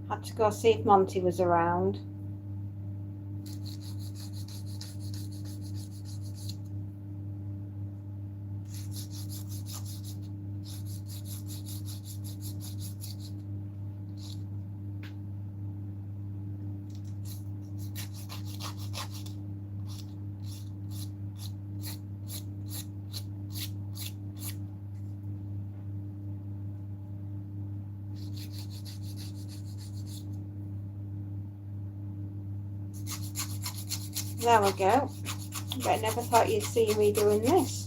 Had to go see if Monty was around. There we go. But I never thought you'd see me doing this.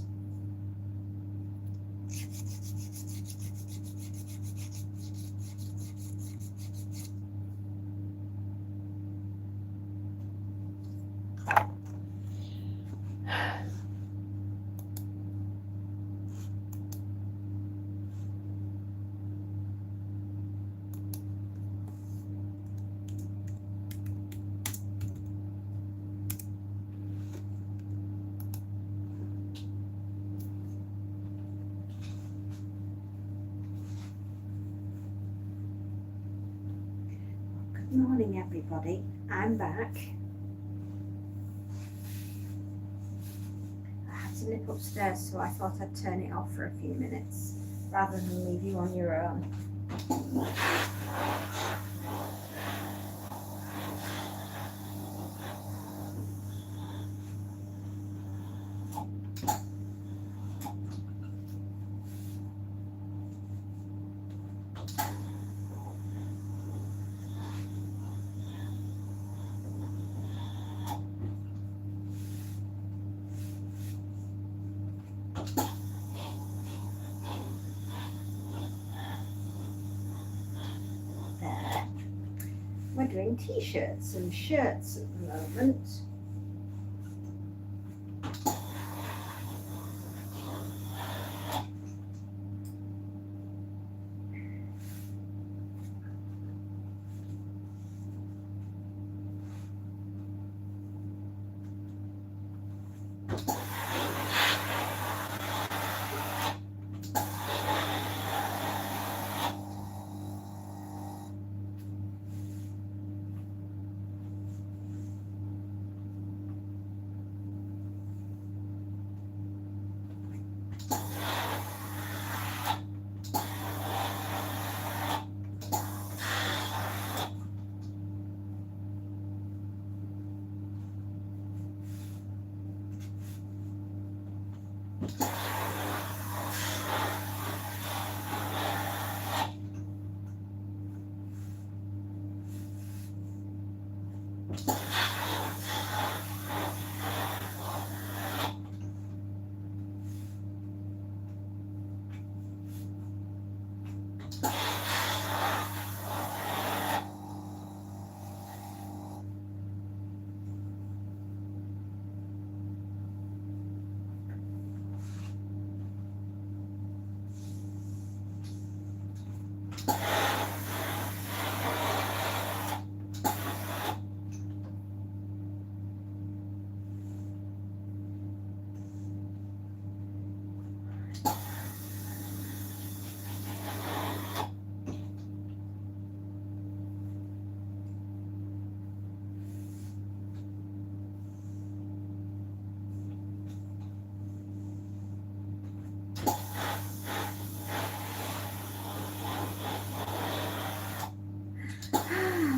Good morning, everybody. I'm back. I had to nip upstairs, so I thought I'd turn it off for a few minutes rather than leave you on your own. There. We're doing t-shirts and shirts at the moment.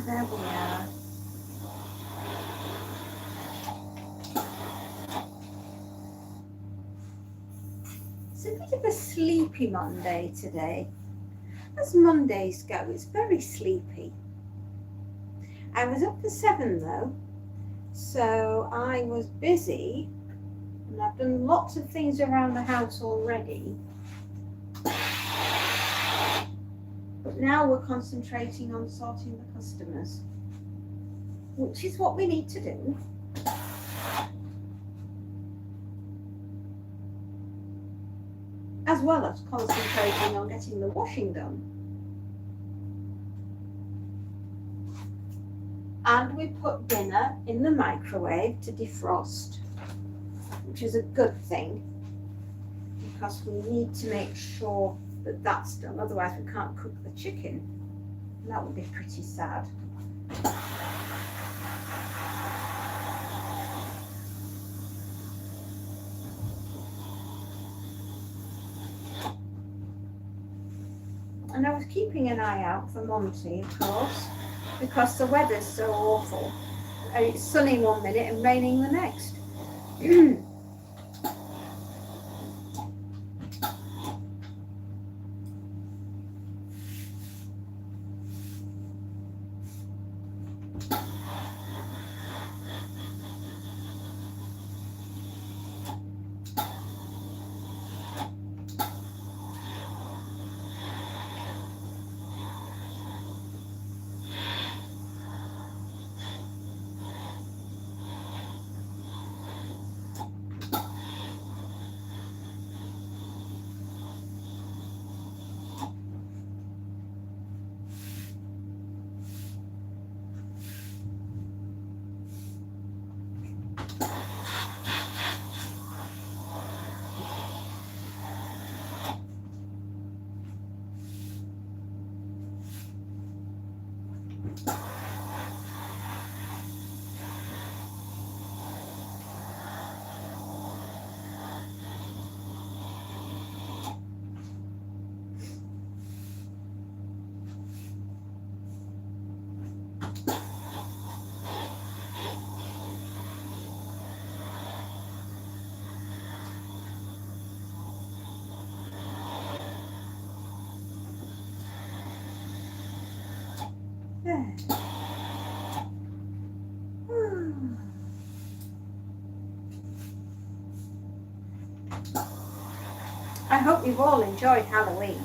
There we are. It's a bit of a sleepy Monday today. As Mondays go, it's very sleepy. I was up for 7 though, so I was busy and I've done lots of things around the house already. But now we're concentrating on sorting the customers, which is what we need to do. As well as concentrating on getting the washing done. And we put dinner in the microwave to defrost, which is a good thing because we need to make sure that that's done, otherwise we can't cook the chicken. That would be pretty sad. And I was keeping an eye out for Monty, of course, because the weather's so awful. It's sunny one minute and raining the next. There. I hope you've all enjoyed Halloween.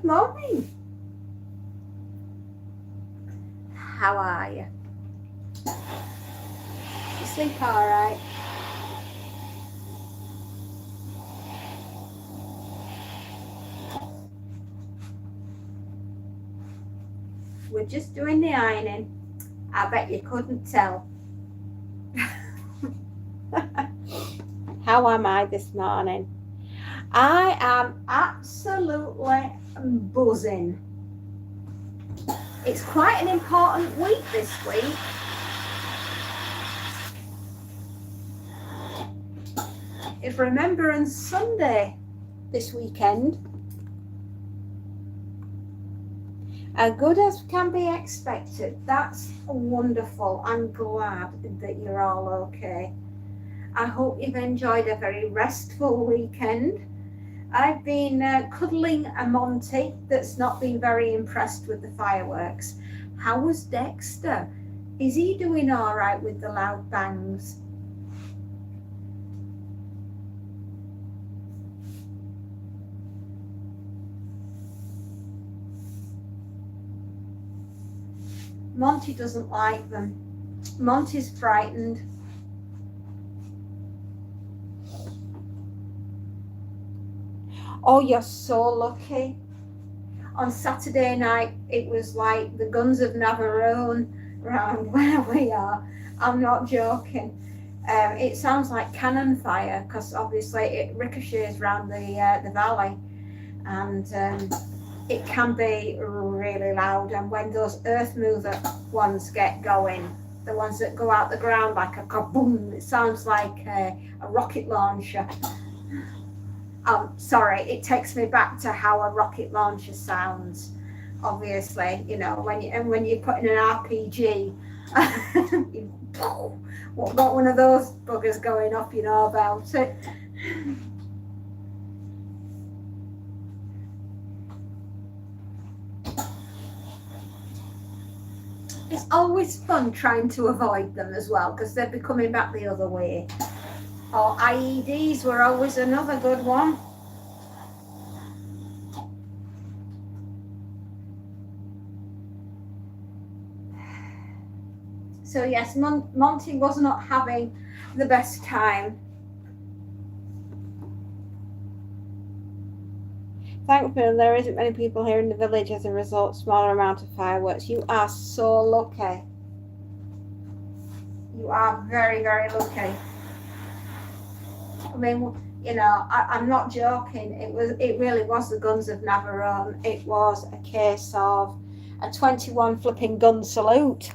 Good morning. How are you? You sleep all right? We're just doing the ironing. I bet you couldn't tell. How am I this morning? I am absolutely buzzing. It's quite an important week this week. It's Remembrance Sunday this weekend. As good as can be expected. That's wonderful. I'm glad that you're all okay. I hope you've enjoyed a very restful weekend. I've been cuddling a Monty that's not been very impressed with the fireworks. How was Dexter? Is he doing all right with the loud bangs? Monty doesn't like them. Monty's frightened. Oh, you're so lucky. On Saturday night, it was like the guns of Navarone round where we are. I'm not joking. It sounds like cannon fire because obviously it ricochets around the valley, and it can be really loud. And when those earth mover ones get going, the ones that go out the ground like a kaboom, it sounds like a rocket launcher. Sorry, it takes me back to how a rocket launcher sounds. Obviously, you know, when you're putting an RPG, what got one of those buggers going off, you know about it. It's always fun trying to avoid them as well because they'll be coming back the other way. Or IEDs were always another good one. So yes, Monty was not having the best time. Thankfully, there isn't many people here in the village as a result, smaller amount of fireworks. You are so lucky. You are very, very lucky. I mean, you know, I'm not joking. It really was the guns of Navarone. It was a case of a 21 flipping gun salute.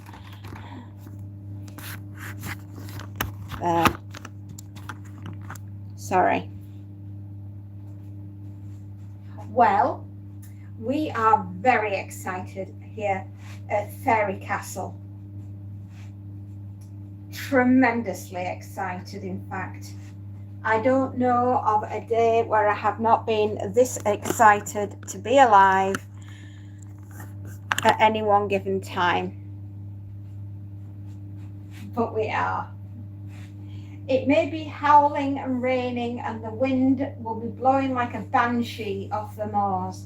Sorry. Well, we are very excited here at Fairy Castle. Tremendously excited, in fact. I don't know of a day where I have not been this excited to be alive at any one given time. But we are. It may be howling and raining and the wind will be blowing like a banshee off the moors.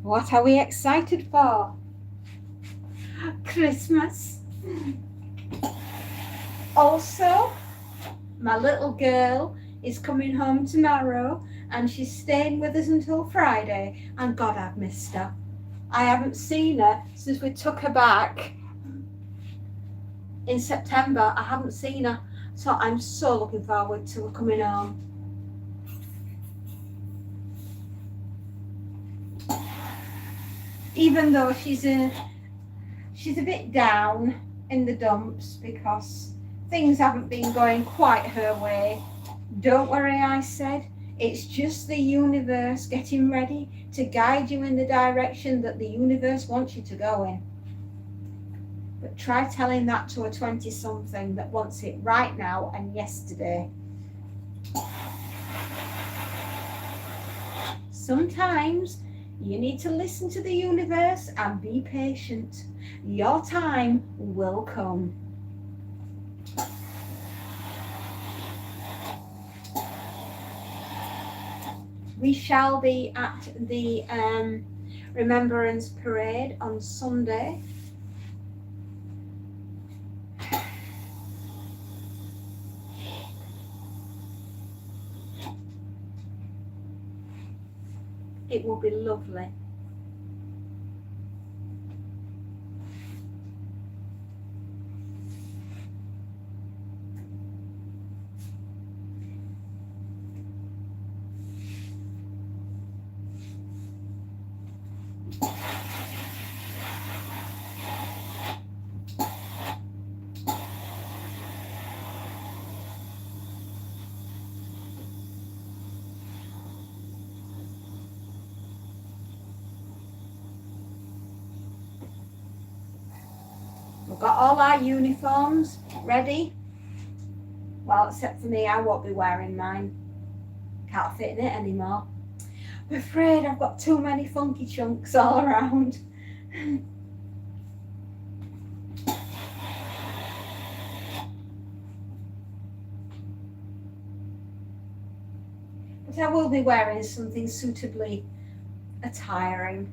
What are we excited for? Christmas. Also, my little girl is coming home tomorrow and she's staying with us until Friday, and God, I've missed her. I haven't seen her since we took her back in September. I haven't seen her, so I'm so looking forward to her coming home. Even though she's a bit down in the dumps because things haven't been going quite her way. Don't worry, I said. It's just the universe getting ready to guide you in the direction that the universe wants you to go in. But try telling that to a 20-something that wants it right now and yesterday. Sometimes you need to listen to the universe and be patient. Your time will come. We shall be at the Remembrance Parade on Sunday. It will be lovely. We've got all our uniforms ready. Well, except for me, I won't be wearing mine. Can't fit in it anymore. I'm afraid I've got too many funky chunks all around. But I will be wearing something suitably attiring.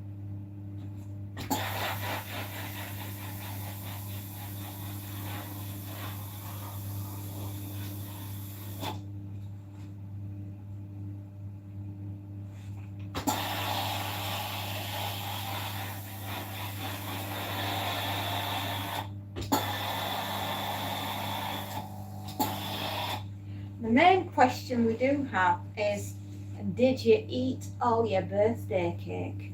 The main question we do have is, did you eat all your birthday cake?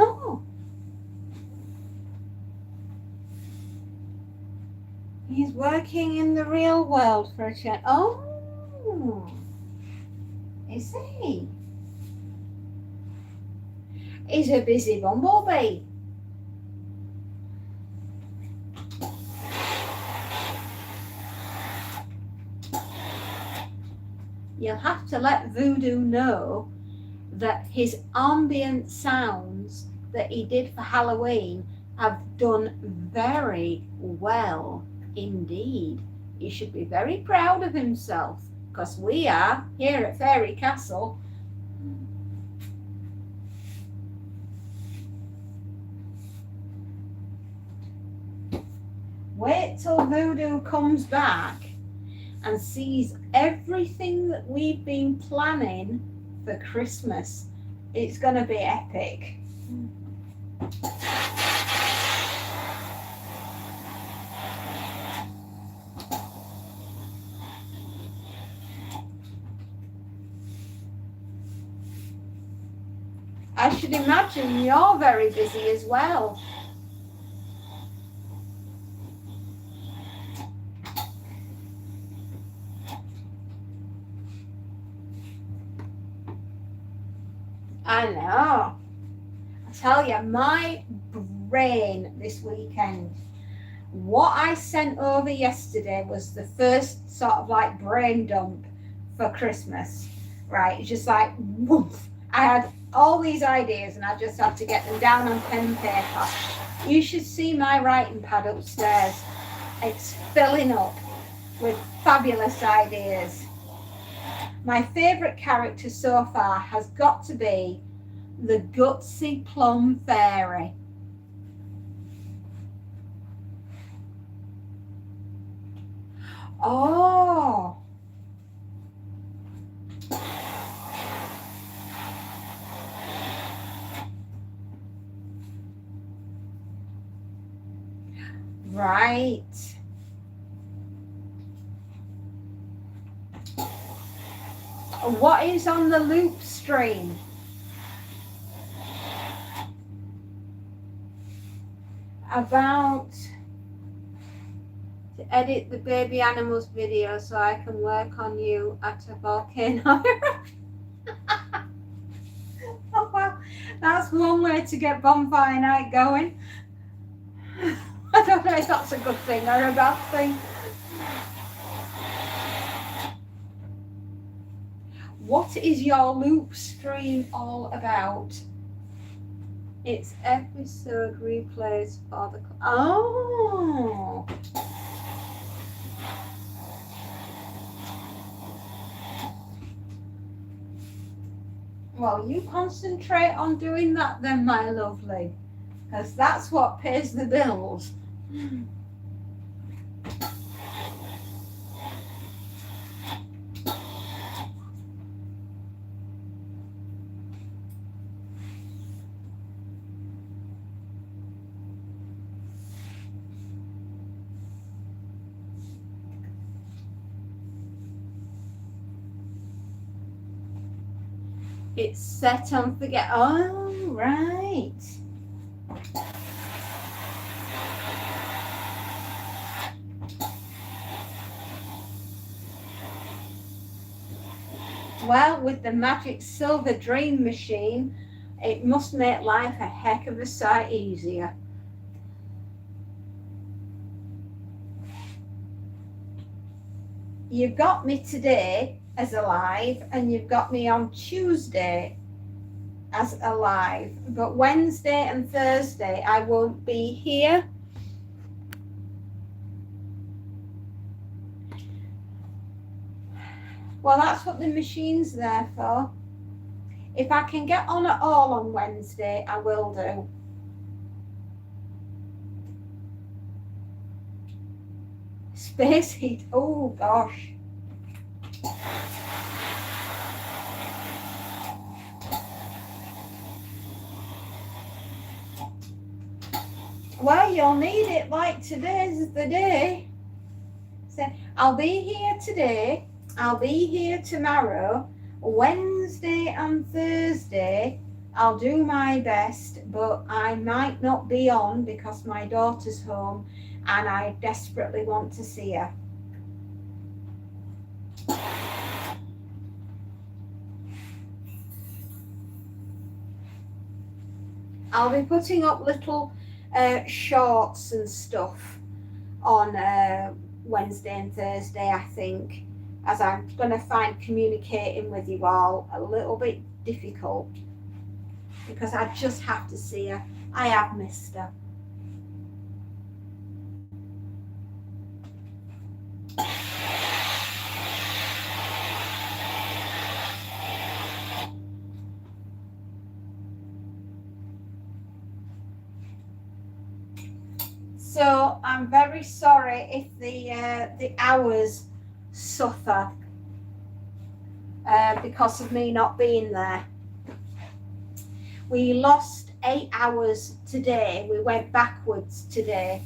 Oh, he's working in the real world for a change. Oh, is he? He's a busy bumblebee. You'll have to let Voodoo know that his ambient sounds that he did for Halloween have done very well indeed. He should be very proud of himself, because we are here at Fairy Castle. Wait till Voodoo comes back and sees everything that we've been planning for Christmas. It's going to be epic. I should imagine you're very busy as well. I know. I tell you, my brain this weekend, what I sent over yesterday was the first sort of like brain dump for Christmas, right? It's just like, woof. I had all these ideas and I just had to get them down on pen and paper. You should see my writing pad upstairs. It's filling up with fabulous ideas. My favourite character so far has got to be the Gutsy Plum Fairy. Oh. Right. What is on the loop stream? About to edit the baby animals video so I can work on you at a volcano. Oh, well, that's one way to get bonfire night going. I don't know if that's a good thing or a bad thing. What is your loop stream all about? It's episode replays for the... Oh! Well, you concentrate on doing that then, my lovely, because that's what pays the bills. It's set on forget. Oh, right. Well, with the magic silver dream machine, it must make life a heck of a sight easier. You've got me today as alive, and you've got me on Tuesday as alive, but Wednesday and Thursday I won't be here. Well, that's what the machine's there for. If I can get on at all on Wednesday, I will do. Space heat, oh gosh. Well, you'll need it like today's the day. So I'll be here today, I'll be here tomorrow, Wednesday and Thursday. I'll do my best, but I might not be on because my daughter's home and I desperately want to see her. I'll be putting up little shorts and stuff on Wednesday and Thursday, I think, as I'm going to find communicating with you all a little bit difficult because I just have to see her. I have missed her. So I'm very sorry if the hours suffer because of me not being there. We lost 8 hours today. We went backwards today.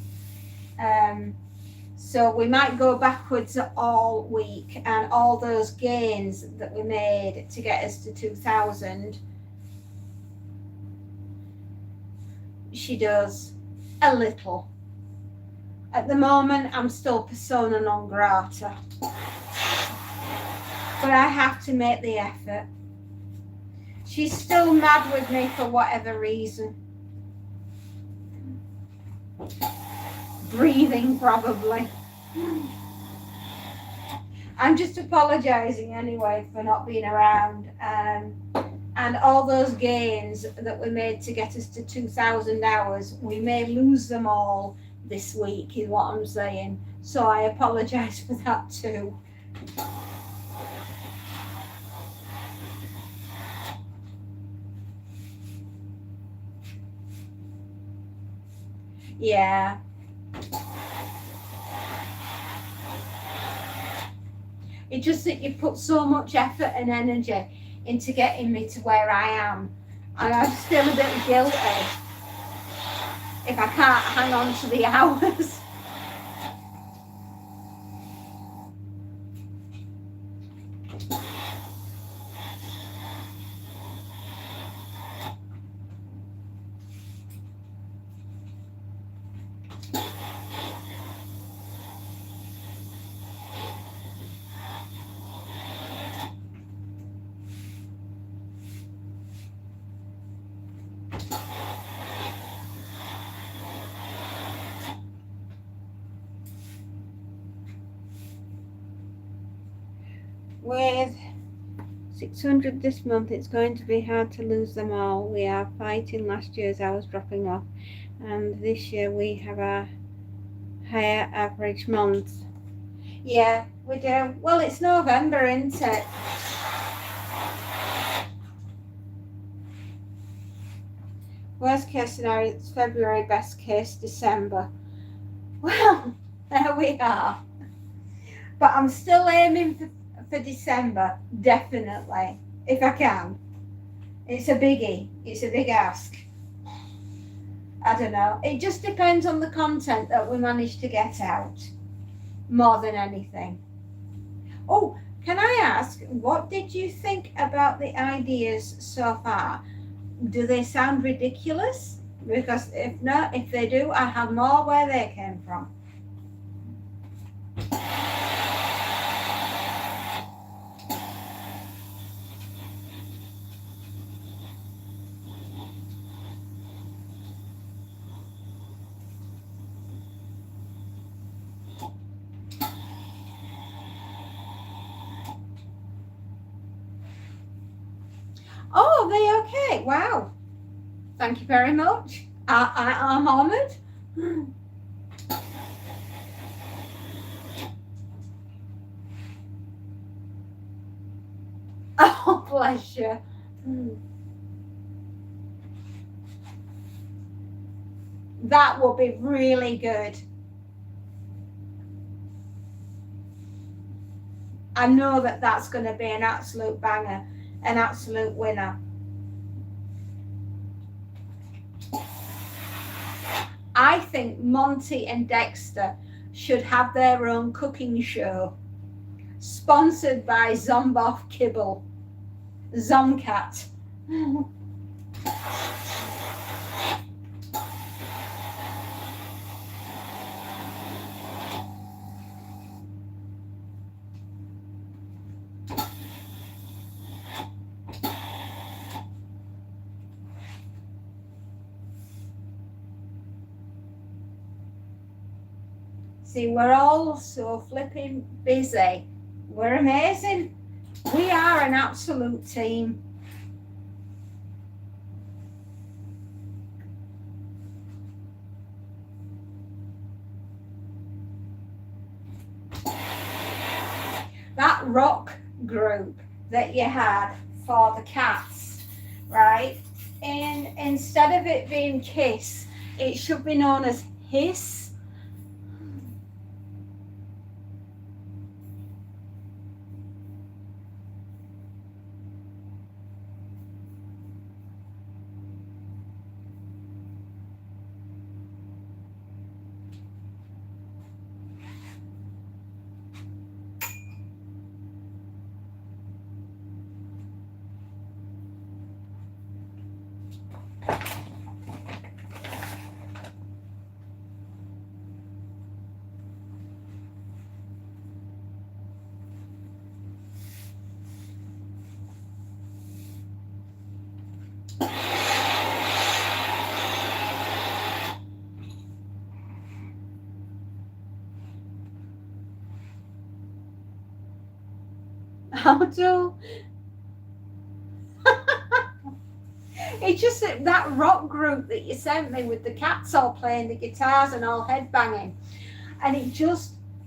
So we might go backwards all week, and all those gains that we made to get us to 2,000, she does a little. At the moment, I'm still persona non grata. But I have to make the effort. She's still mad with me for whatever reason. Breathing, probably. I'm just apologising anyway for not being around. And all those gains that we made to get us to 2,000 hours, we may lose them all this week, is what I'm saying. So I apologise for that too. Yeah. It's just that you put so much effort and energy into getting me to where I am, and I feel a bit guilty if I can't hang on to the hours. with 600 this month, it's going to be hard to lose them all. We are fighting last year's hours dropping off, and this year we have a higher average month. Yeah, we do. Well, it's November, isn't it? Worst case scenario, it's February, best case, December. Well, there we are. But I'm still aiming for December, definitely, if I can. It's a biggie. It's a big ask. I don't know. It just depends on the content that we manage to get out, more than anything. Oh, can I ask, what did you think about the ideas so far? Do they sound ridiculous? Because if not, if they do, I have more where they came from. Oh, they okay. Wow. Thank you very much. I'm honoured. Oh, bless you. That will be really good. I know that that's going to be an absolute banger, an absolute winner. I think Monty and Dexter should have their own cooking show, sponsored by Zomboff Kibble, Zomcat. See, we're all so flipping busy. We're amazing. We are an absolute team. That rock group that you had for the cats, right? And instead of it being Kiss, it should be known as Hiss. How do? It's just that rock group that you sent me with the cats all playing the guitars and all headbanging, and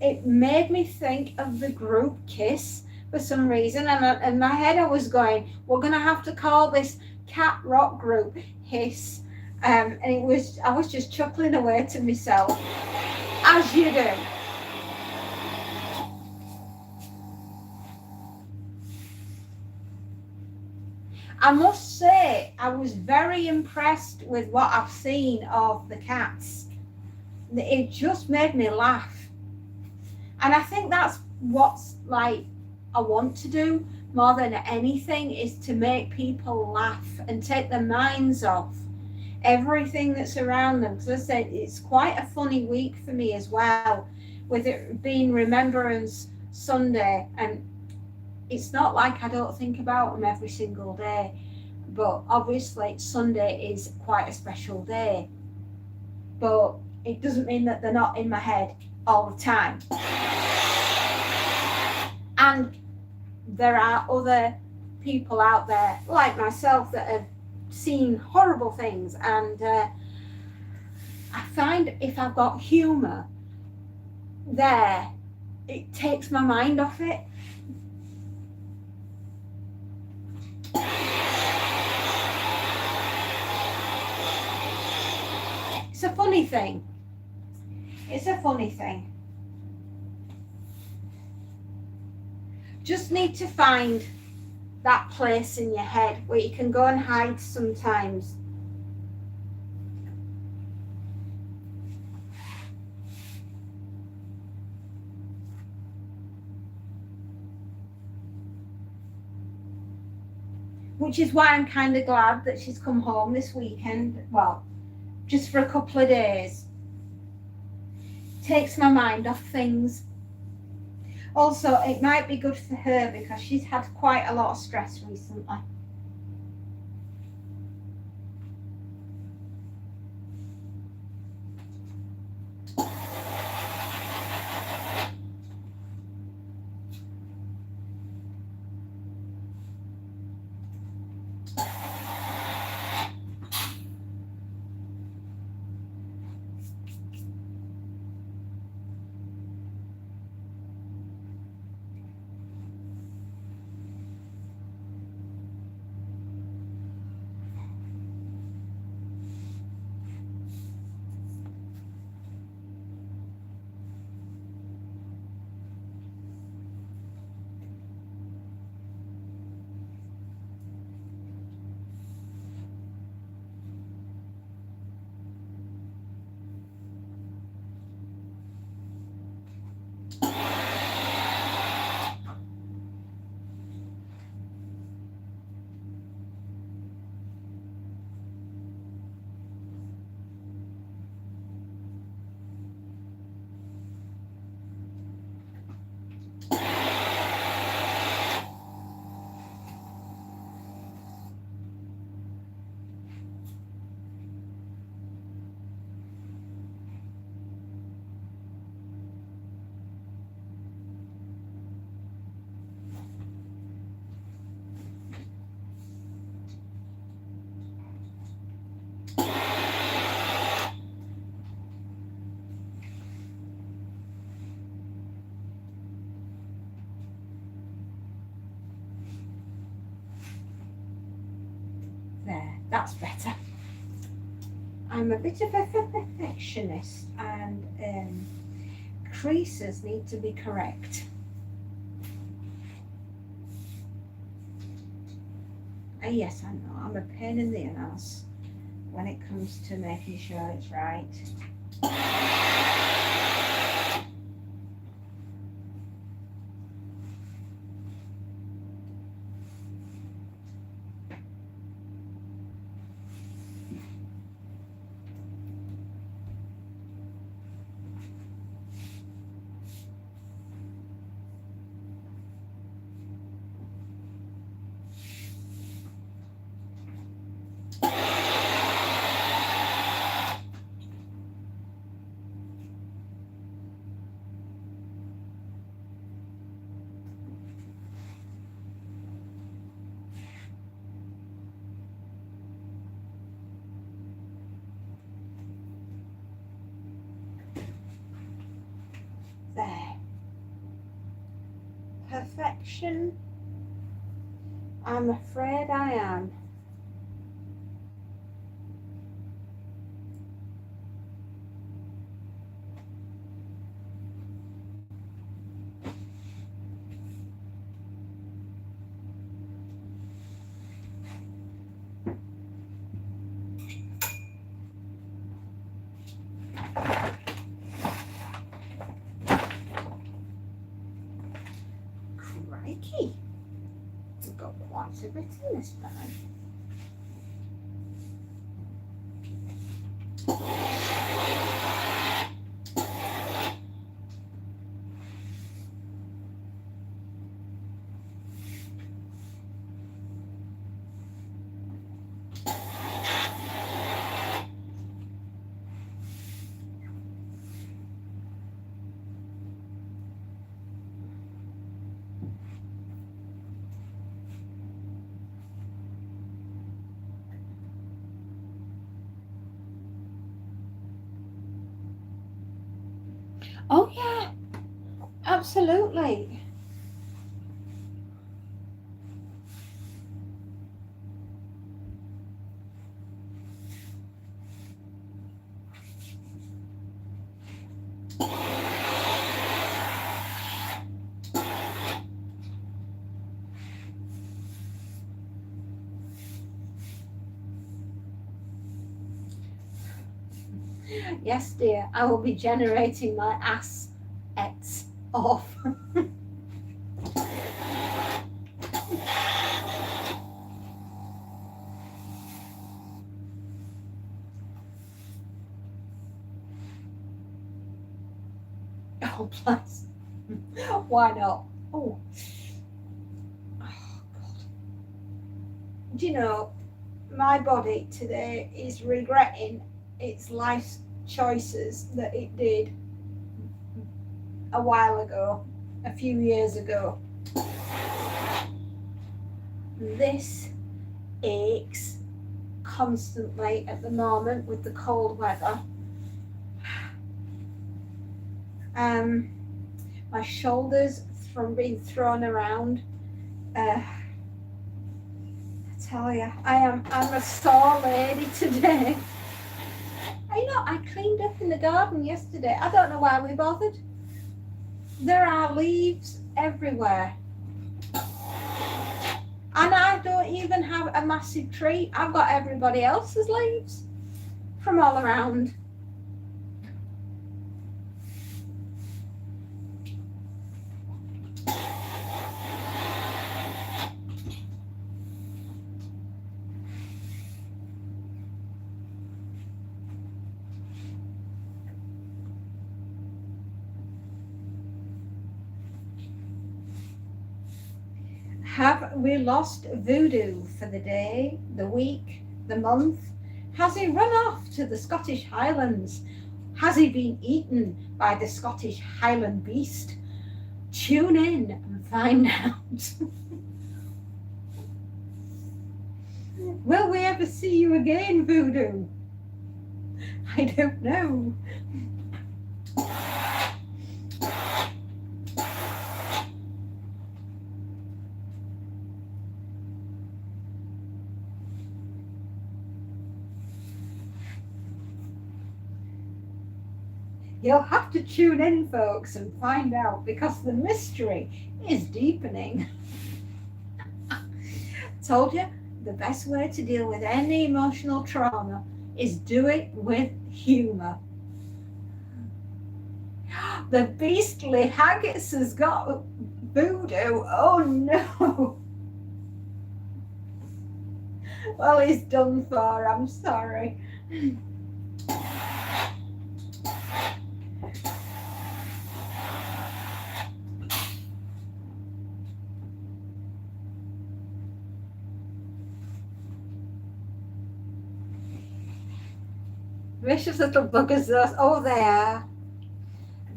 it made me think of the group Kiss for some reason, and in my head I was going, we're gonna have to call this cat rock group Hiss, and I was just chuckling away to myself, as you do. I must say, I was very impressed with what I've seen of the cats. It just made me laugh. And I think that's what's like I want to do more than anything, is to make people laugh and take their minds off everything that's around them. Because I said, it's quite a funny week for me as well, with it being Remembrance Sunday, and it's not like I don't think about them every single day, but obviously Sunday is quite a special day, but it doesn't mean that they're not in my head all the time. And there are other people out there like myself that have seen horrible things, and I find if I've got humour there, it takes my mind off it. It's a funny thing. It's a funny thing. Just need to find that place in your head where you can go and hide sometimes. Which is why I'm kind of glad that she's come home this weekend. Well, just for a couple of days. Takes my mind off things. Also, it might be good for her because she's had quite a lot of stress recently. There, that's better. I'm a bit of a perfectionist, and creases need to be correct. Yes, I know, I'm a pain in the ass when it comes to making sure it's right. There. Perfection? I'm afraid I am. Crikey. We've got quite a bit in this bag. Oh yeah, absolutely. Yes, dear, I will be generating my ass X off. Oh, bless. Why not? Oh. Oh, God. Do you know, my body today is regretting its life choices that it did a while ago, a few years ago. This aches constantly at the moment with the cold weather. My shoulders from being thrown around. I tell you, I'm a sore lady today. You know, I cleaned up in the garden yesterday. I don't know why we bothered. There are leaves everywhere. And I don't even have a massive tree. I've got everybody else's leaves from all around. Have we lost Voodoo for the day, the week, the month? Has he run off to the Scottish Highlands? Has he been eaten by the Scottish Highland beast? Tune in and find out. Will we ever see you again, Voodoo? I don't know. You'll have to tune in, folks, and find out because the mystery is deepening. Told you, the best way to deal with any emotional trauma is do it with humor. The beastly haggis has got Voodoo. Oh no. Well, he's done for. I'm sorry. Vicious little buggers, those. Oh, they are.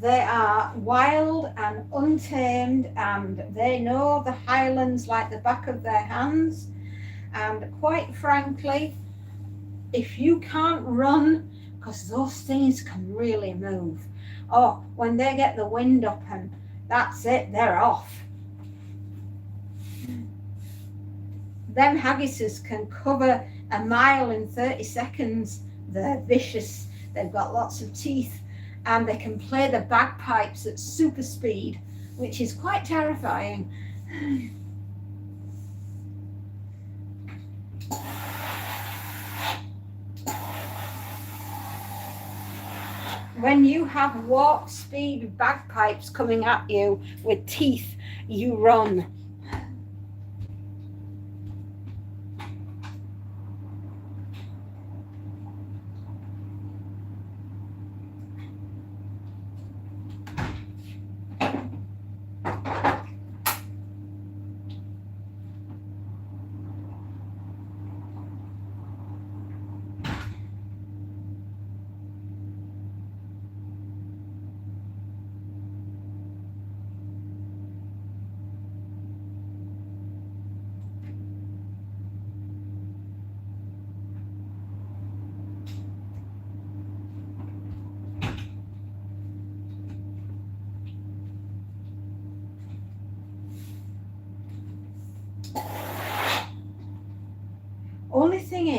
They are wild and untamed, and they know the Highlands like the back of their hands. And quite frankly, if you can't run, because those things can really move. Oh, when they get the wind up and that's it, they're off. Them haggises can cover a mile in 30 seconds. They're vicious. They've got lots of teeth and they can play the bagpipes at super speed, which is quite terrifying. When you have warp speed bagpipes coming at you with teeth, you run.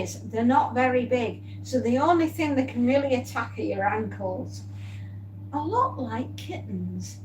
is, they're not very big. So the only thing that can really attack are your ankles. A lot like kittens.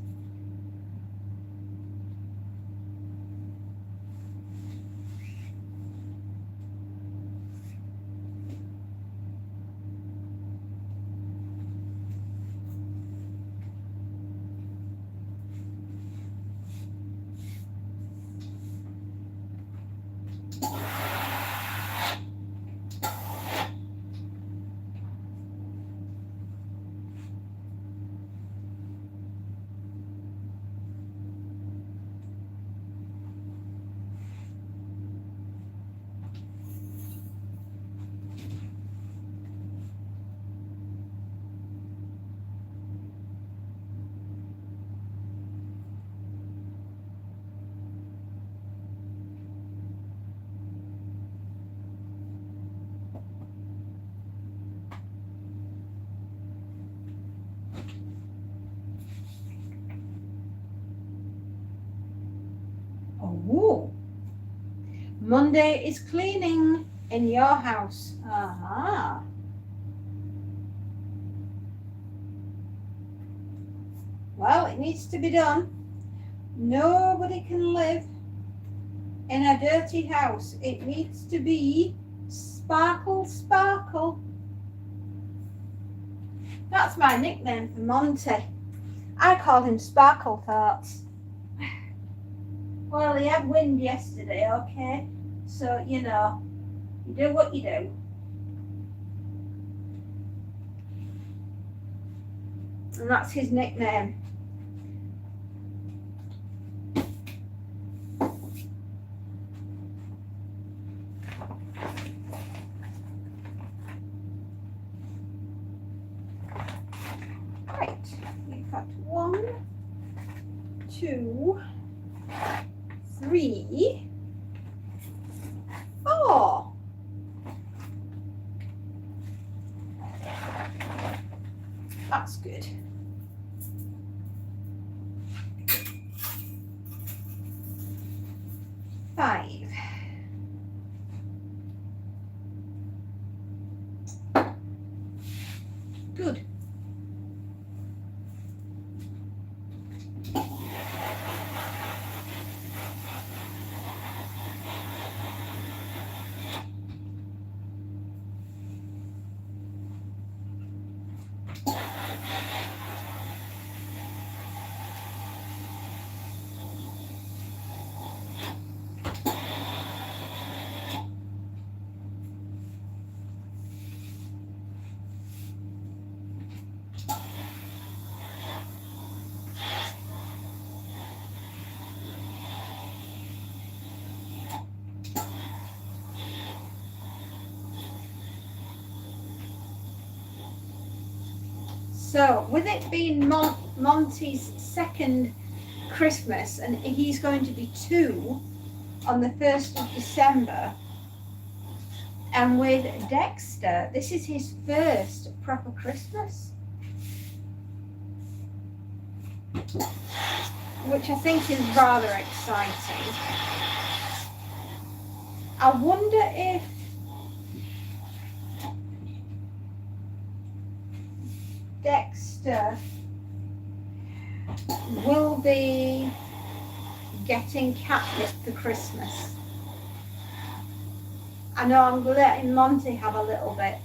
Oh, Monday is cleaning in your house. Aha. Well, it needs to be done. Nobody can live in a dirty house. It needs to be sparkle, sparkle. That's my nickname for Monty. I call him Sparkle Thoughts. Well, he had wind yesterday, okay? So, you know, you do what you do. And that's his nickname. Right, we've got 1, 2, 3, 4. That's good. 5. Good. So, with it being Monty's second Christmas, and he's going to be 2 on the 1st of December, and with Dexter, this is his first proper Christmas, which I think is rather exciting. I wonder if Dexter will be getting catnip for Christmas. I know I'm letting Monty have a little bit.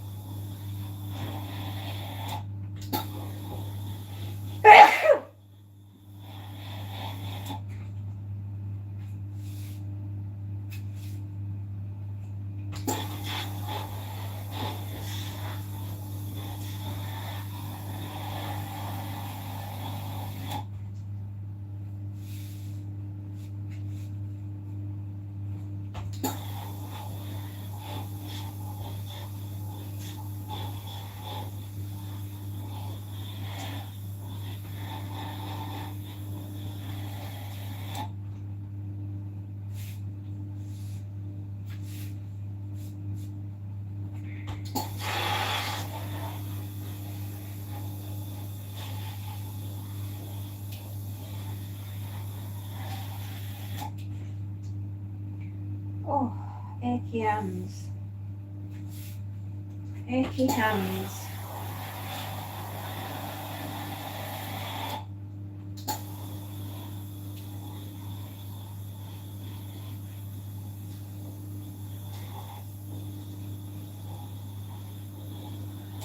Oh, achy hands. Achy hands.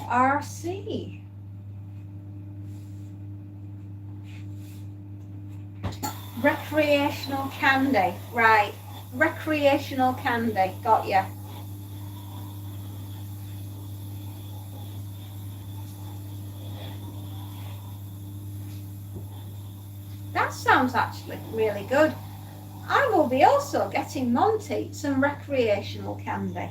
RC. Recreational candy. Right. Recreational candy. Got ya. That sounds actually really good. I will be also getting Monty some recreational candy.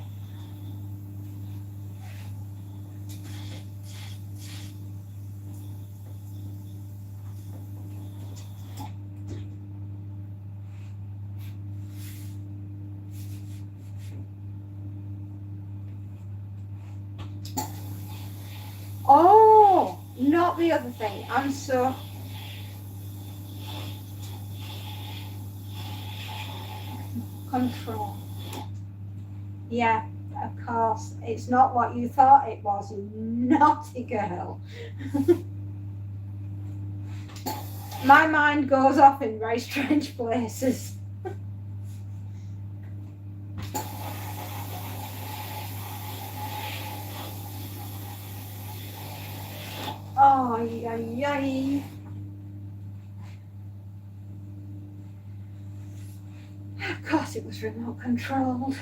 Oh, not the other thing. I'm so... Control. Yeah, of course. It's not what you thought it was, you naughty girl. My mind goes off in very strange places. Oh, yay. Of course it was remote controlled.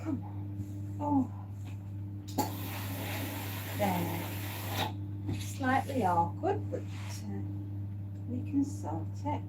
Come on. Oh. There. Slightly awkward, but we can sort it.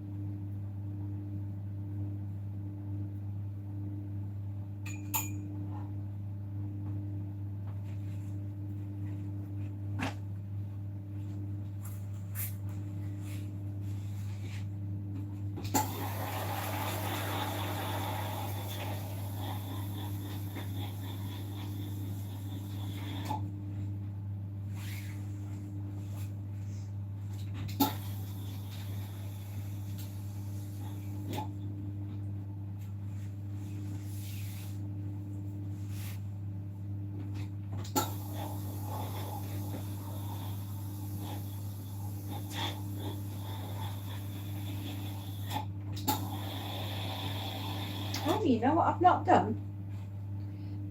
Oh, you know what I've not done?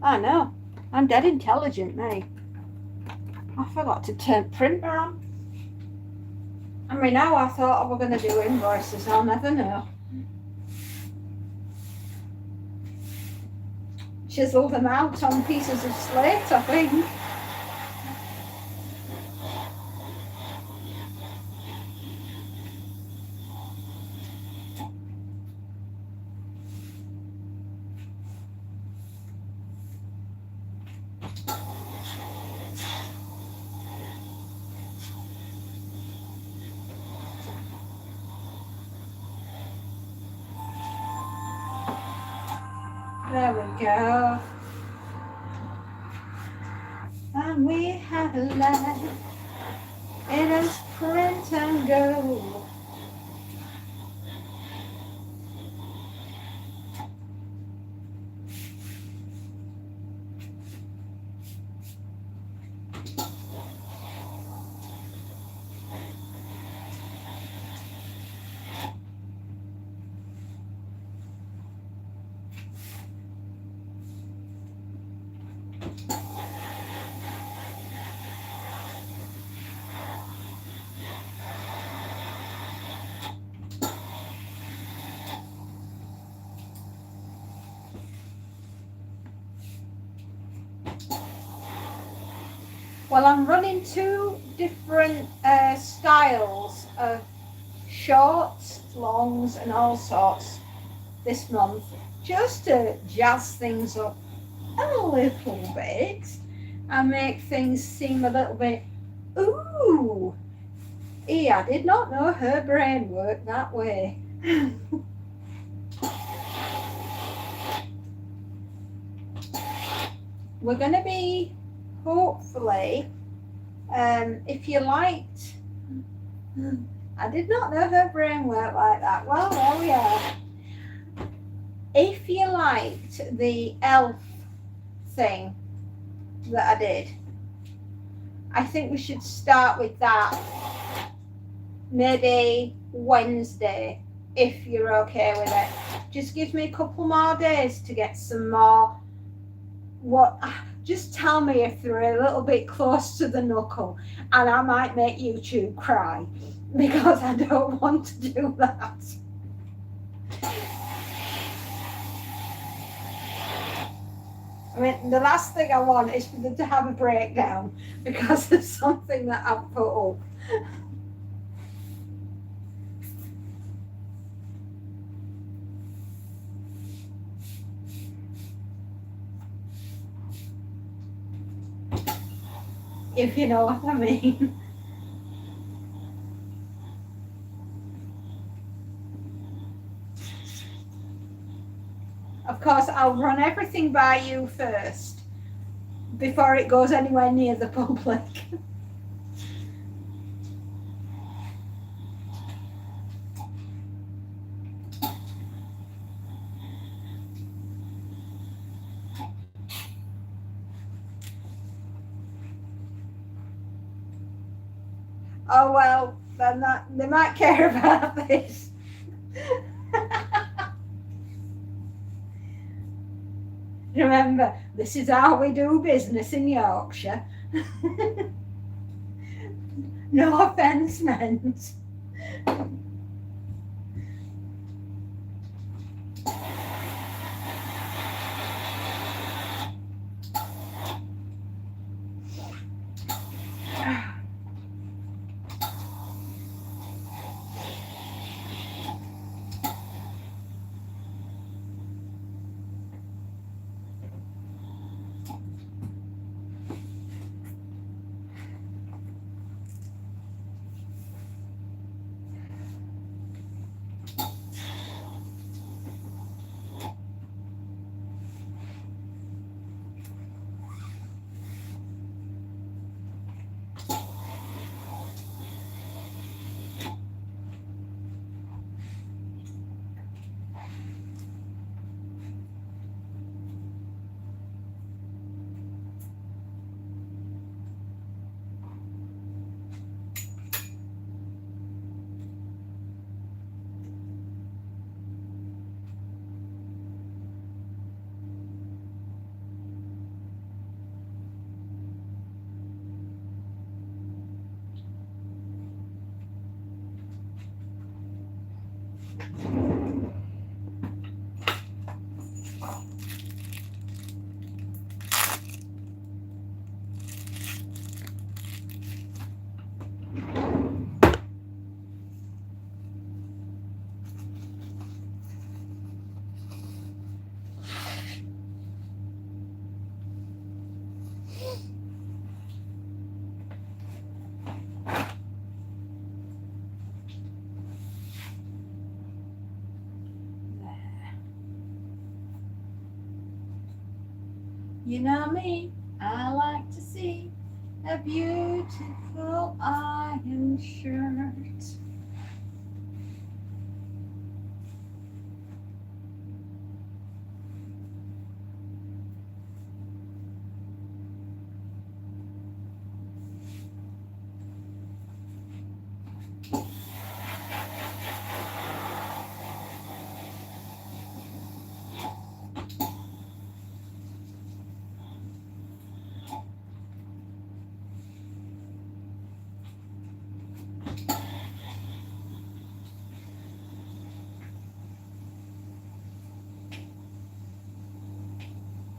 I know. I'm dead intelligent, me. I forgot to turn printer on. I mean, now I thought I were going to do invoices. I'll never know. Chisel them out on pieces of slate, I think. go. And we have a life in a sprint and go. Well, I'm running two different styles of shorts, longs, and all sorts this month, just to jazz things up a little bit and make things seem a little bit, ooh, I did not know her brain worked that way. We're going to be, hopefully, if you liked, I did not know her brain worked like that. Well, there we are. If you liked the elf thing that I did, I think we should start with that maybe Wednesday, if you're okay with it. Just gives me a couple more days to get some more. Just tell me if they're a little bit close to the knuckle, and I might make YouTube cry, because I don't want to do that. I mean, the last thing I want is for them to have a breakdown because of something that I've put up. If you know what I mean. Of course, I'll run everything by you first before it goes anywhere near the public. Oh well, then they might care about this. Remember, this is how we do business in Yorkshire. No offence meant. You know me, I like to see a beautiful iron shirt.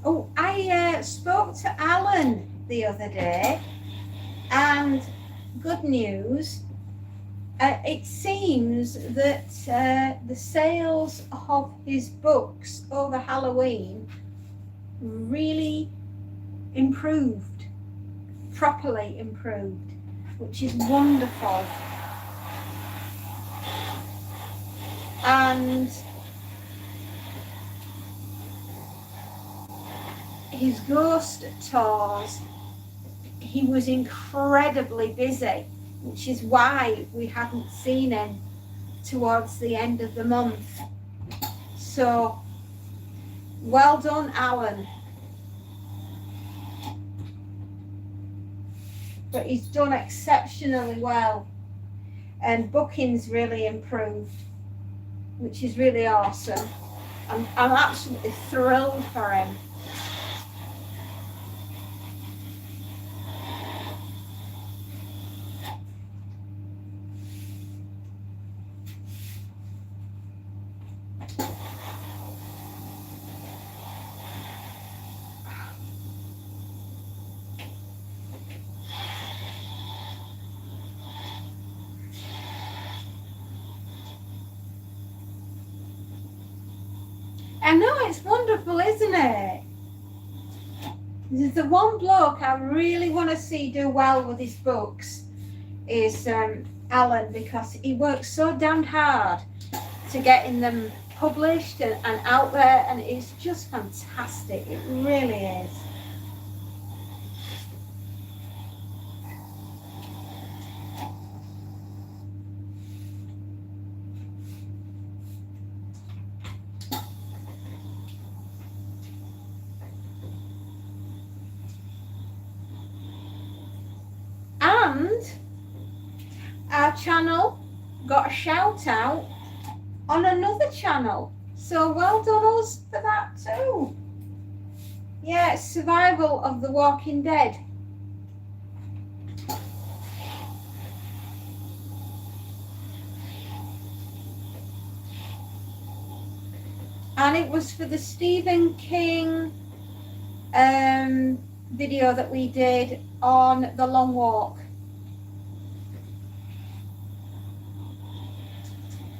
Oh, I spoke to Alan the other day, and good news, it seems that the sales of his books over Halloween really improved, properly improved, which is wonderful. And his ghost tours, he was incredibly busy, which is why we hadn't seen him towards the end of the month. So well done, Alan. But he's done exceptionally well, and bookings really improved, which is really awesome. I'm absolutely thrilled for him. I know, it's wonderful, isn't it? There's the one bloke I really want to see do well with his books is Alan, because he works so damn hard to getting them published and out there, and it's just fantastic. It really is. And our channel got a shout out on another channel, so well done us for that too. Yeah, it's Survival of the Walking Dead. And it was for the Stephen King video that we did on The Long Walk.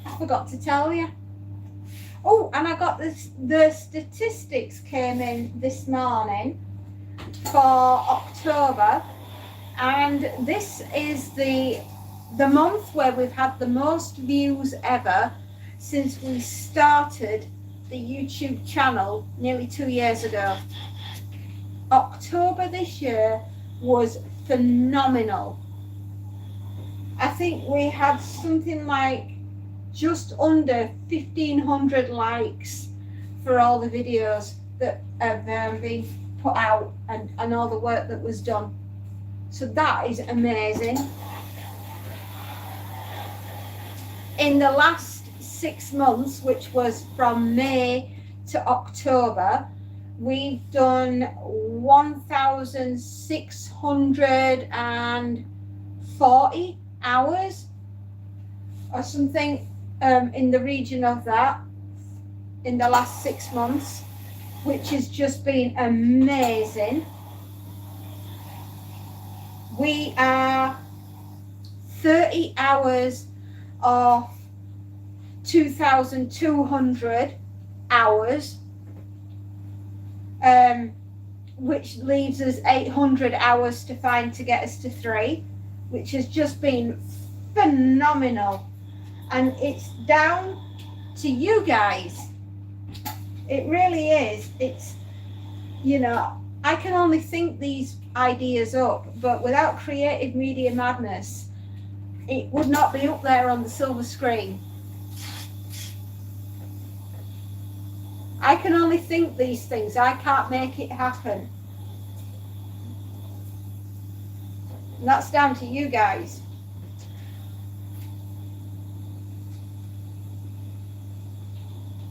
I forgot to tell you. Oh, and I got the statistics came in this morning for October, and this is the month where we've had the most views ever since we started the YouTube channel nearly 2 years ago. October this year was phenomenal. I think we had something like just under 1,500 likes for all the videos that have been put out and all the work that was done. So that is amazing. In the last 6 months, which was from May to October, we've done 1,640 hours or something in the region of that in the last 6 months, which has just been amazing. We are 30 hours of 2,200 hours, which leaves us 800 hours to find to get us to 3, which has just been phenomenal. And it's down to you guys. It really is. It's, you know, I can only think these ideas up, but without Creative Media Madness, it would not be up there on the silver screen. I can only think these things. I can't make it happen. And that's down to you guys.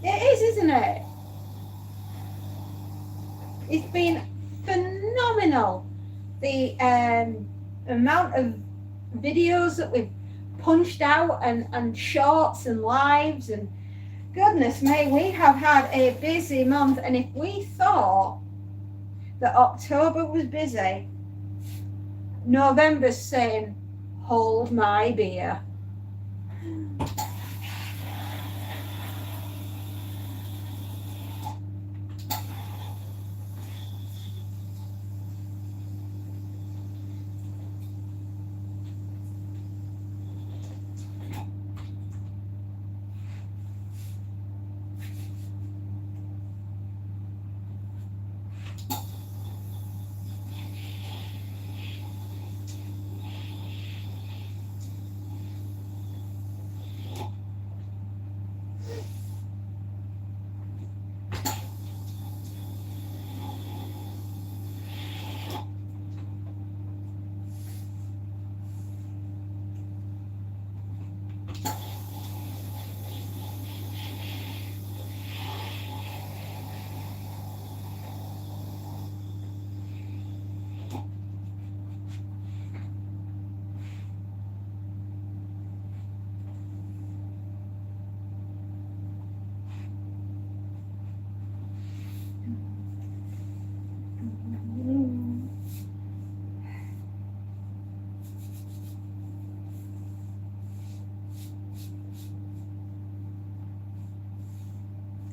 It is, isn't it? It's been phenomenal. The amount of videos that we've punched out and shorts and lives, and goodness me, we have had a busy month. And if we thought that October was busy, November's saying, hold my beer.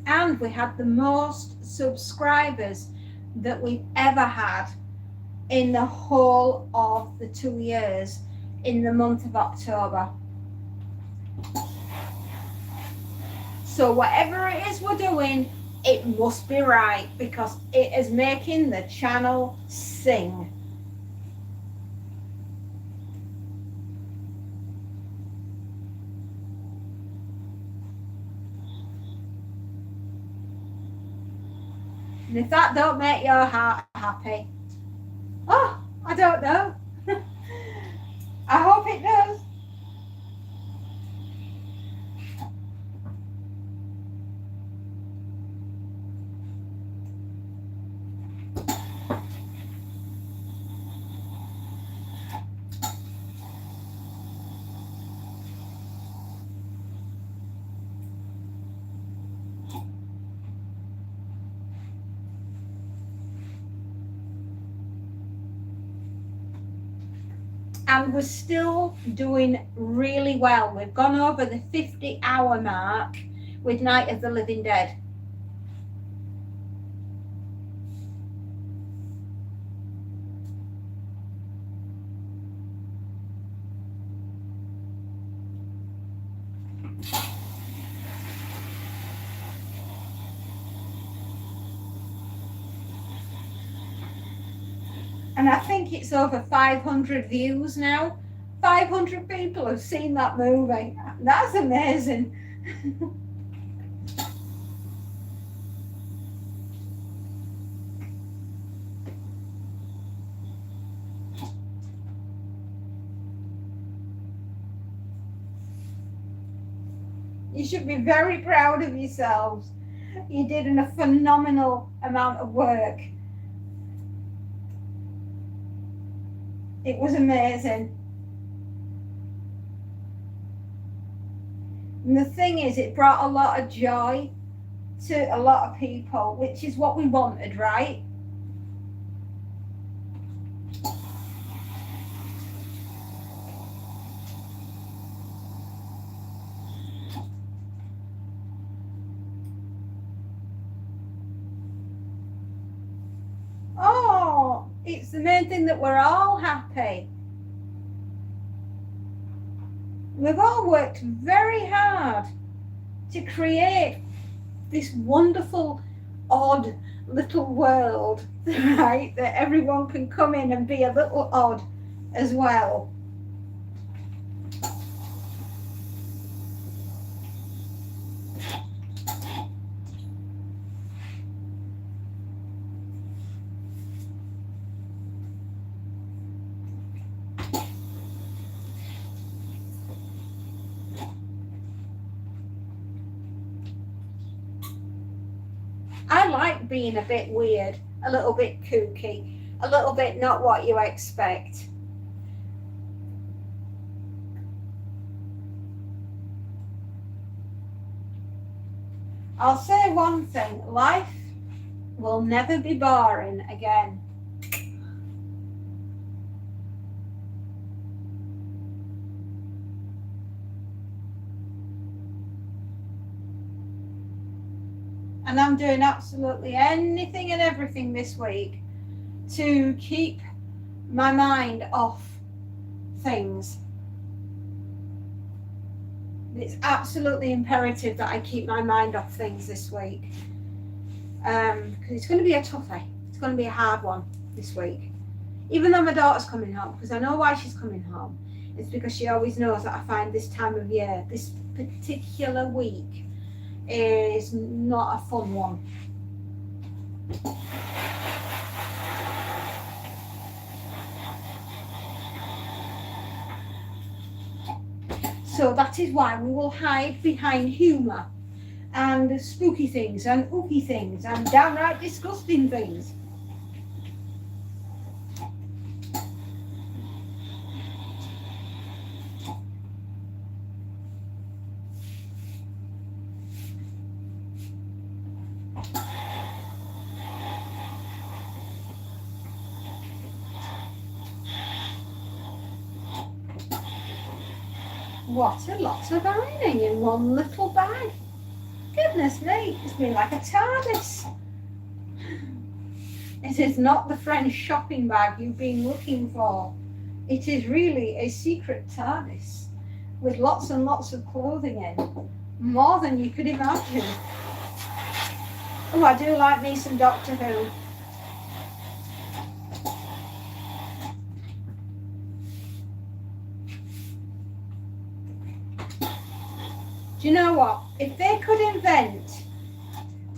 And we had the most subscribers that we've ever had in the whole of the 2 years in the month of October. So whatever it is we're doing, it must be right, because it is making the channel sing. And if that don't make your heart happy, oh, I don't know. I hope it does. And we're still doing really well. We've gone over the 50-hour mark with Night of the Living Dead. And I think it's over 500 views now. 500 people have seen that movie. That's amazing. You should be very proud of yourselves. You did a phenomenal amount of work. It was amazing. And the thing is, it brought a lot of joy to a lot of people, which is what we wanted, right? Oh, it's the main thing that we're all happy. We've all worked very hard to create this wonderful, odd, little world, right? That everyone can come in and be a little odd as well. I like being a bit weird, a little bit kooky, a little bit not what you expect. I'll say one thing, life will never be boring again. And I'm doing absolutely anything and everything this week to keep my mind off things. It's absolutely imperative that I keep my mind off things this week. Because it's going to be a toughie. It's going to be a hard one this week. Even though my daughter's coming home, because I know why she's coming home. It's because she always knows that I find this time of year, this particular week, is not a fun one. So that is why we will hide behind humour and spooky things and ooky things and downright disgusting things. What a lot of ironing in one little bag. Goodness me, it's been like a TARDIS. It is not the French shopping bag you've been looking for. It is really a secret TARDIS with lots and lots of clothing in. More than you could imagine. Oh, I do like me some Doctor Who. Do you know what? If they could invent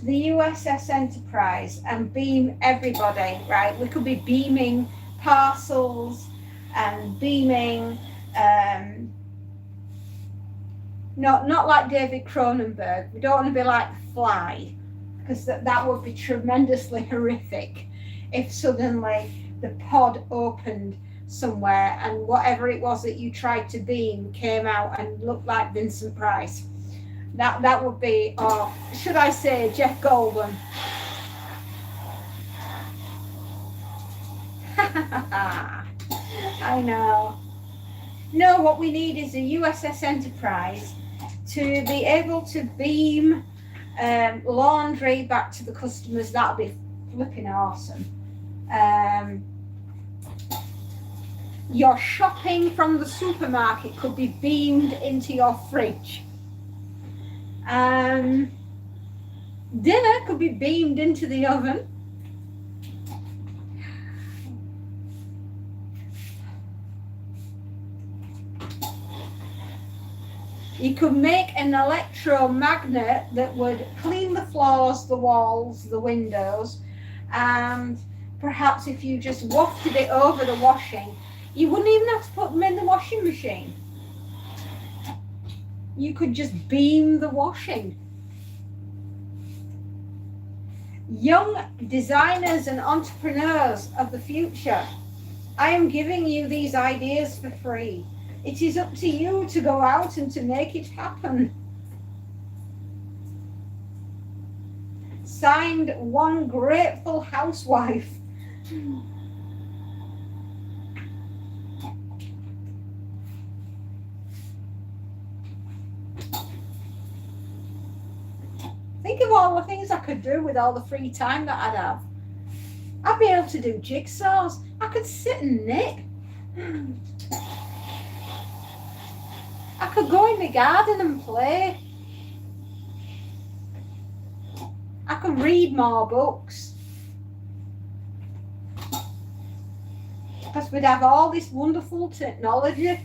the USS Enterprise and beam everybody, right? We could be beaming parcels and beaming, not like David Cronenberg. We don't want to be like Fly, because that would be tremendously horrific if suddenly the pod opened somewhere and whatever it was that you tried to beam came out and looked like Vincent Price. That would be, or should I say Jeff Goldblum. I know. No, what we need is a USS Enterprise to be able to beam laundry back to the customers. That would be flipping awesome. Your shopping from the supermarket could be beamed into your fridge. Dinner could be beamed into the oven. You could make an electromagnet that would clean the floors, the walls, the windows, and perhaps if you just wafted it over the washing, you wouldn't even have to put them in the washing machine. You could just beam the washing. Young designers and entrepreneurs of the future, I am giving you these ideas for free. It is up to you to go out and to make it happen. Signed, One Grateful Housewife. Think of all the things I could do with all the free time that I'd have. I'd be able to do jigsaws. I could sit and knit. I could go in the garden and play. I could read more books. because we'd have all this wonderful technology.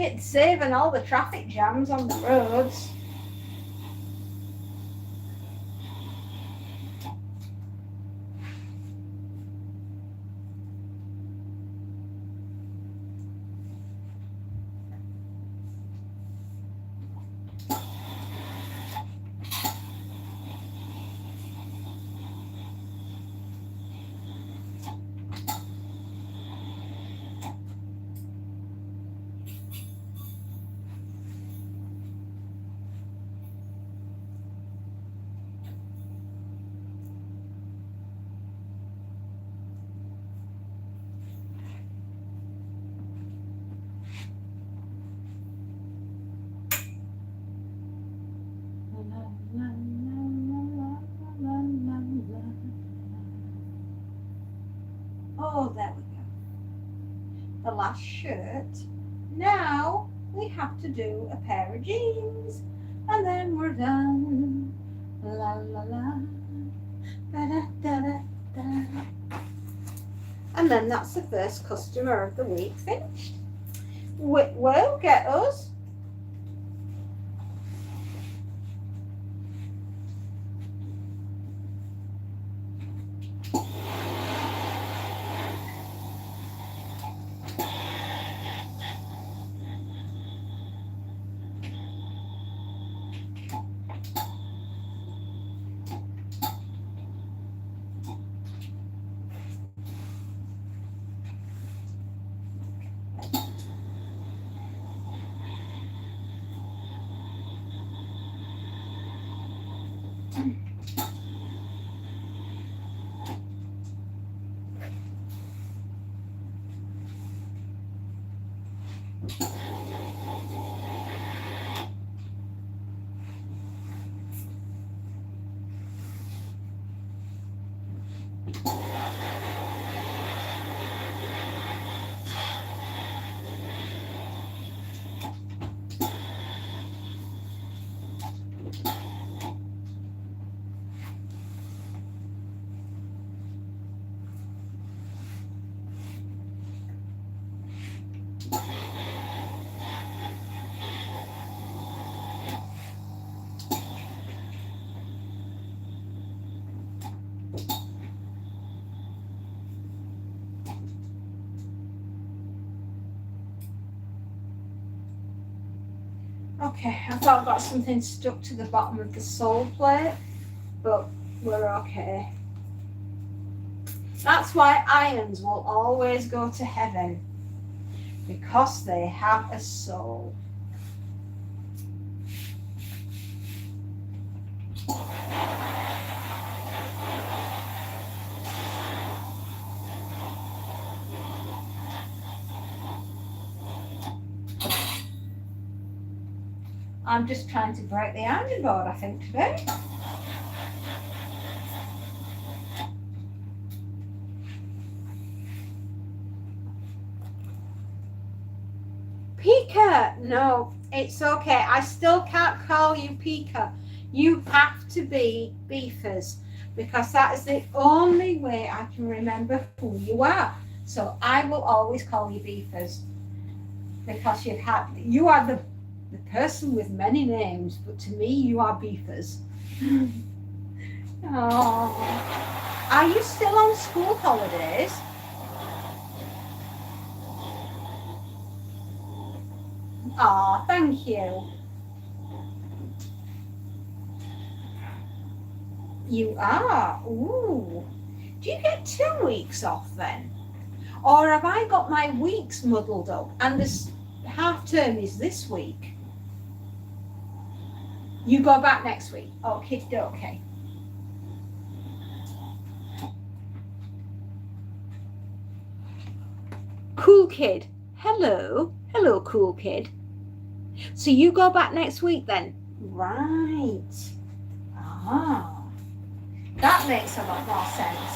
It's saving all the traffic jams on the roads. Oh, there we go. The last shirt. Now we have to do a pair of jeans and then we're done. La la la. Da da da da da. And then that's the first customer of the week finished. Will get us. Okay, I thought I got something stuck to the bottom of the sole plate, but we're okay. That's why irons will always go to heaven, because they have a soul. I'm just trying to break the ironing board, I think, today. Pika, no, it's okay. I still can't call you Pika. You have to be Beefers, because that is the only way I can remember who you are. So I will always call you Beefers, because you are the person with many names, but to me you are Beefers. Oh. Are you still on school holidays? Oh, thank you. You are? Ooh. Do you get 2 weeks off then? Or have I got my weeks muddled up and this half term is this week? You go back next week. Okay, okay. Cool kid. Hello. Hello, cool kid. So you go back next week then? Right. Ah, that makes a lot more sense.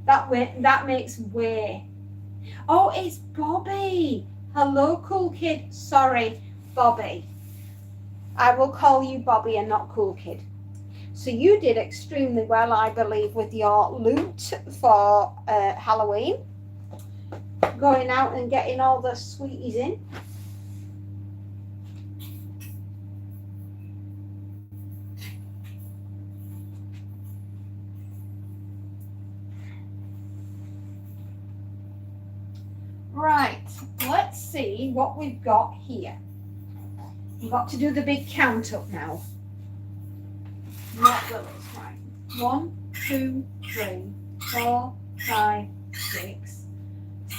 That makes way. Oh, it's Bobby. Hello, cool kid. Sorry, Bobby. I will call you Bobby and not cool kid. So you did extremely well, I believe, with your loot for Halloween. Going out and getting all the sweeties in. Right, let's see what we've got here. We've got to do the big count up now. Not Willis, right. 1, 2, 3, 4, 5, 6,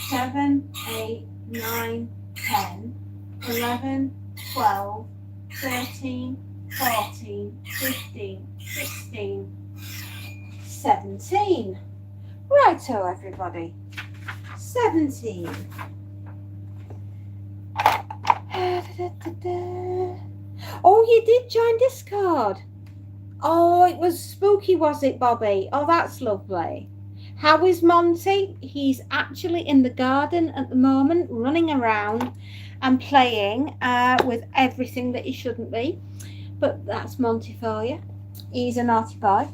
7, 8, 9, 10, 11, 12, 13, 14, 15, 16, 17. Righto, everybody. 17. Oh, you did join Discord. Oh, it was spooky, was it, Bobby? Oh, that's lovely. How is Monty? He's actually in the garden at the moment, running around and playing with everything that he shouldn't be. But that's Monty for you. He's a naughty boy.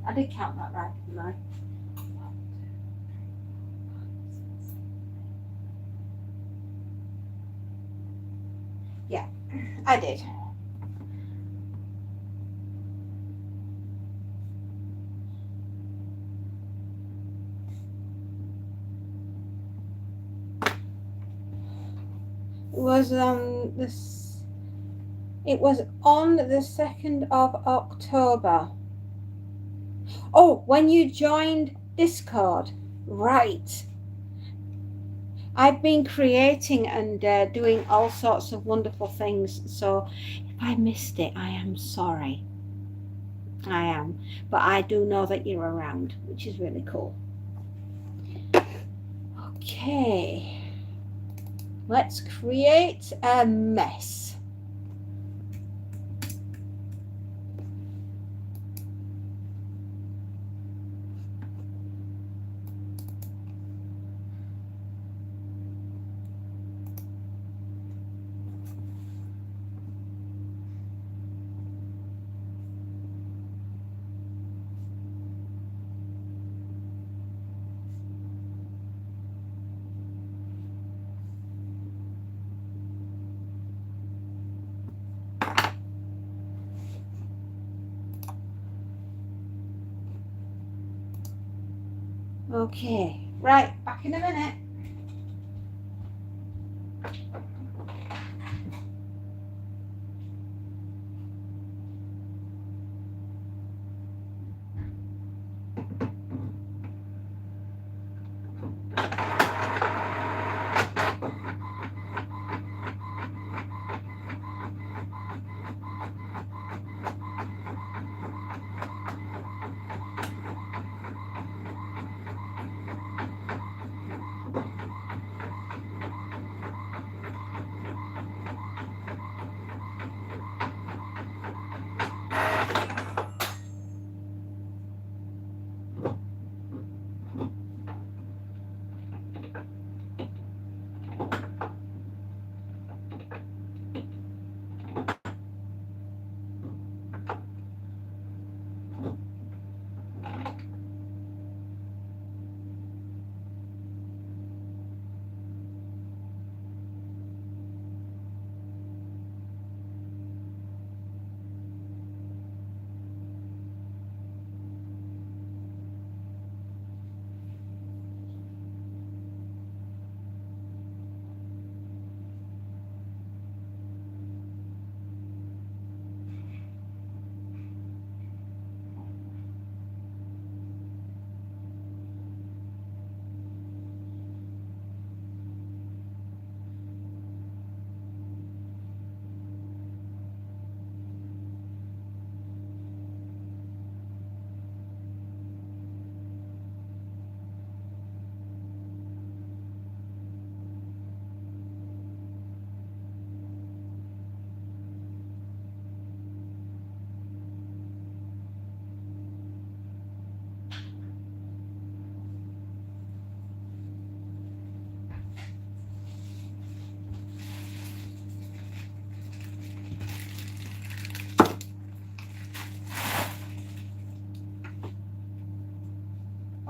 I did count that right, didn't I? Yeah, I did. It was on the 2nd of October. Oh, when you joined Discord, right. I've been creating and doing all sorts of wonderful things, so if I missed it, I am sorry. I am, but I do know that you're around, which is really cool. Okay, let's create a mess. Okay, right, back in a minute.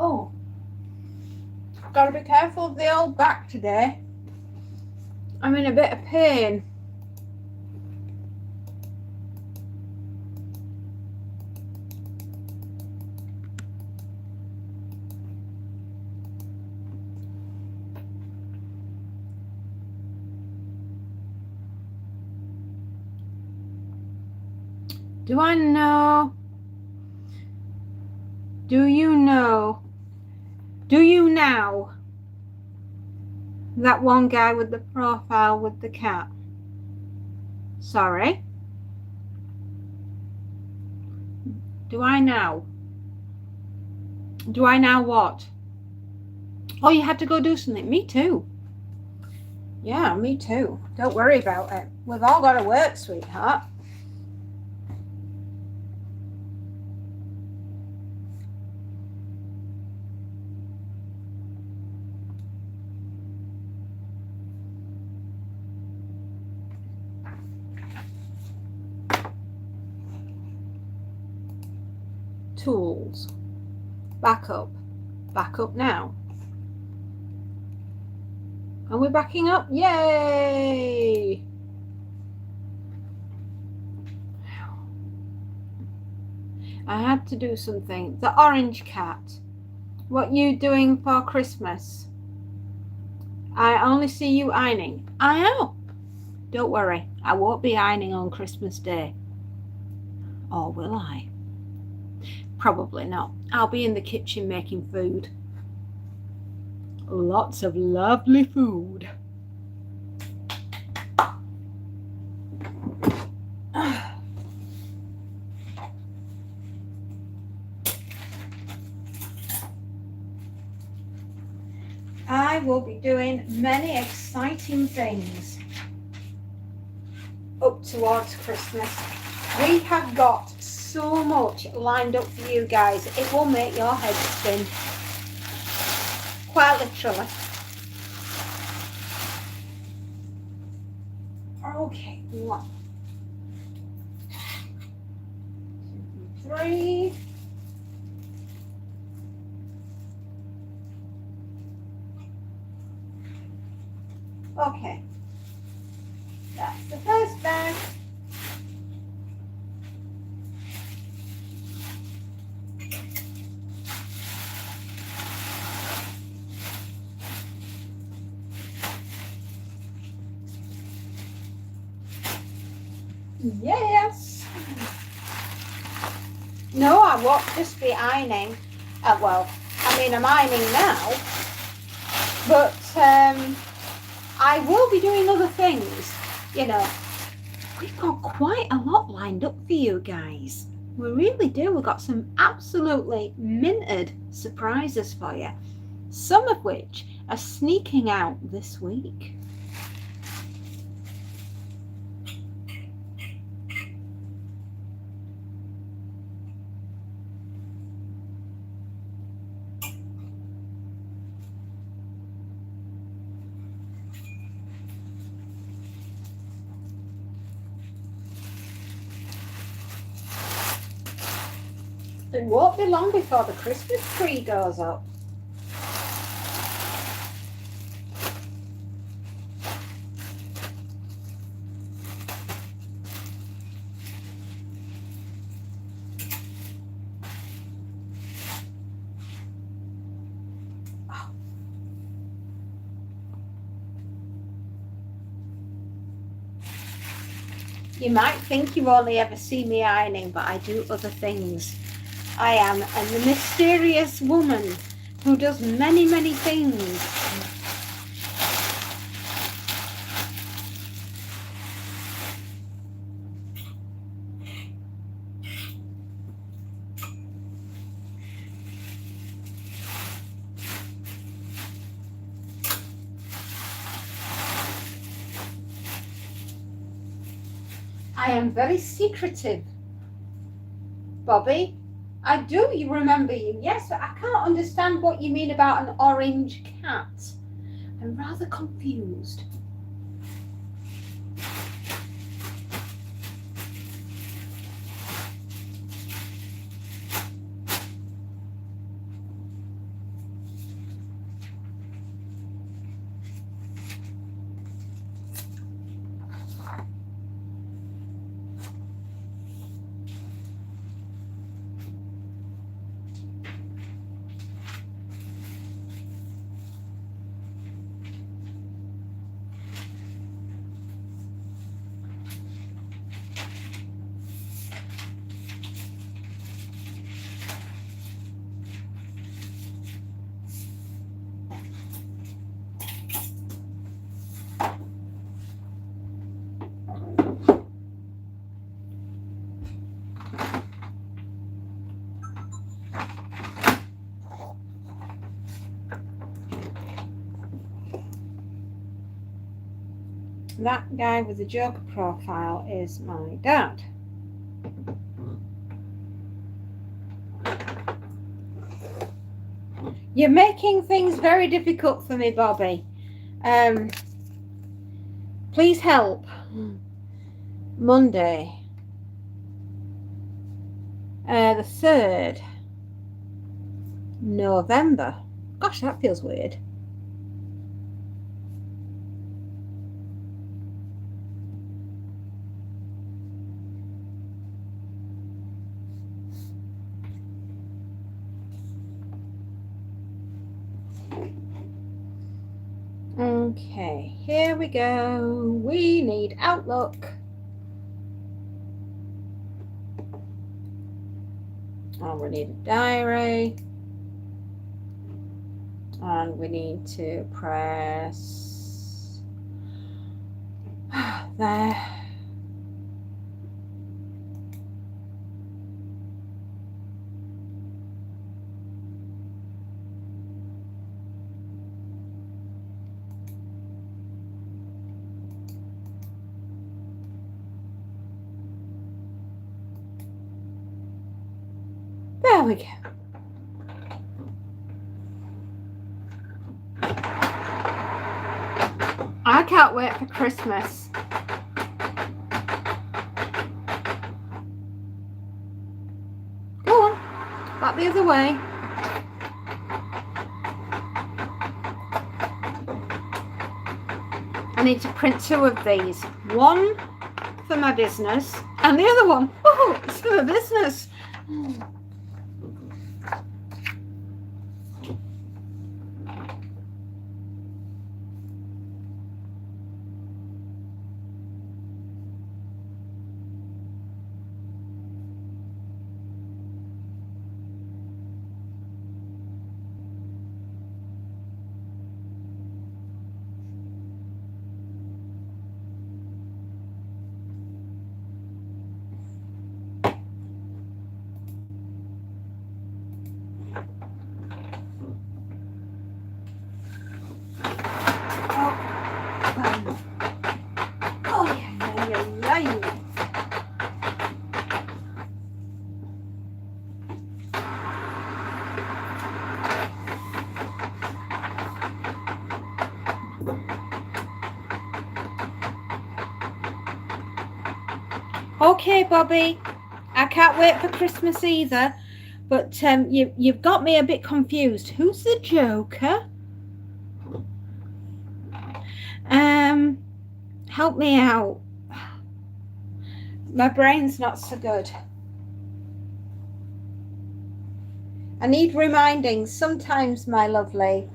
Oh, gotta be careful of the old back today. I'm in a bit of pain. Do I know? Do you know? Do you now? That one guy with the profile with the cat. Sorry. Do I now? Do I now what? Oh, you had to go do something. Me too. Yeah, me too. Don't worry about it. We've all got to work, sweetheart. Tools. Back up. Back up now. Are we backing up? Yay! I had to do something. The orange cat. What you doing for Christmas? I only see you ironing. I am. Don't worry. I won't be ironing on Christmas Day. Or will I? Probably not. I'll be in the kitchen making food. Lots of lovely food. I will be doing many exciting things up towards Christmas. We have got so much lined up for you guys. It will make your head spin. Quite literally. Okay, 1, 2, 3. Okay, that's the first bag. Yes. No, I won't just be ironing. Well, I mean, I'm ironing now, but I will be doing other things. You know, we've got quite a lot lined up for you guys. We really do. We've got some absolutely minted surprises for you, some of which are sneaking out this week. It won't be long before the Christmas tree goes up. You might think you only ever see me ironing, but I do other things. I am a mysterious woman who does many, many things. I am very secretive, Bobby. I do remember you, yes, but I can't understand what you mean about an orange cat. I'm rather confused. That guy with the Joker profile is my dad. You're making things very difficult for me, Bobby. Please help. Monday, the 3rd November. Gosh, that feels weird. Okay, here we go. We need Outlook. And we need a diary. And we need to press there. There we go. I can't wait for Christmas. Go on, back the other way. I need to print 2 of these. One for my business and the other one, oh, it's for the business. Okay, Bobby, I can't wait for Christmas either, but you've got me a bit confused. Who's the Joker? Help me out. My brain's not so good. I need reminding sometimes, my lovely.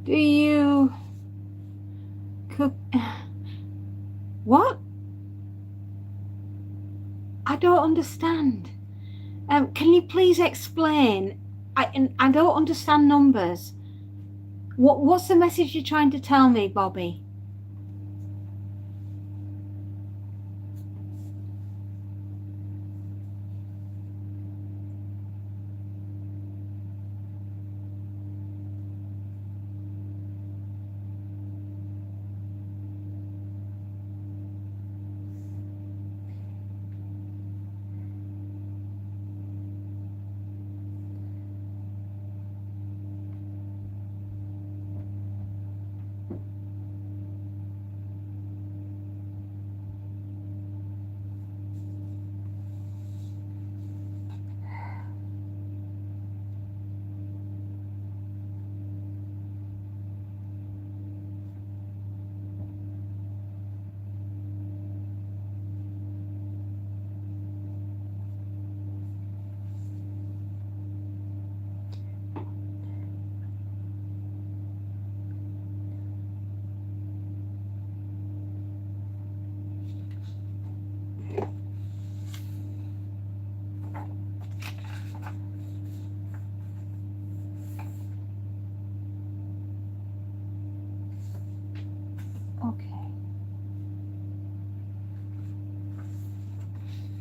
Do you cook? What? I don't understand. Can you please explain? I don't understand numbers. What's the message you're trying to tell me, Bobby?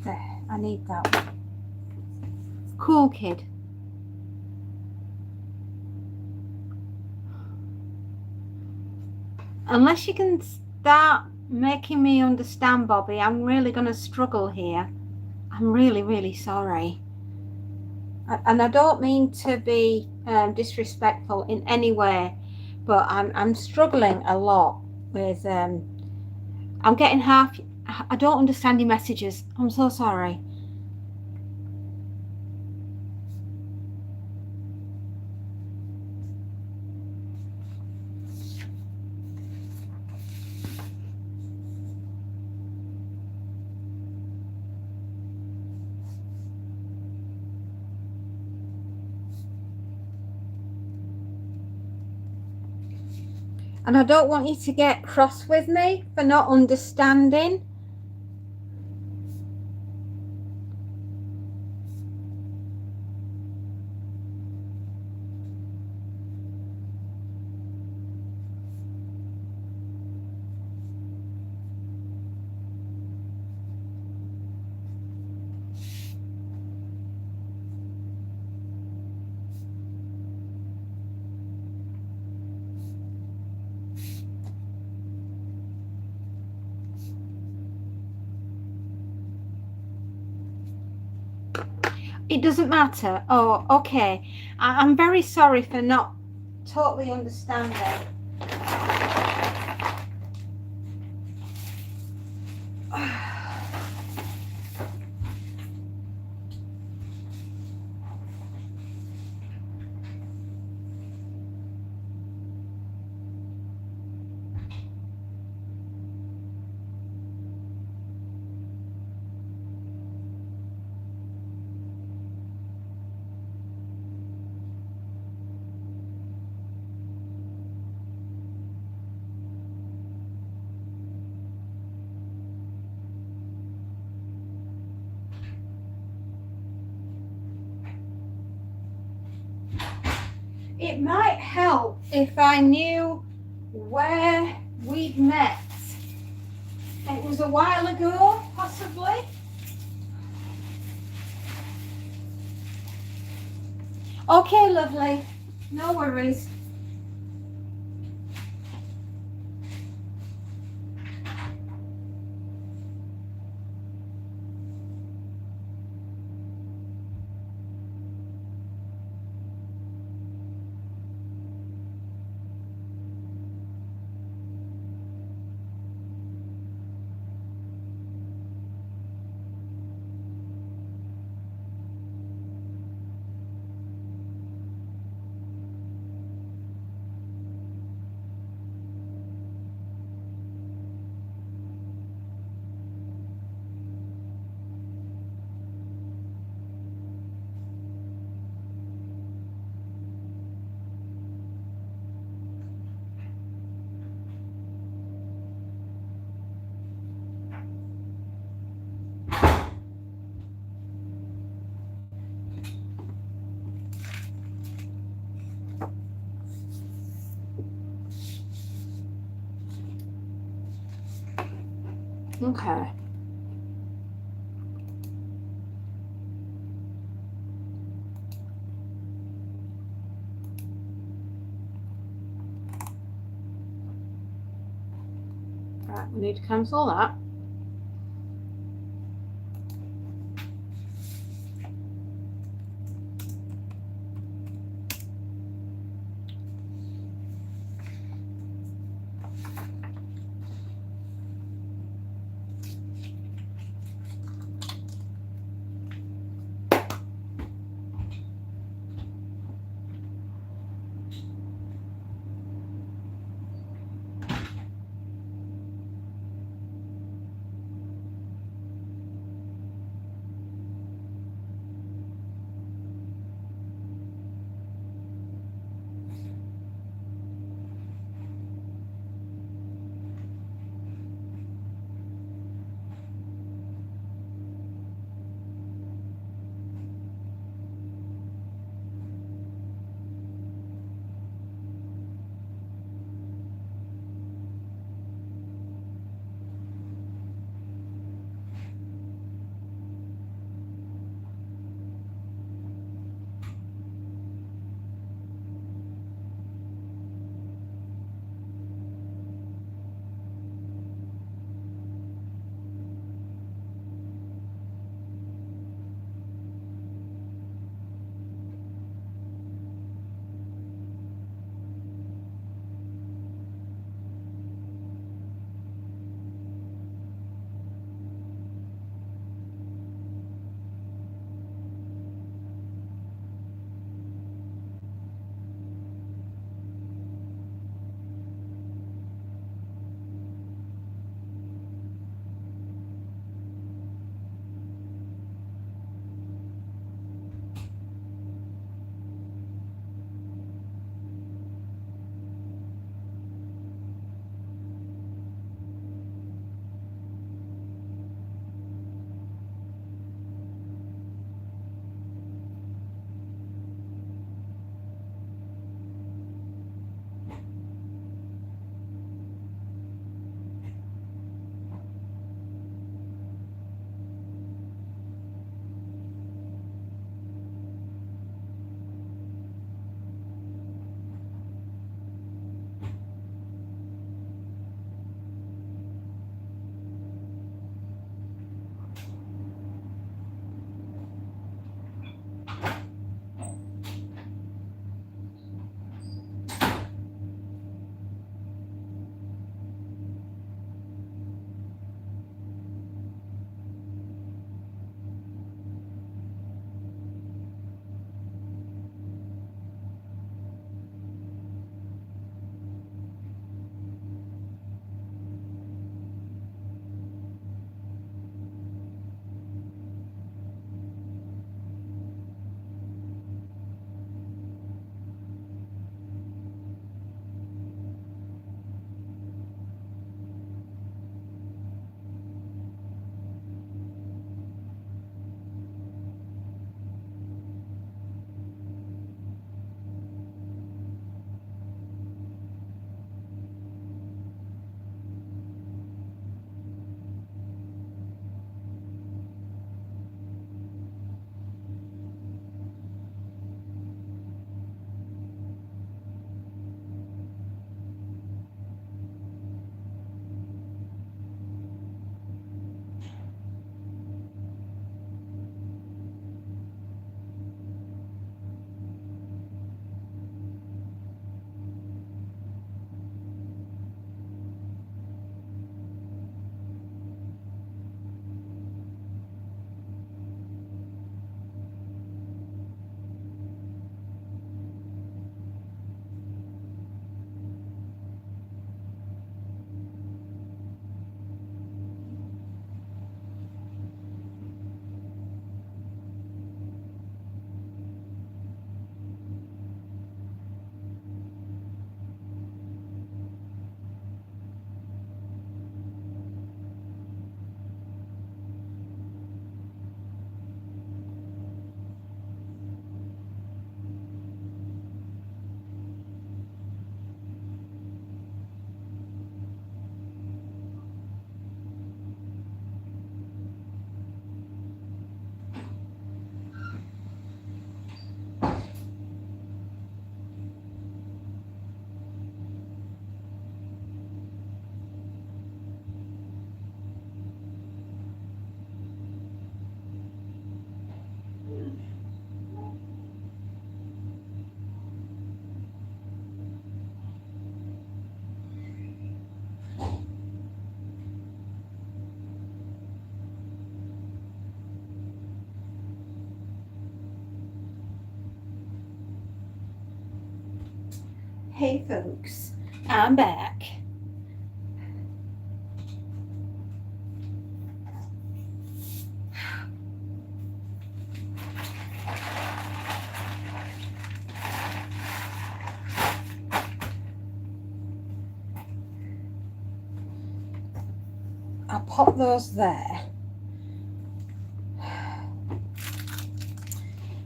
There, I need that one. Cool kid. Unless you can start making me understand, Bobby, I'm really going to struggle here. I'm really, really sorry. And I don't mean to be disrespectful in any way, but I'm struggling a lot with, I'm getting half, I don't understand your messages. I'm so sorry. And I don't want you to get cross with me for not understanding. It doesn't matter. Oh, okay. I'm very sorry for not totally understanding. It might help if I knew where we'd met. It was a while ago, possibly. Okay, lovely. No worries. Okay. Right, we need to cancel that. Hey folks, I'm back. I'll pop those there.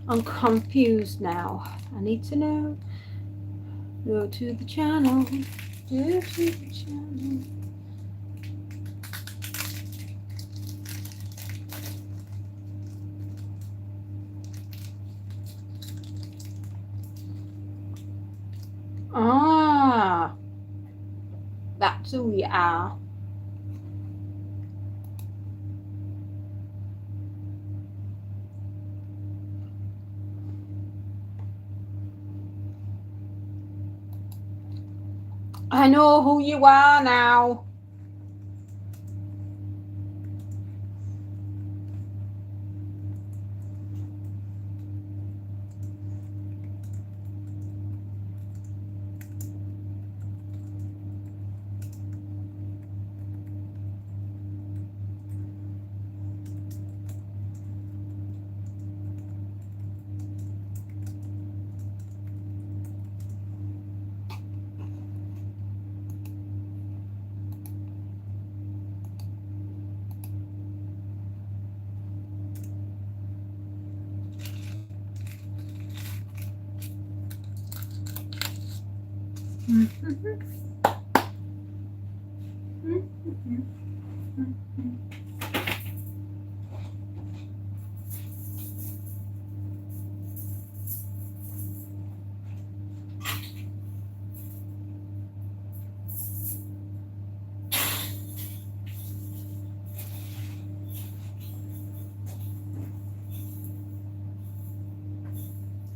I'm confused now. I need to know. Go to the channel. Go to the channel. Ah, that's who we are. I know who you are now.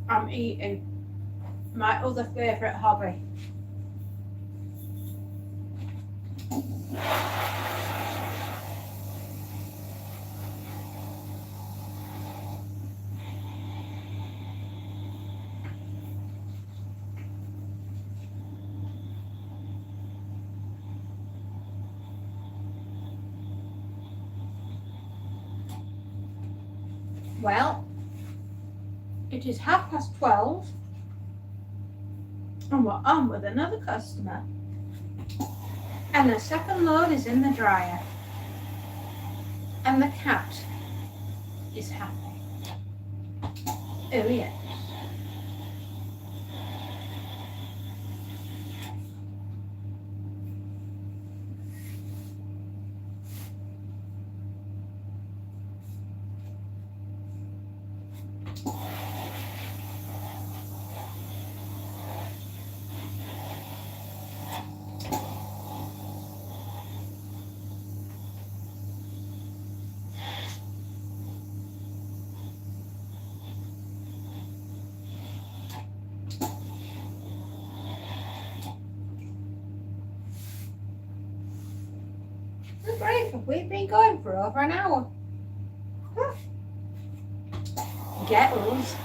I'm eating. My other favourite hobby. Well, it is 12:30 and we're on with another customer. And the second load is in the dryer. And the cat is happy. Oh yes. Great, we've been going for over an hour. Get us.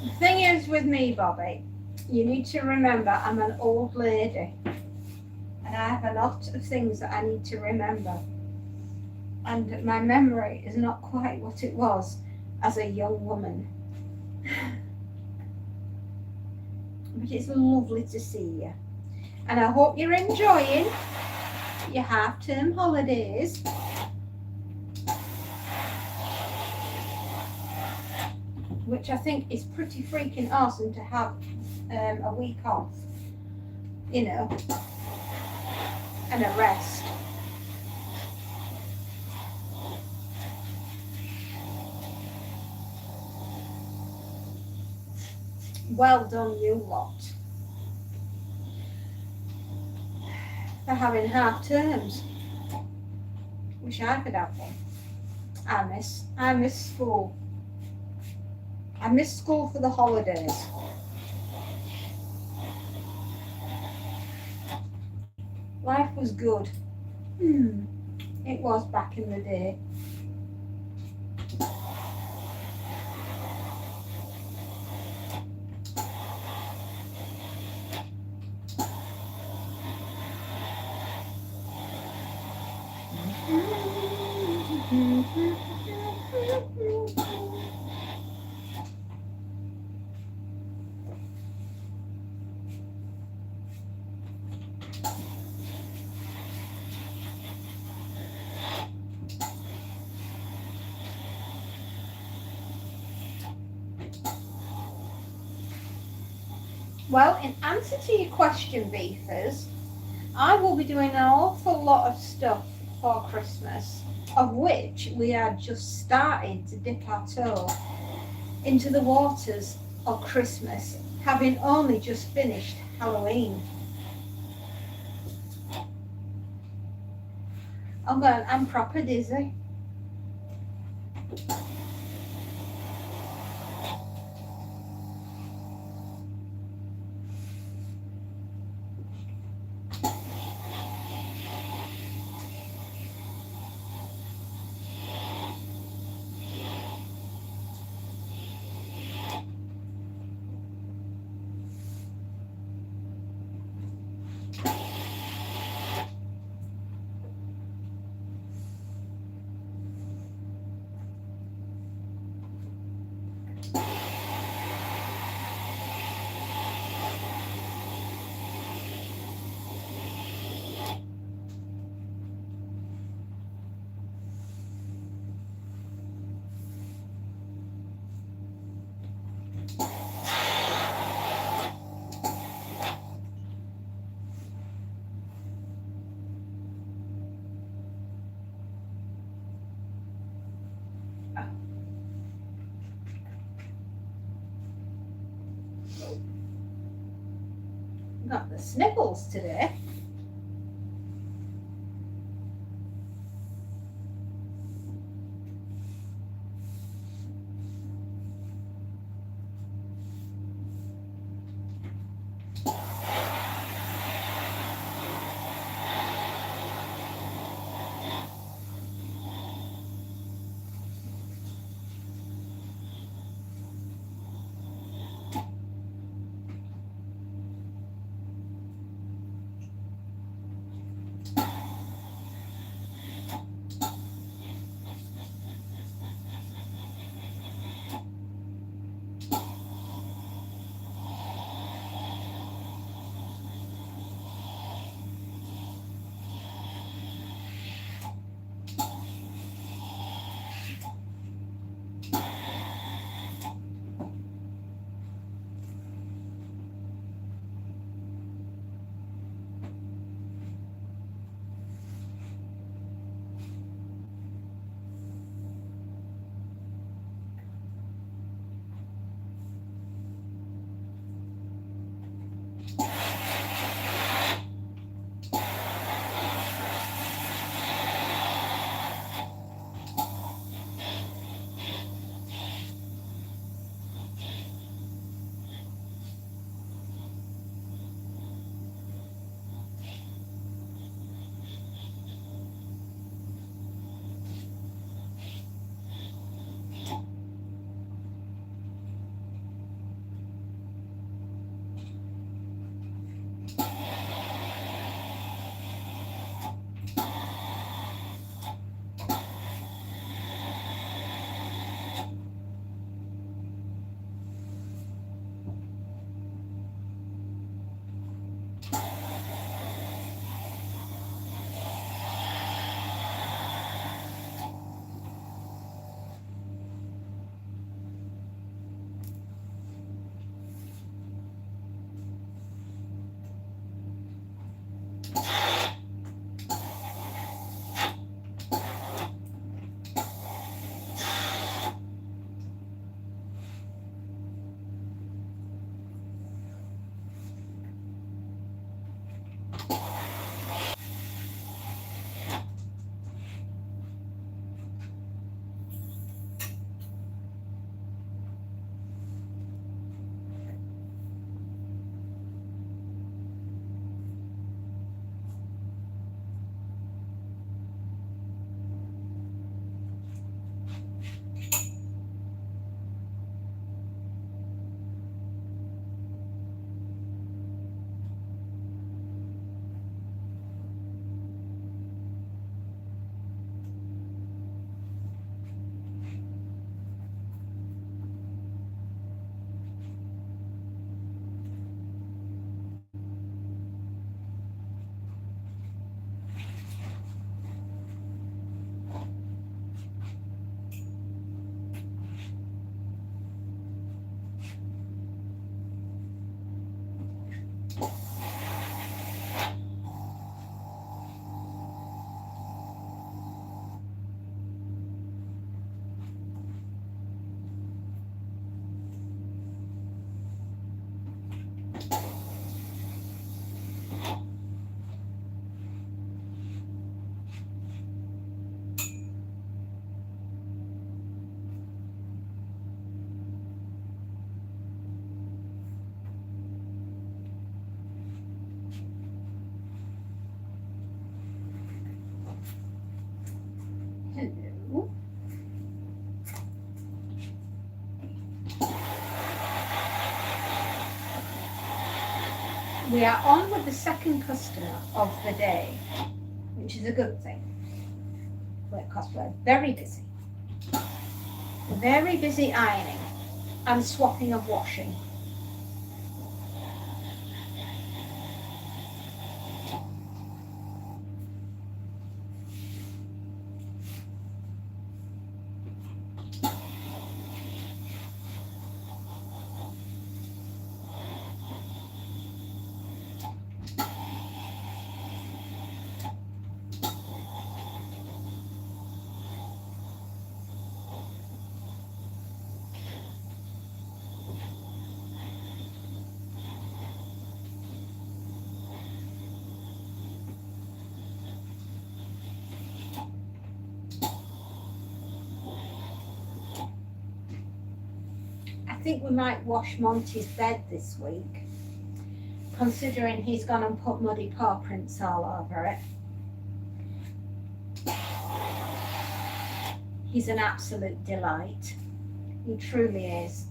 The thing is with me, Bobby, you need to remember I'm an old lady and I have a lot of things that I need to remember. And my memory is not quite what it was as a young woman. But it's lovely to see you. And I hope you're enjoying your half-term holidays. Which I think is pretty freaking awesome to have a week off, you know, and a rest. Well done, you lot, for having half terms. Wish I could have one. I miss school. I miss school for the holidays. Life was good. It was back in the day. Well, in answer to your question, beefers, I will be doing an awful lot of stuff for Christmas, of which we are just starting to dip our toe into the waters of Christmas, having only just finished Halloween. I'm proper dizzy. Got the sniffles today. We are on with the second customer of the day, which is a good thing because we're very busy. Very busy ironing and swapping of washing. I think we might wash Monty's bed this week, considering he's gone and put muddy paw prints all over it. He's an absolute delight. He truly is.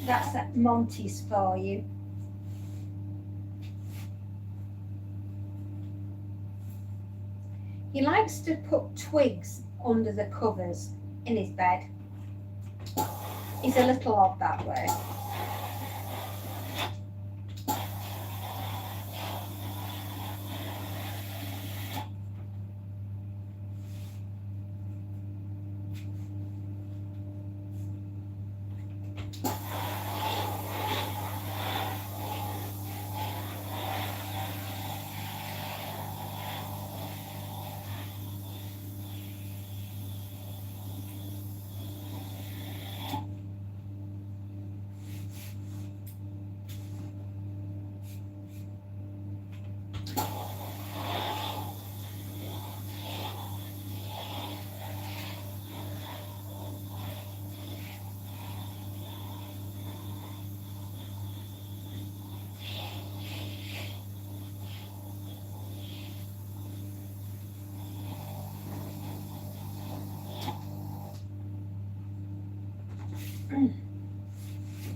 That's at Monty's for you. He likes to put twigs under the covers in his bed. He's a little odd that way.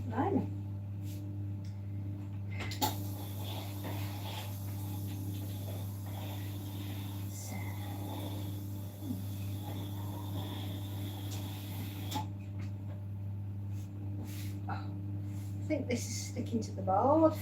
Blimey. I think this is sticking to the board.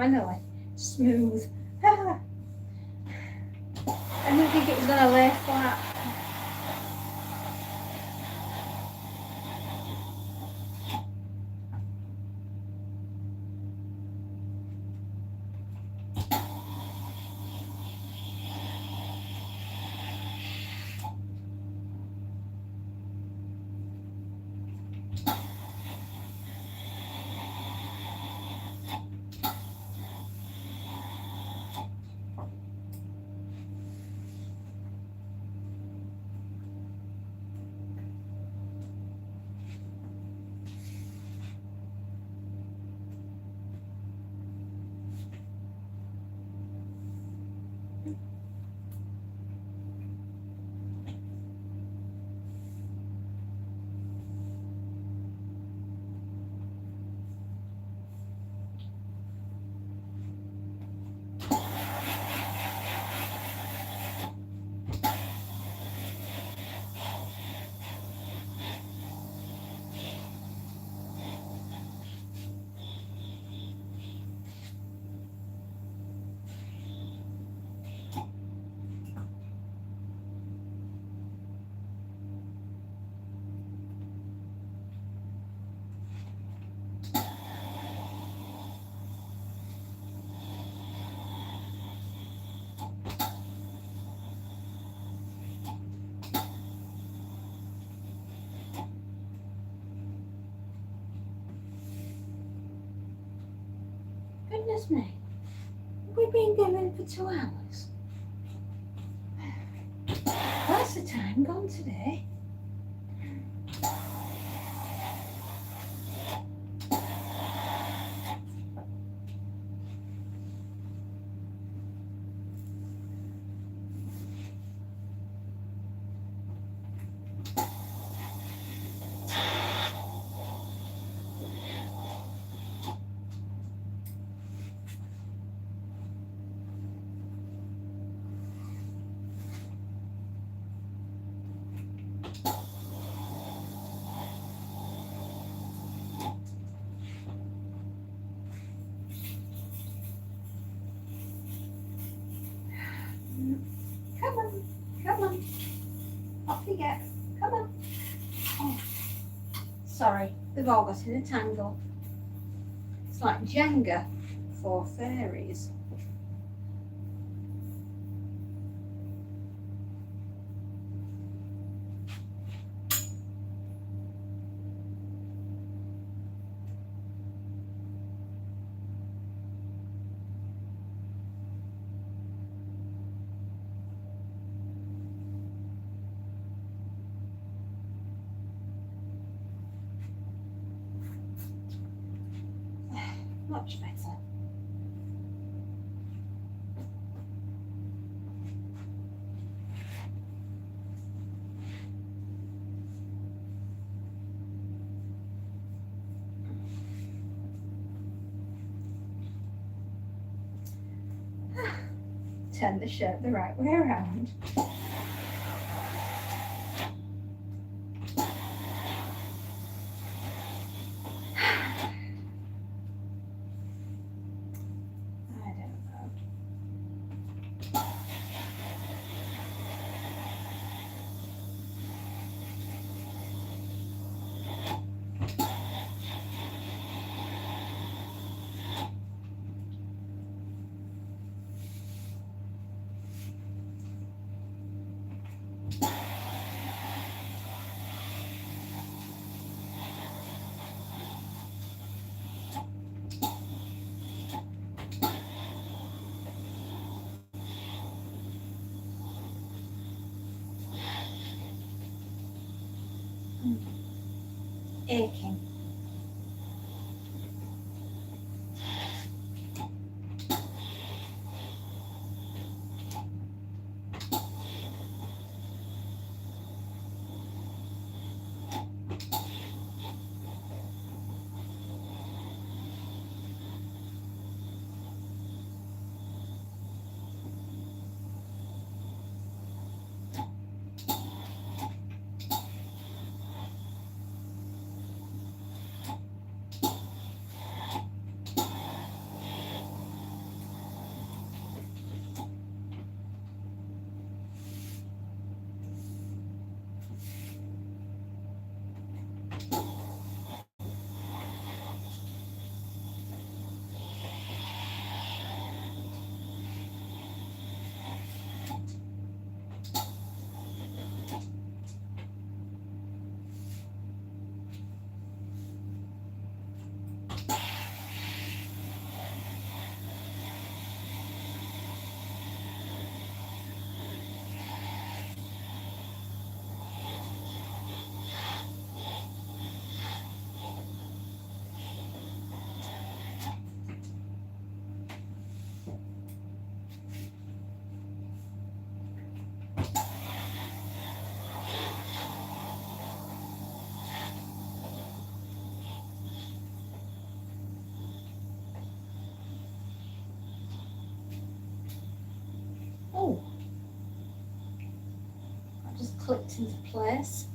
finally. Smooth. I didn't think it was going to lay flat. Goodness me. Have we been going for 2 hours? Where's the time gone today? Come on, come on. Off you get. Come on. Oh, sorry, they've all got in a tangle. It's like Jenga for fairies. Much better. Turn the shirt the right way around. Aching. clicked into place.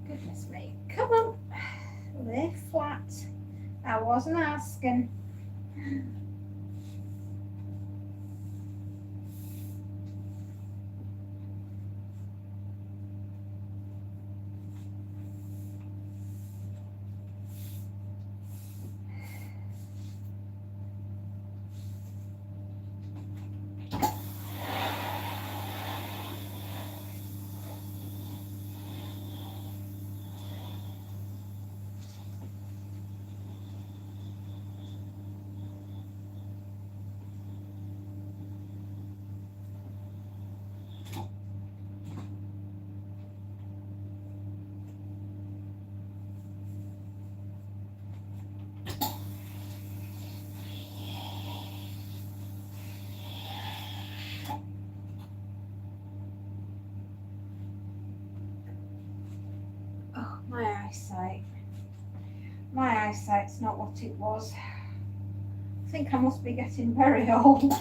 Goodness me. Come on. Lay flat. I wasn't asking. Oh, my eyesight. My eyesight's not what it was. I think I must be getting very old.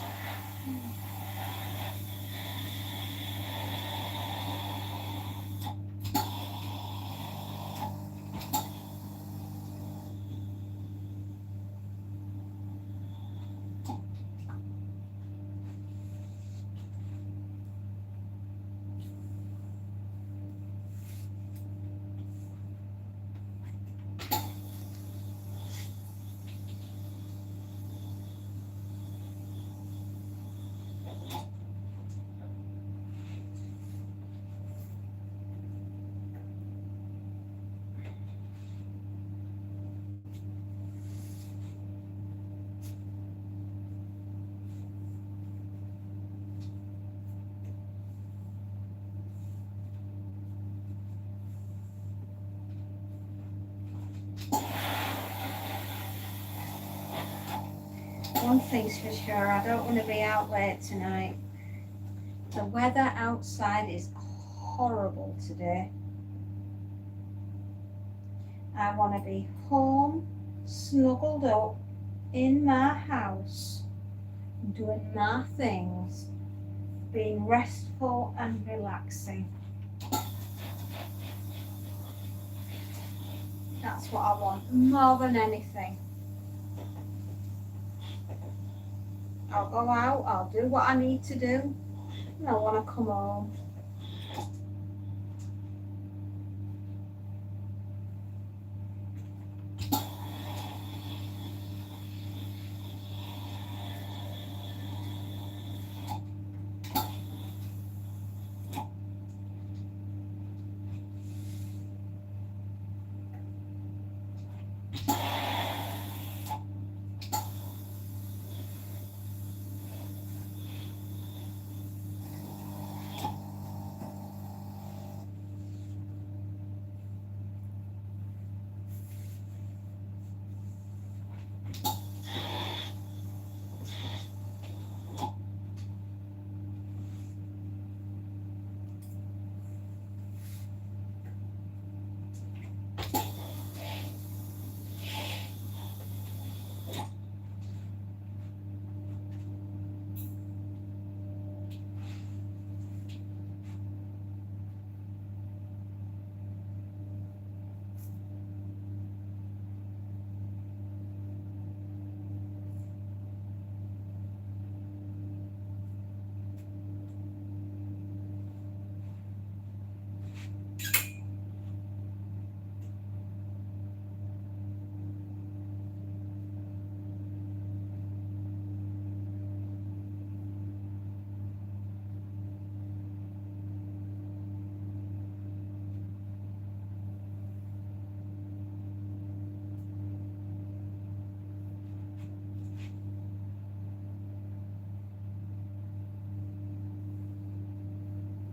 one thing's for sure, I don't want to be out late tonight. The weather outside is horrible today. I want to be home, snuggled up in my house, doing my things, being restful and relaxing. That's what I want more than anything. I'll go out, I'll do what I need to do, and I want to come home.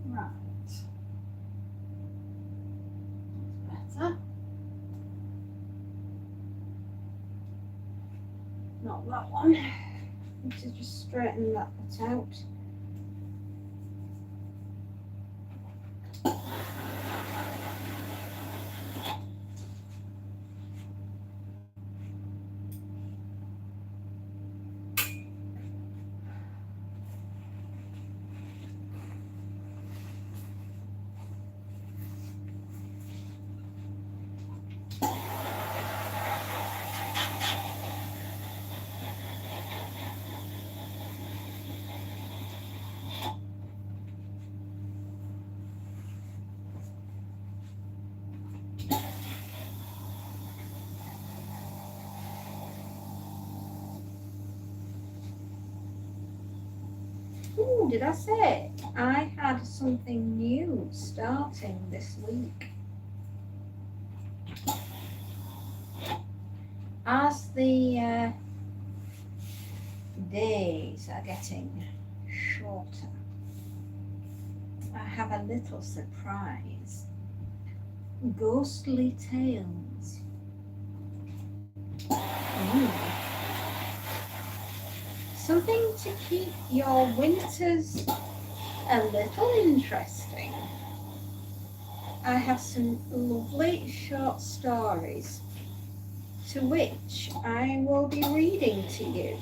Right. That's better. Not that one. Need to just straighten that bit out. Ooh, did I say I had something new starting this week? As the days are getting shorter, I have a little surprise. Ghostly tales. Something to keep your winters a little interesting. I have some lovely short stories to which I will be reading to you.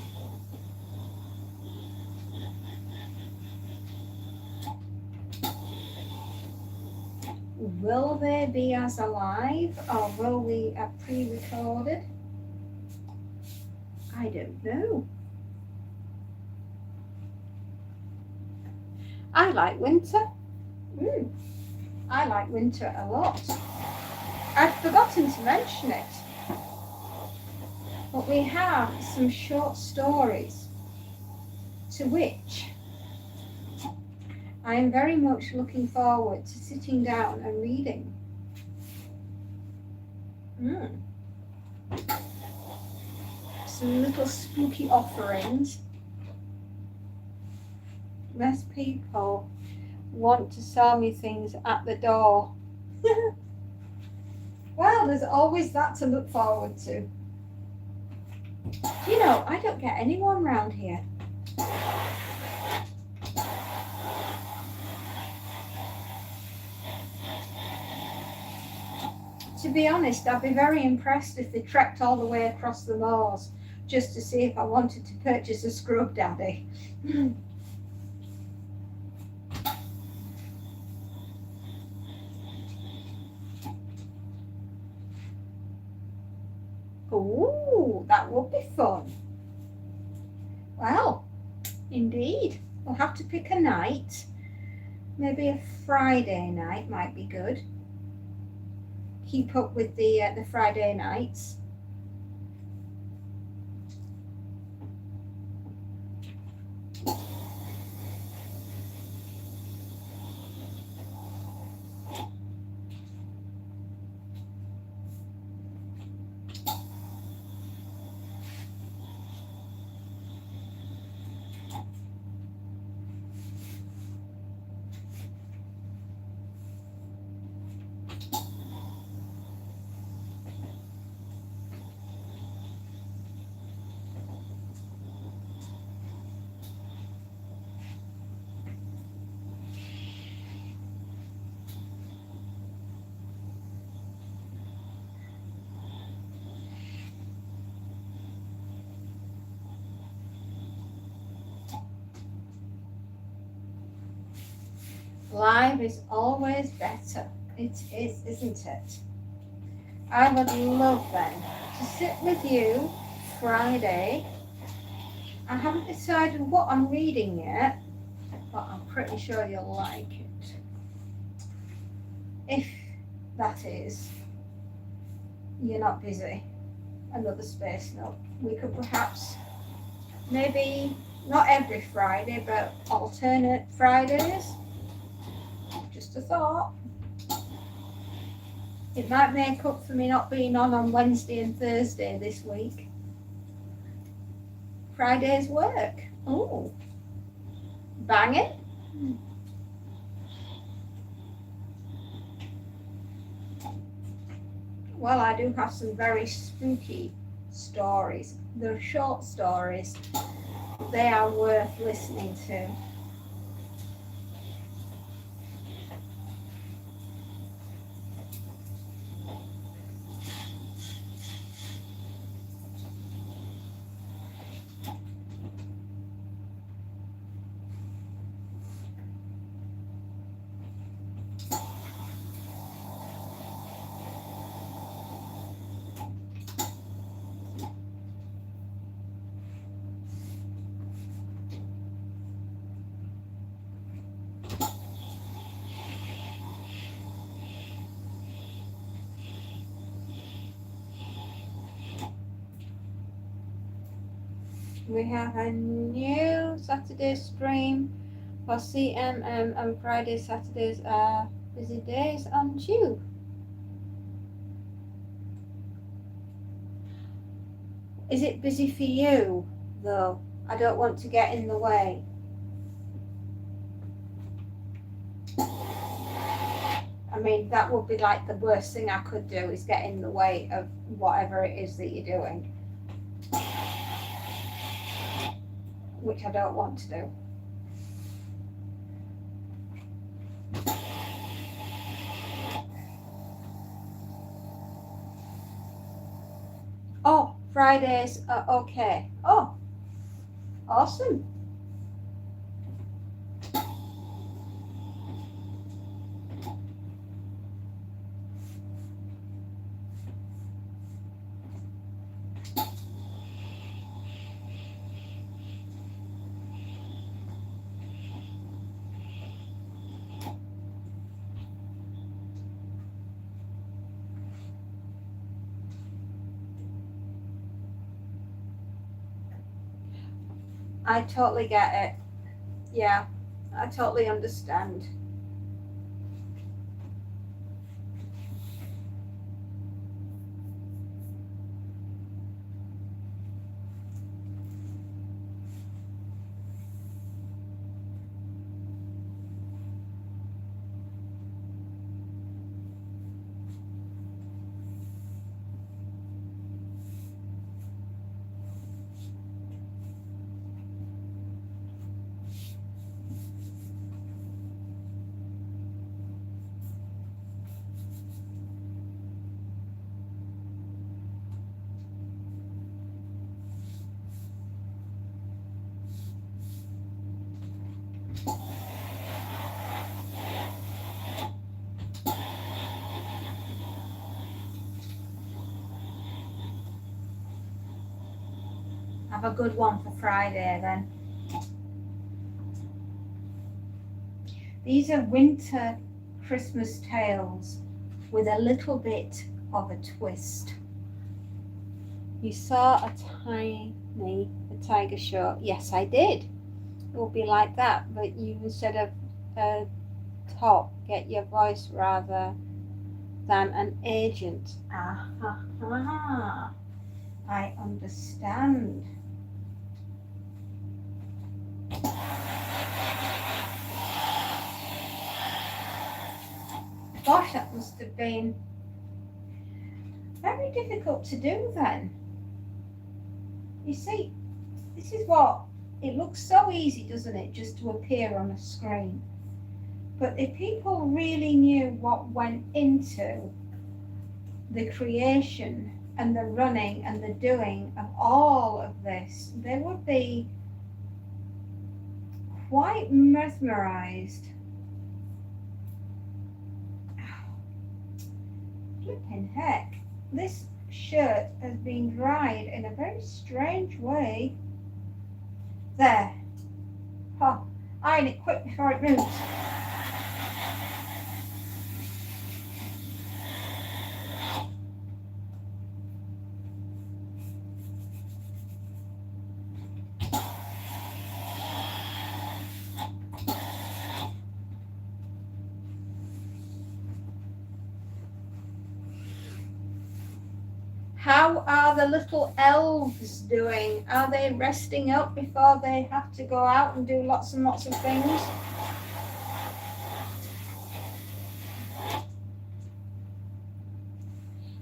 Will they be as alive or will we have pre-recorded? I don't know. I like winter. I like winter a lot. I'd forgotten to mention it. But we have some short stories to which I am very much looking forward to sitting down and reading. Some little spooky offerings. Less people want to sell me things at the door. Well, there's always that to look forward to. Do you know, I don't get anyone round here. To be honest, I'd be very impressed if they trekked all the way across the moors just to see if I wanted to purchase a scrub daddy. Ooh, that would be fun. Well, indeed. We'll have to pick a night. Maybe a Friday night might be good. Keep up with the Friday nights. Live is always better. It is, isn't it? I would love then to sit with you Friday. I haven't decided what I'm reading yet, but I'm pretty sure you'll like it. If that is, you're not busy. Another space note. We could perhaps, maybe not every Friday, but alternate Fridays. Just a thought. It might make up for me not being on Wednesday and Thursday this week. Friday's work. Oh, banging. Well, I do have some very spooky stories. They're short stories. They are worth listening to. We have a new Saturday stream for CMM, and Fridays, Saturdays are busy days on Tube. Is it busy for you, though? I don't want to get in the way. I mean, that would be like the worst thing I could do, is get in the way of whatever it is that you're doing. Which I don't want to do. Oh, Fridays are okay. Oh, awesome. I totally get it. Yeah, I totally understand. have a good one for Friday then. These are winter Christmas tales with a little bit of a twist. You saw a tiger show. Yes, I did. It will be like that, but you, instead of a top, get your voice rather than an agent. I understand. Gosh, that must have been very difficult to do then. You see, this is what, it looks so easy, doesn't it, just to appear on a screen. But if people really knew what went into the creation and the running and the doing of all of this, they would be quite mesmerized. Flipping heck, this shirt has been dried in a very strange way. There. Oh, iron it quick before it moves. How are the little elves doing? Are they resting up before they have to go out and do lots and lots of things?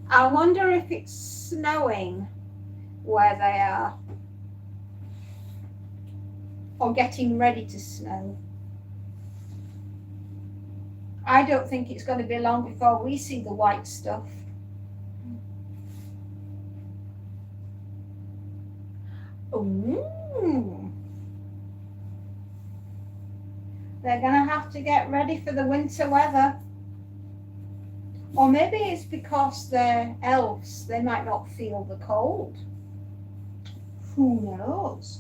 I wonder if it's snowing where they are, or getting ready to snow. I don't think it's going to be long before we see the white stuff. Ooh. They're going to have to get ready for the winter weather. Or maybe it's because they're elves, they might not feel the cold. Who knows?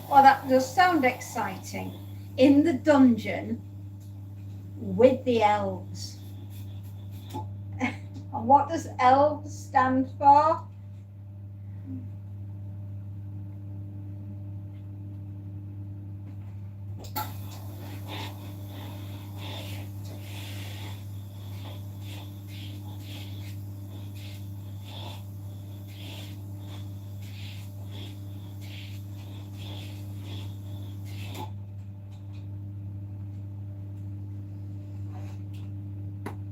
Well, that does sound exciting. In the dungeon with the elves. And what does elves stand for?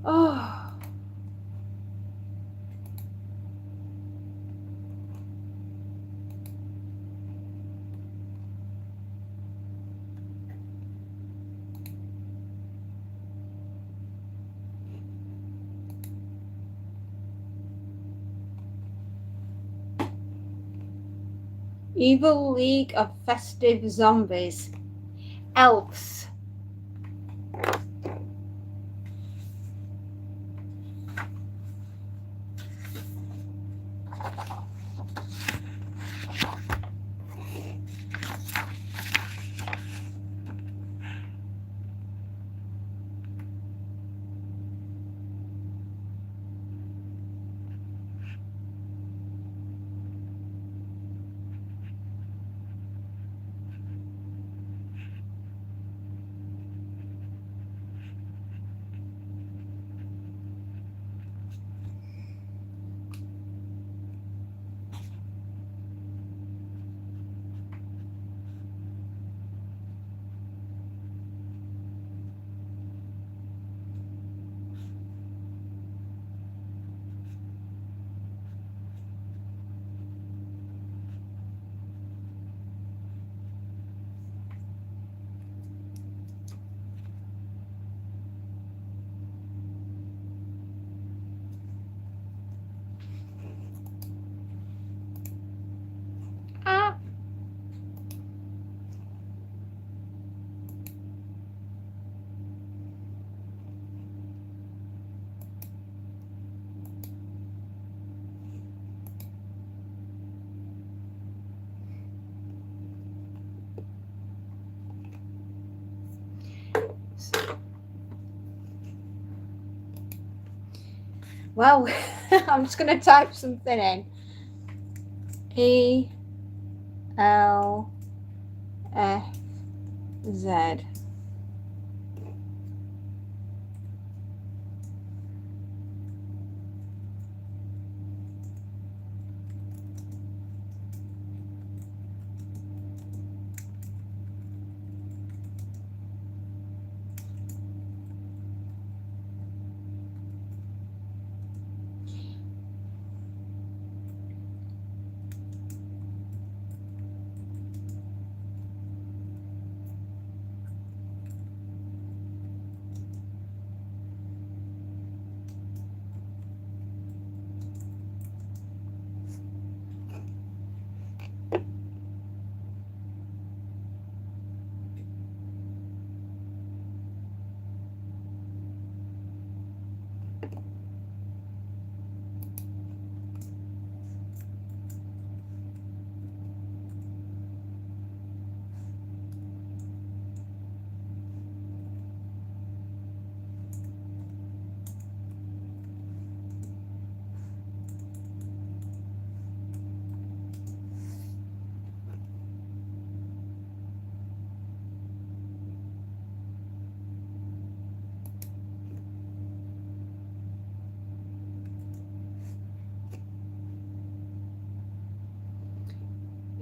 Oh. Evil League of Festive Zombies. Elves. Well, I'm just going to type something in. ELFZ.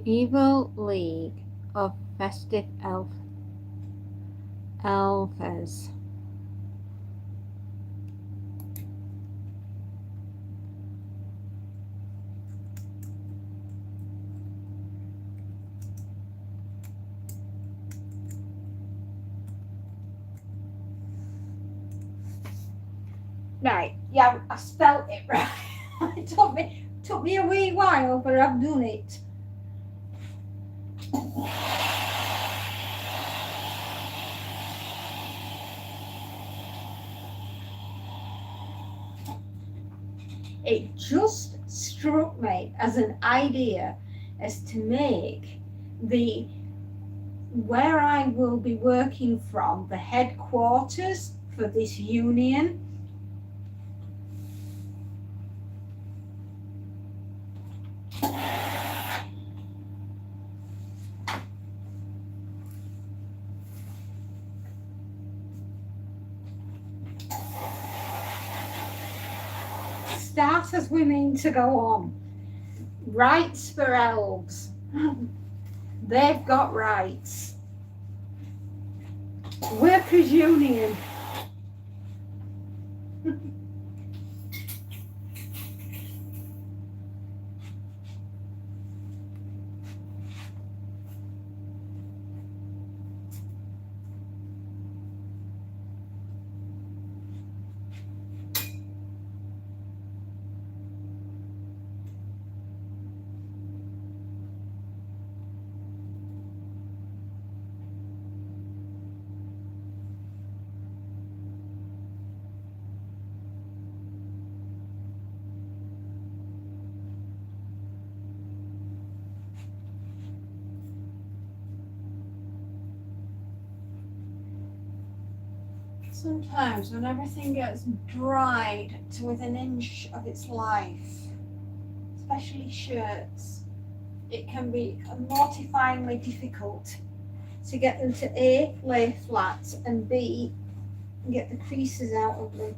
Evil League of Festive Elves. Right, yeah, I spelt it right. It took me a wee while, but I've done it. It just struck me as an idea as to make the where I will be working from the headquarters for this union. Start as we mean to go on. Rights for elves. They've got rights. Workers' union. Sometimes when everything gets dried to within an inch of its life, especially shirts, it can be mortifyingly difficult to get them to A, lay flat, and B, get the creases out of them.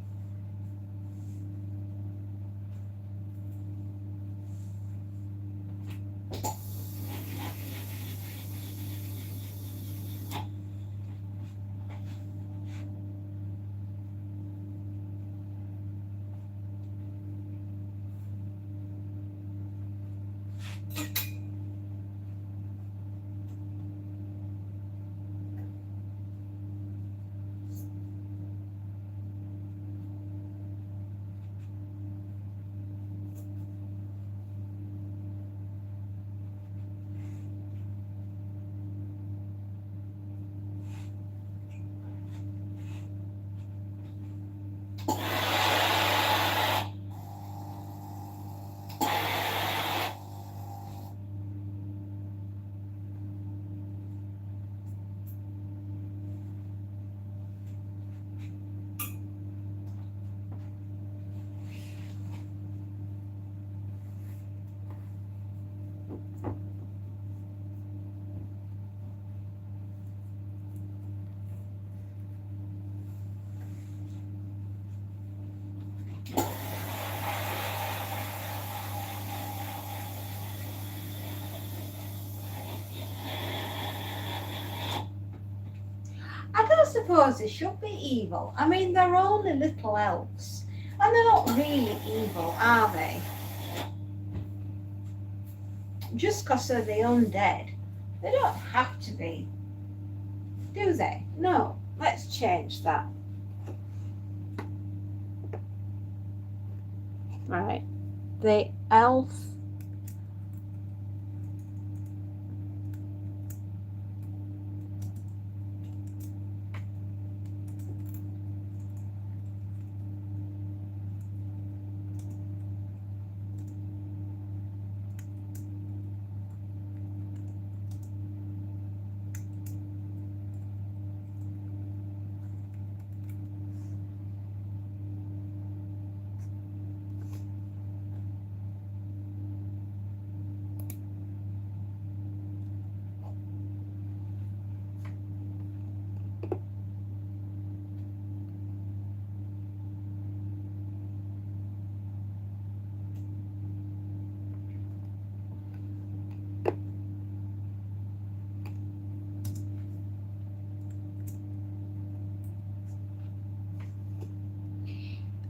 suppose they should be evil. I mean, they're only little elves, and they're not really evil, are they? Just because they're the undead, they don't have to be, do they? No, let's change that. Right, the elf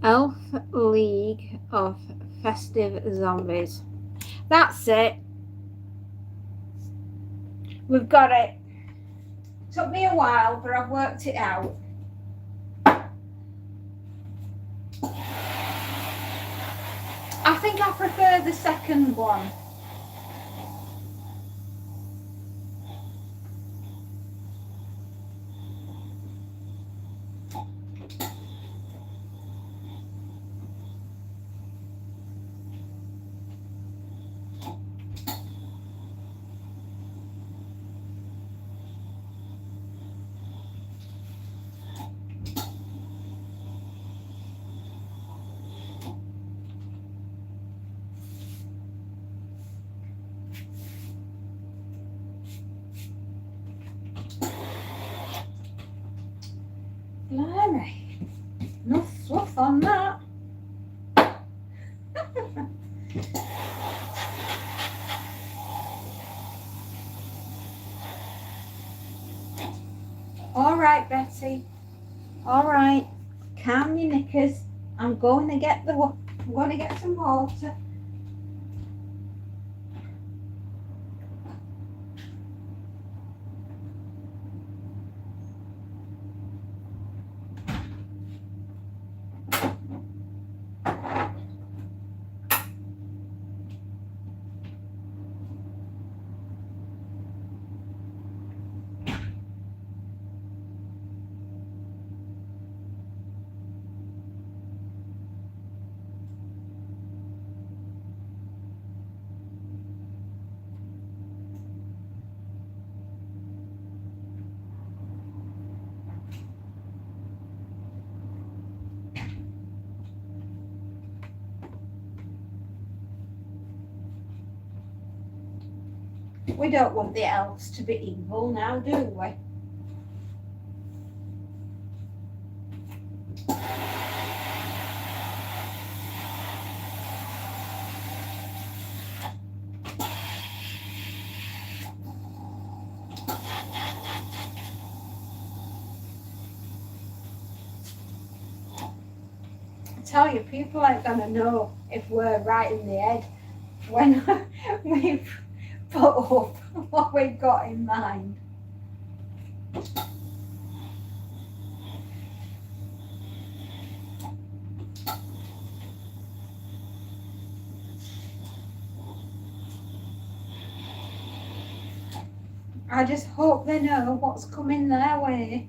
Elf League of Festive Zombies. That's it. We've got it. Took me a while, but I've worked it out. I think I prefer the second one. Blimey, enough fluff on that. All right, Betty. All right, calm your knickers. I'm going to get some water. We don't want the elves to be evil now, do we? I tell you, people aren't going to know if we're right in the head when we've put up what we've got in mind. I just hope they know what's coming their way.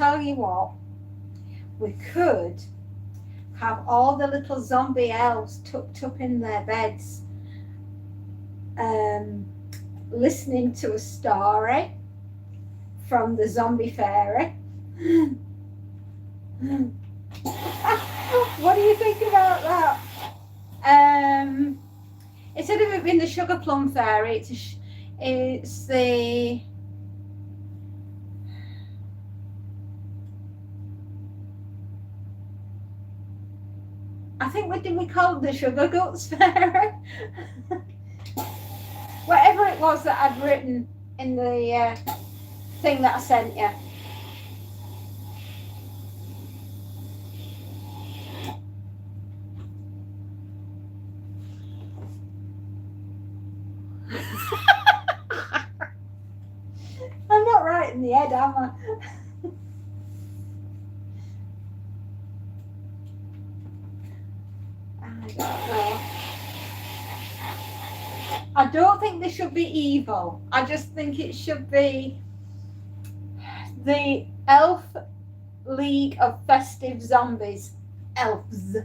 tell you what, we could have all the little zombie elves tucked up in their beds, listening to a story from the zombie fairy. What do you think about that? Instead of it being the sugar plum fairy, it's the I think we call it the sugar guts fairy. Whatever it was that I'd written in the thing that I sent you. I'm not right in the head, am I? I don't know. I don't think they should be evil. I just think it should be the Elf League of Festive Zombies. Elves.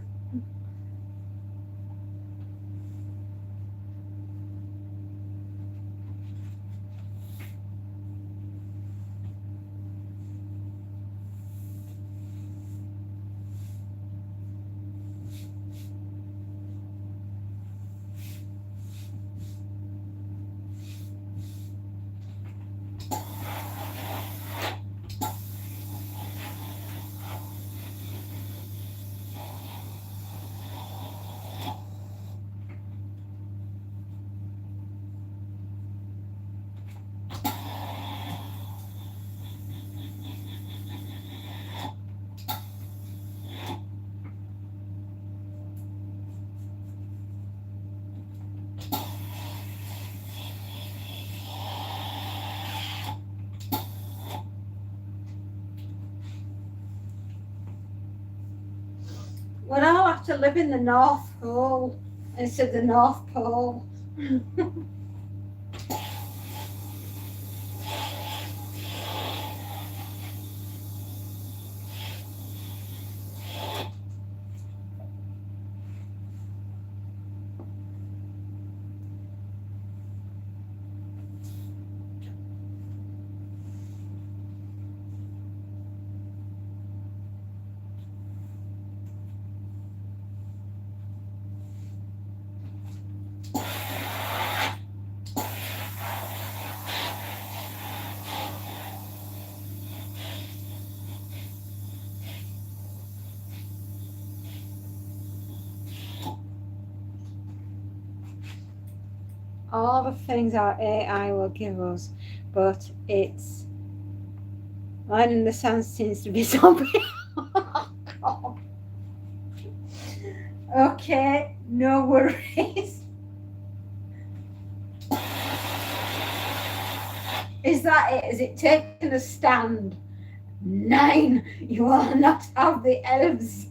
Well, I'll have to live in the North Pole instead of the North Pole. All the things our AI will give us, but it's Line in the Sand seems to be zombie. Okay, no worries. Is that it? Is it taking a stand? 9, you will not have the elves.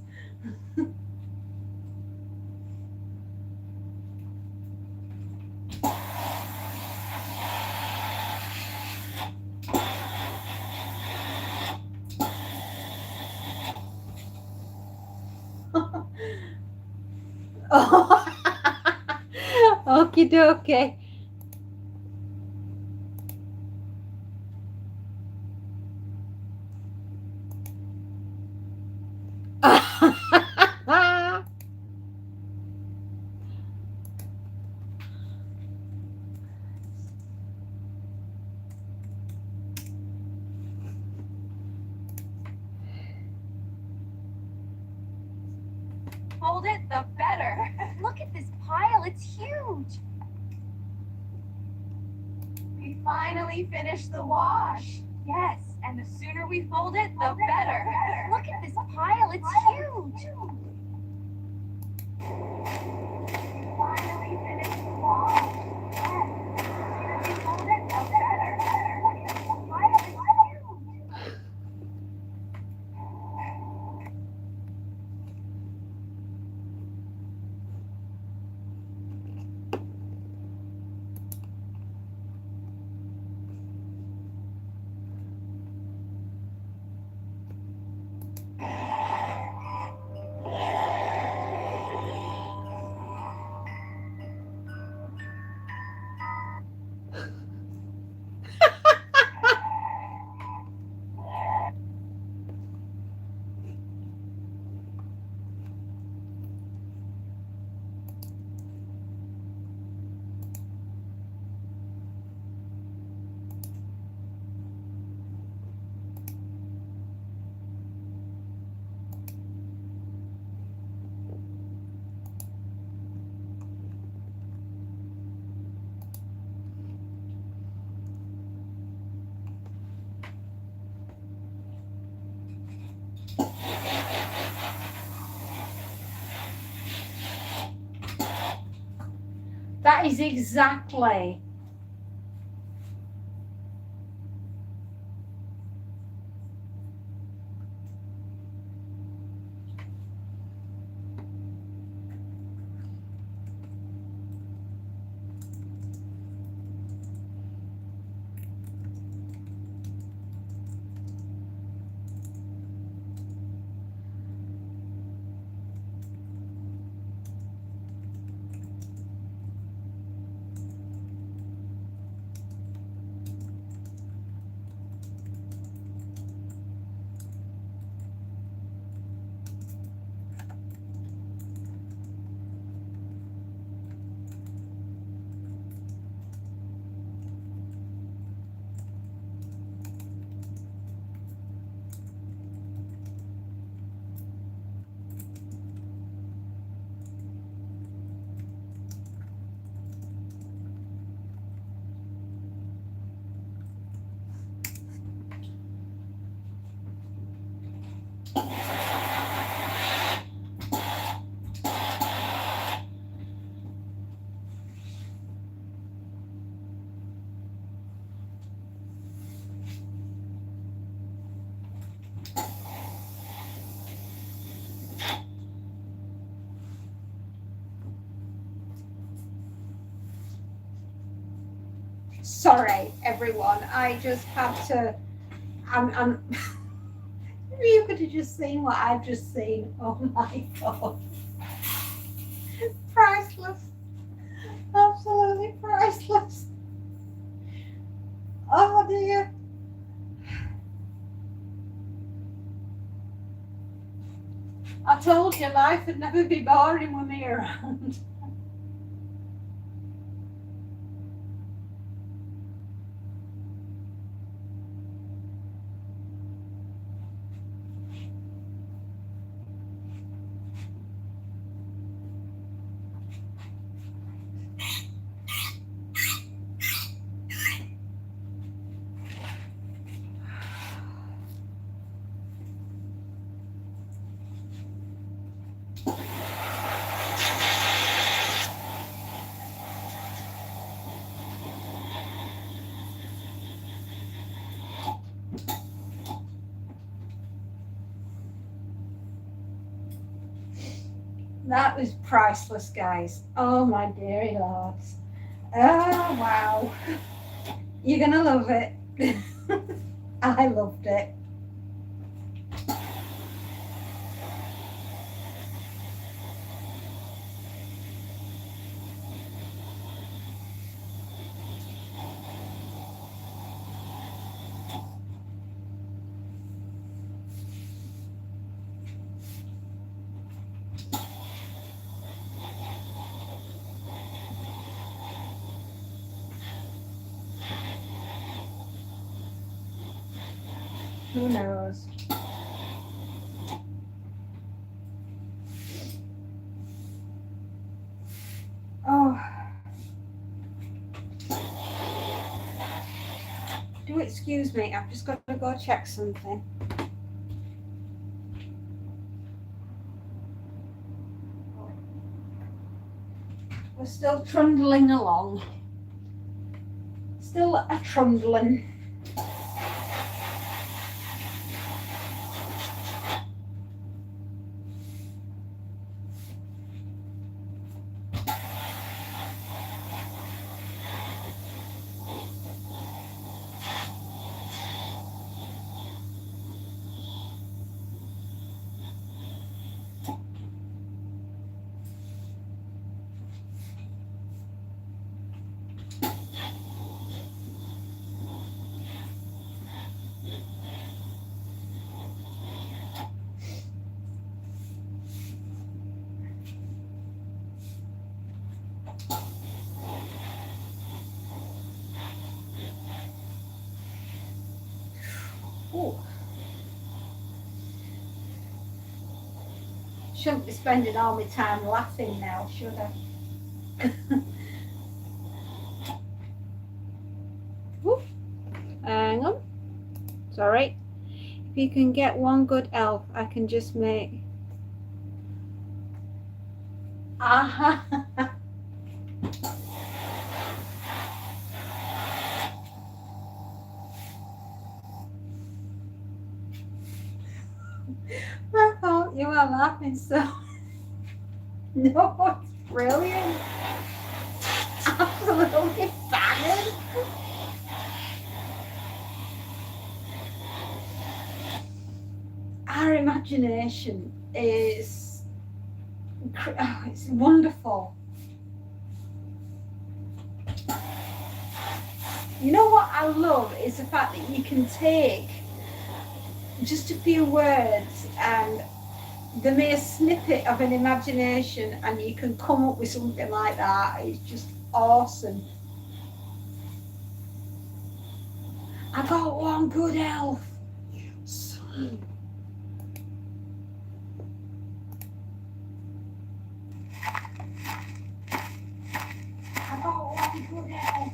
Oh. Okie dokie. Fold it, the better. Look at this pile, it's huge. We finally finished the wash. Yes, and the sooner we fold it, the better. Look at this pile, it's huge. We finally finished the wash. Yes, and the sooner we fold it, the better. Look at this pile, it's huge. That is exactly. Sorry, everyone. I just have to. I'm you could have just seen what I've just seen. Oh my god. Priceless. Absolutely priceless. Oh dear. I told you life would never be boring with me around. That was priceless, guys. Oh my dearie lords. Oh wow. You're gonna love it. I loved it. Who knows? Oh. Do excuse me, I've just got to go check something. We're still trundling along. Still a trundling. Oh. Shouldn't be spending all my time laughing now, should I? Whoop. Hang on. Sorry. If you can get one good elf, I can just make. Aha. I thought you were laughing so. No, it's brilliant. Absolutely banging. Our imagination is, oh, it's wonderful. You know what I love is the fact that you can take just a few words and the mere snippet of an imagination and you can come up with something like that. It's just awesome. I got one good elf. Yes. I got one good elf.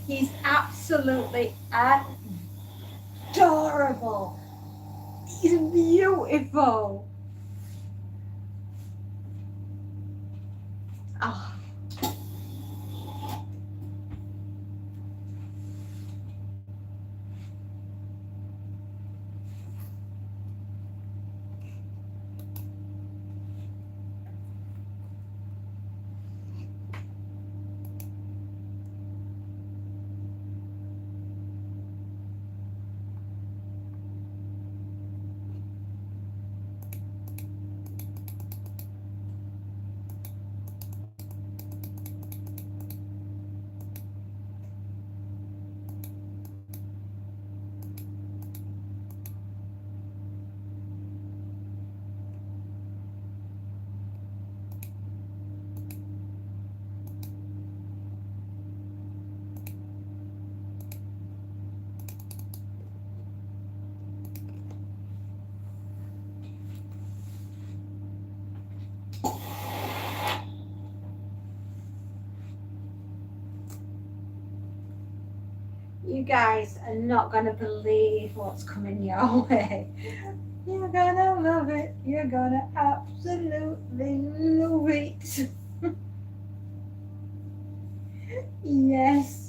He's absolutely adorable. He's beautiful. Oh. You guys are not going to believe what's coming your way. You're going to love it. You're going to absolutely love it. Yes.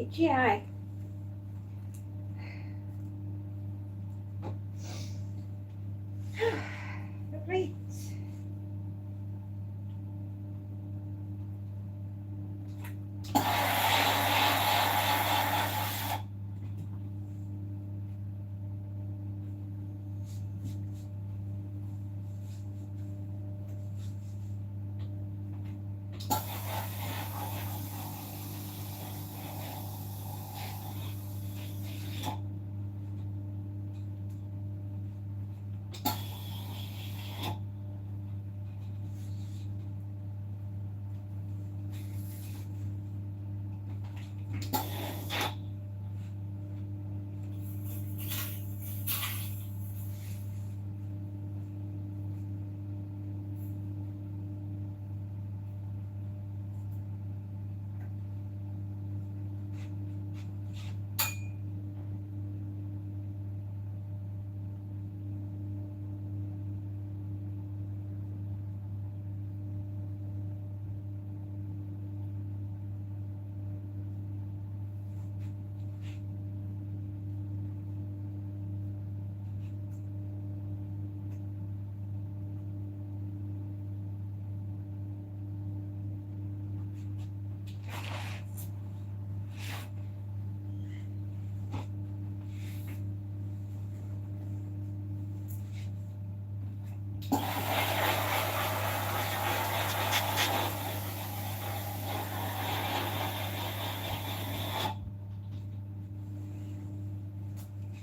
itchy eye. Right.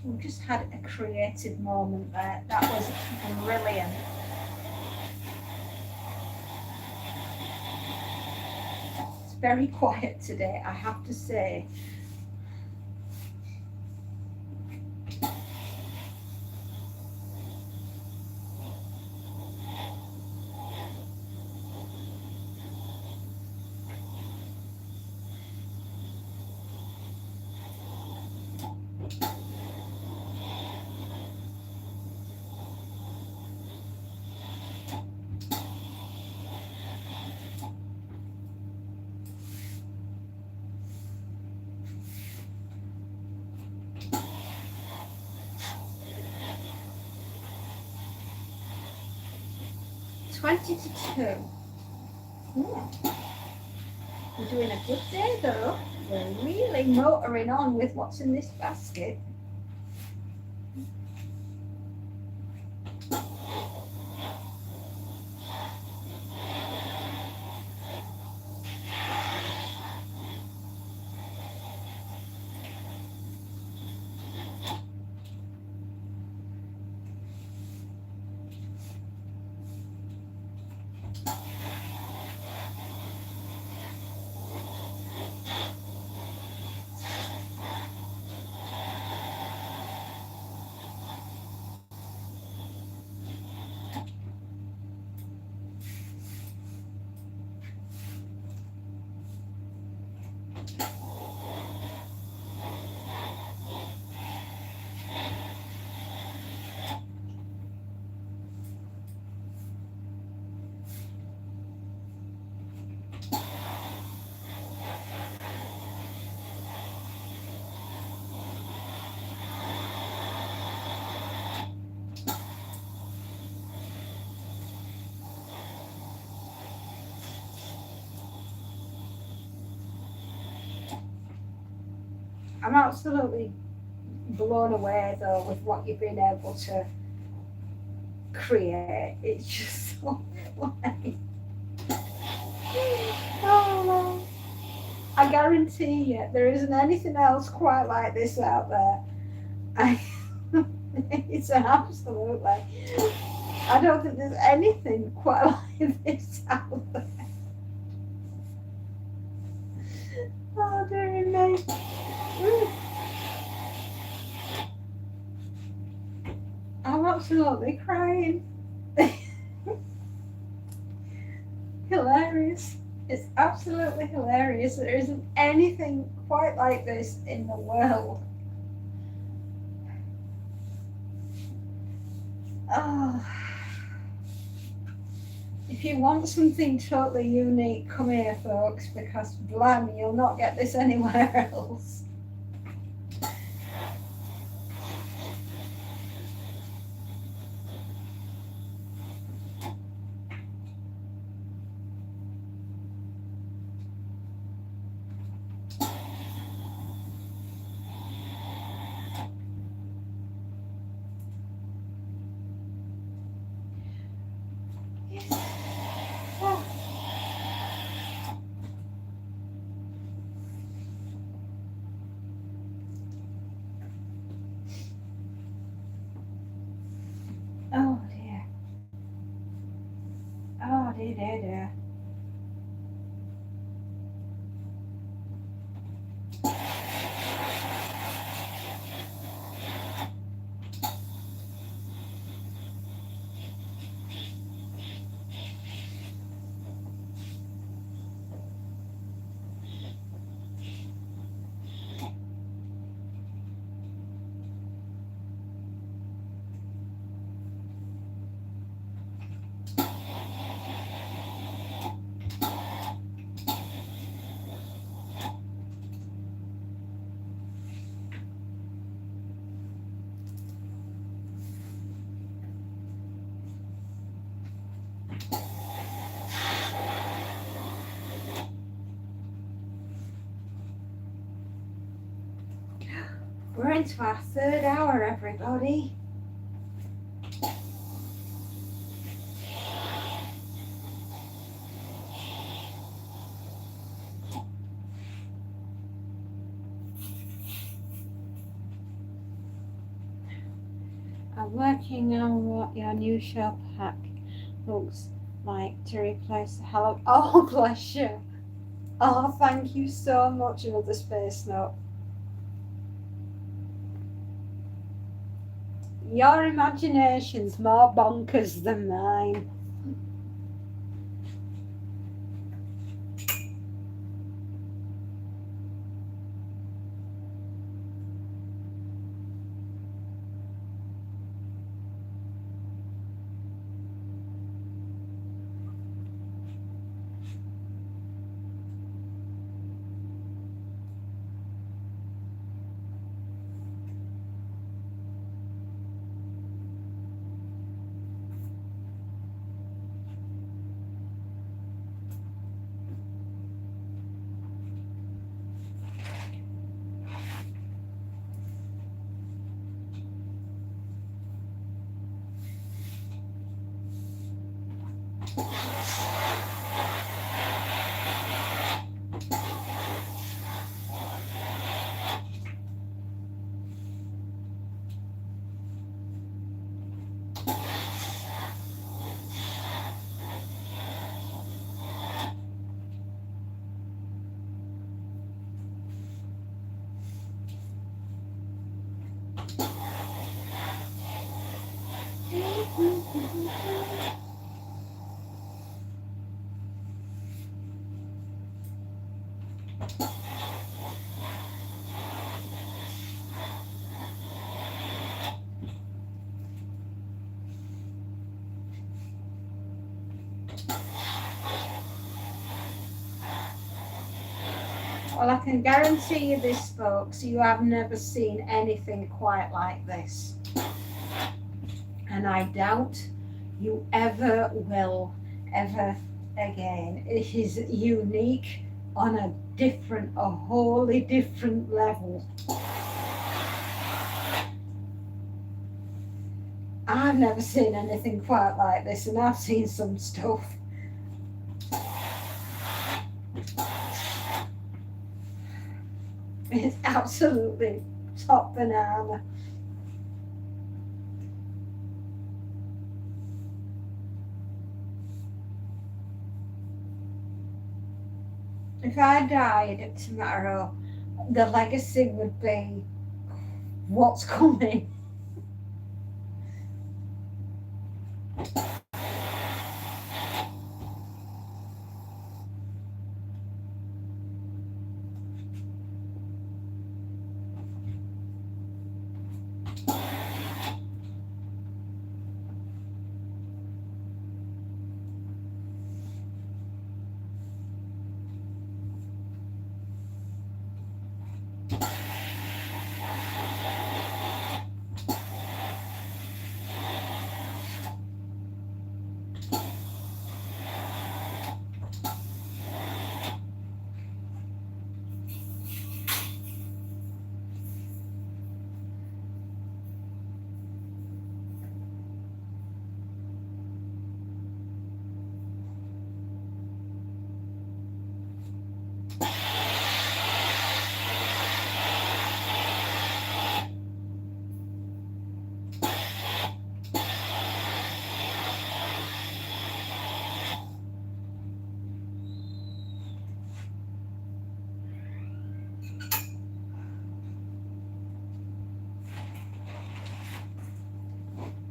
We just had a creative moment there. That was brilliant. It's very quiet today, I have to say. Twenty to 2. We're doing a good day though. We're really motoring on with what's in this basket. I'm absolutely blown away though with what you've been able to create. It's just so funny. Oh, I guarantee you there isn't anything else quite like this out there. It's an absolutely. I don't think there's anything quite like this out there. Oh dear me. I'm absolutely crying. Hilarious. It's absolutely hilarious. There isn't anything quite like this in the world. Oh. If you want something totally unique, come here, folks, because blimey, you'll not get this anywhere else. Oh dear. Oh dear, dear, dear. We're into our third hour, everybody. I'm working on what your new show pack looks like to replace the Hello. Oh, bless you. Oh, thank you so much, Another Space Note. Your imagination's more bonkers than mine. Well, I can guarantee you this, folks, you have never seen anything quite like this. And I doubt you ever will, ever again. It is unique on a wholly different level. I've never seen anything quite like this, and I've seen some stuff. It's absolutely top banana. If I died tomorrow, the legacy would be what's coming.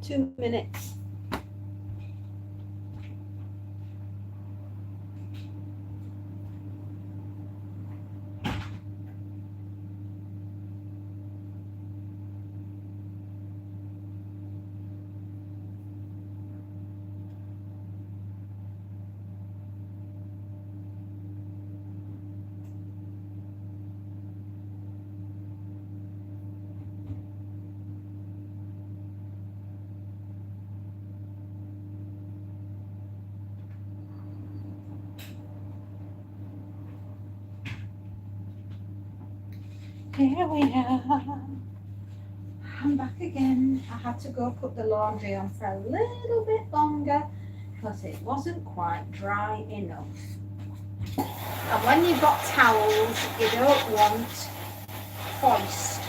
2 minutes. Here we are. I'm back again. I had to go put the laundry on for a little bit longer because it wasn't quite dry enough. And when you've got towels, you don't want hoist.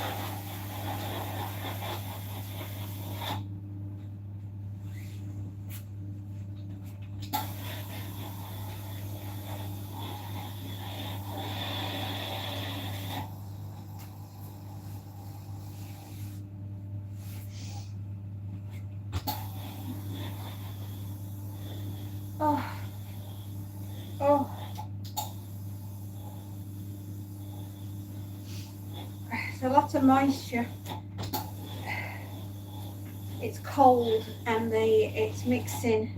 Oh, oh. There's a lot of moisture. It's cold and it's mixing.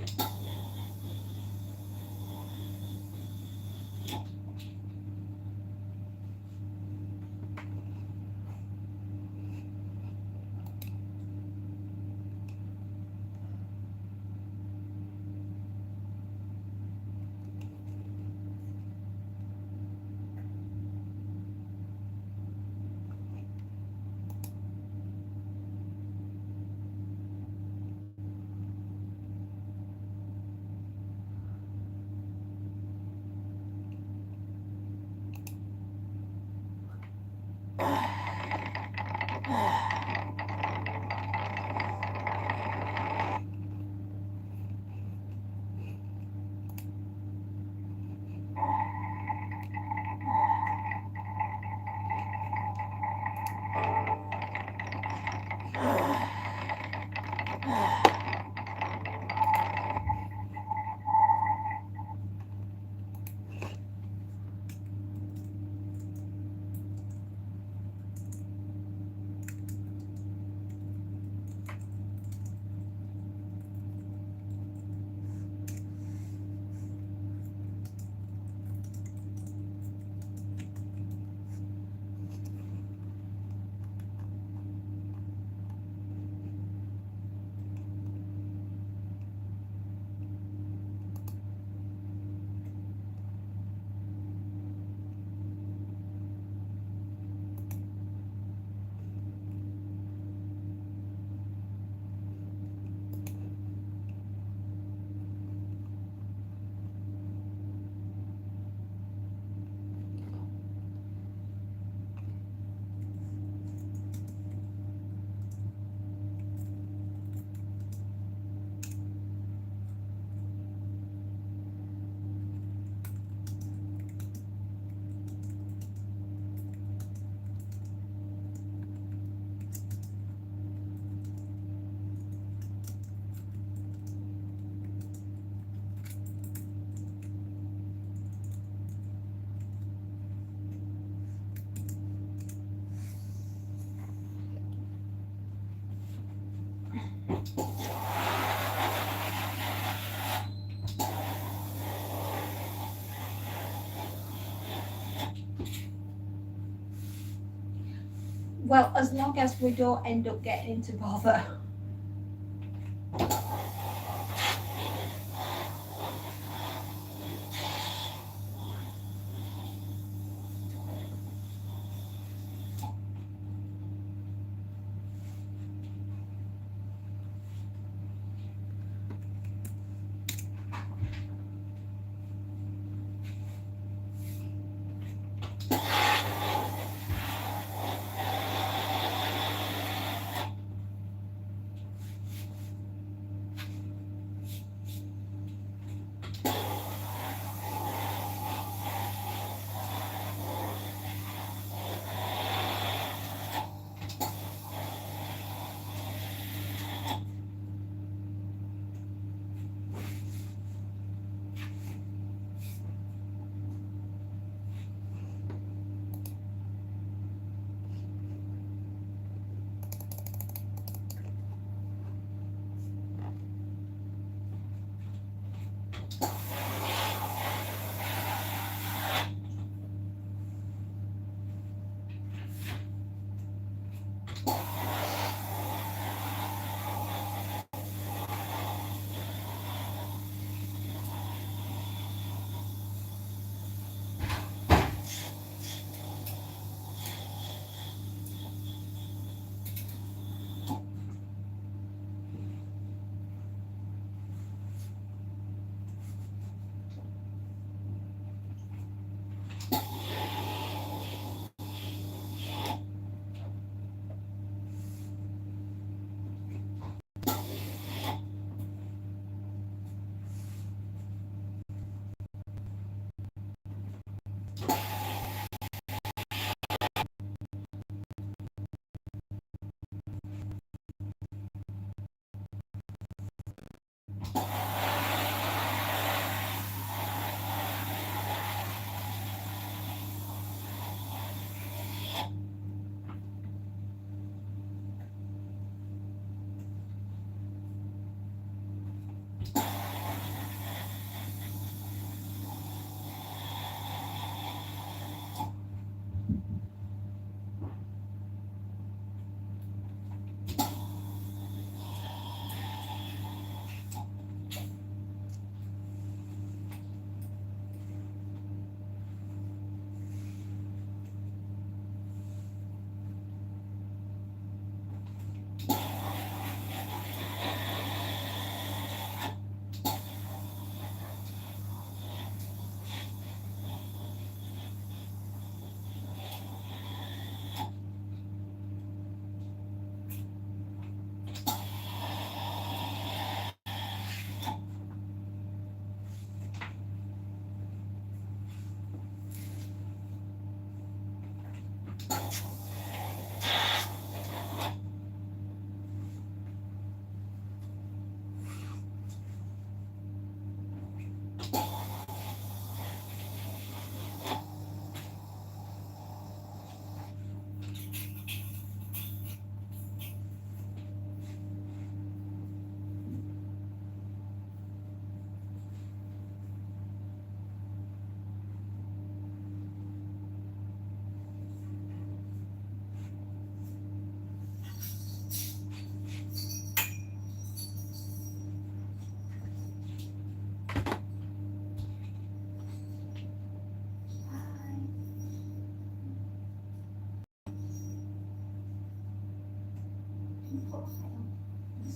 Well, as long as we don't end up getting into bother.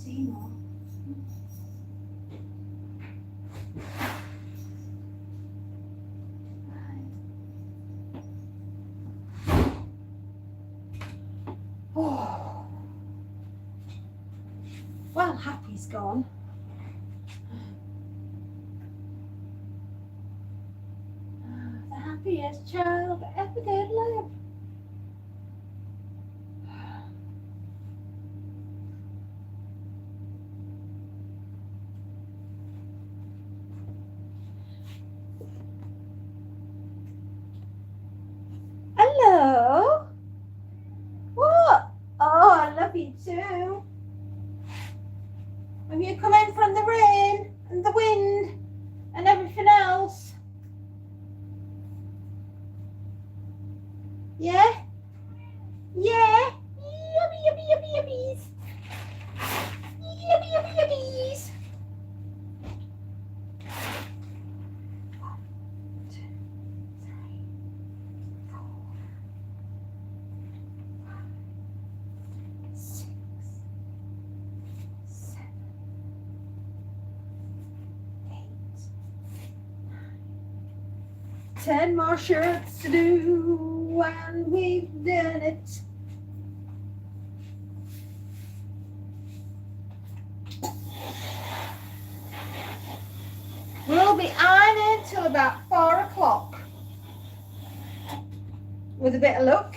See more. Oh. Well, Happy's gone. The happiest child that ever did live. Hello? What? Oh, I love you too. Have you come in from the rain and the wind and everything else? Yeah? Yeah? Yummy, yummy, yummy, yummies. Yummy, yummy, yummies. 1, 2, 3, 4, 5, 6, 7, 8, 9. 10 more shirts to do, and we've done it. We'll be ironing till about 4 o'clock. With a bit of luck.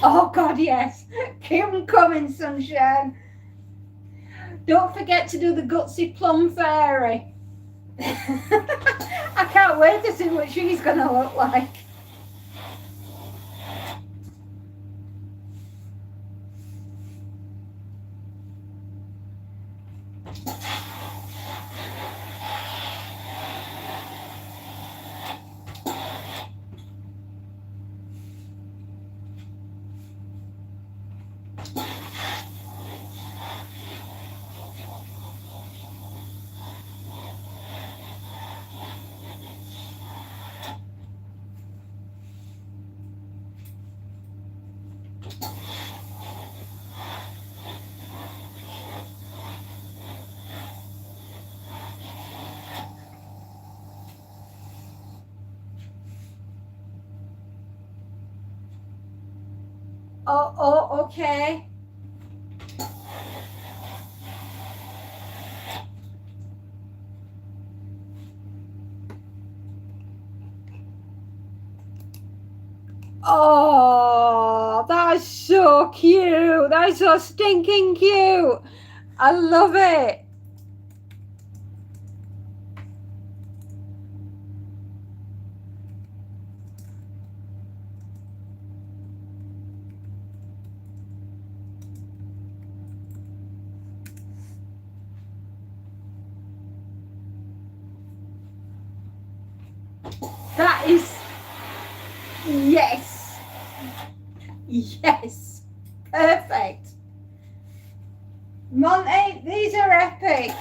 Oh God, yes. Keep them coming, sunshine. Don't forget to do the Gutsy Plum Fairy. I can't wait to see what she's going to look like. Oh, okay. Oh, that's so cute. That's so stinking cute. I love it. That is, yes, yes, perfect. Monty, these are epic.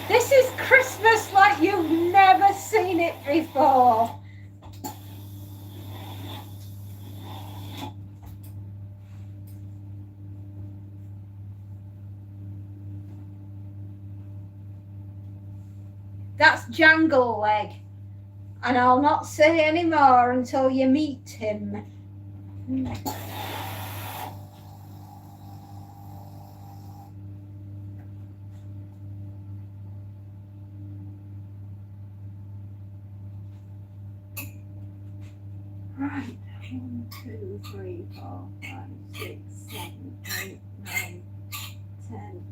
This is Christmas like you've never seen it before. That's Jangle Leg, and I'll not say any more until you meet him. Right, 1, 2, 3, 4, 5, 6, 7, 8, 9, 10,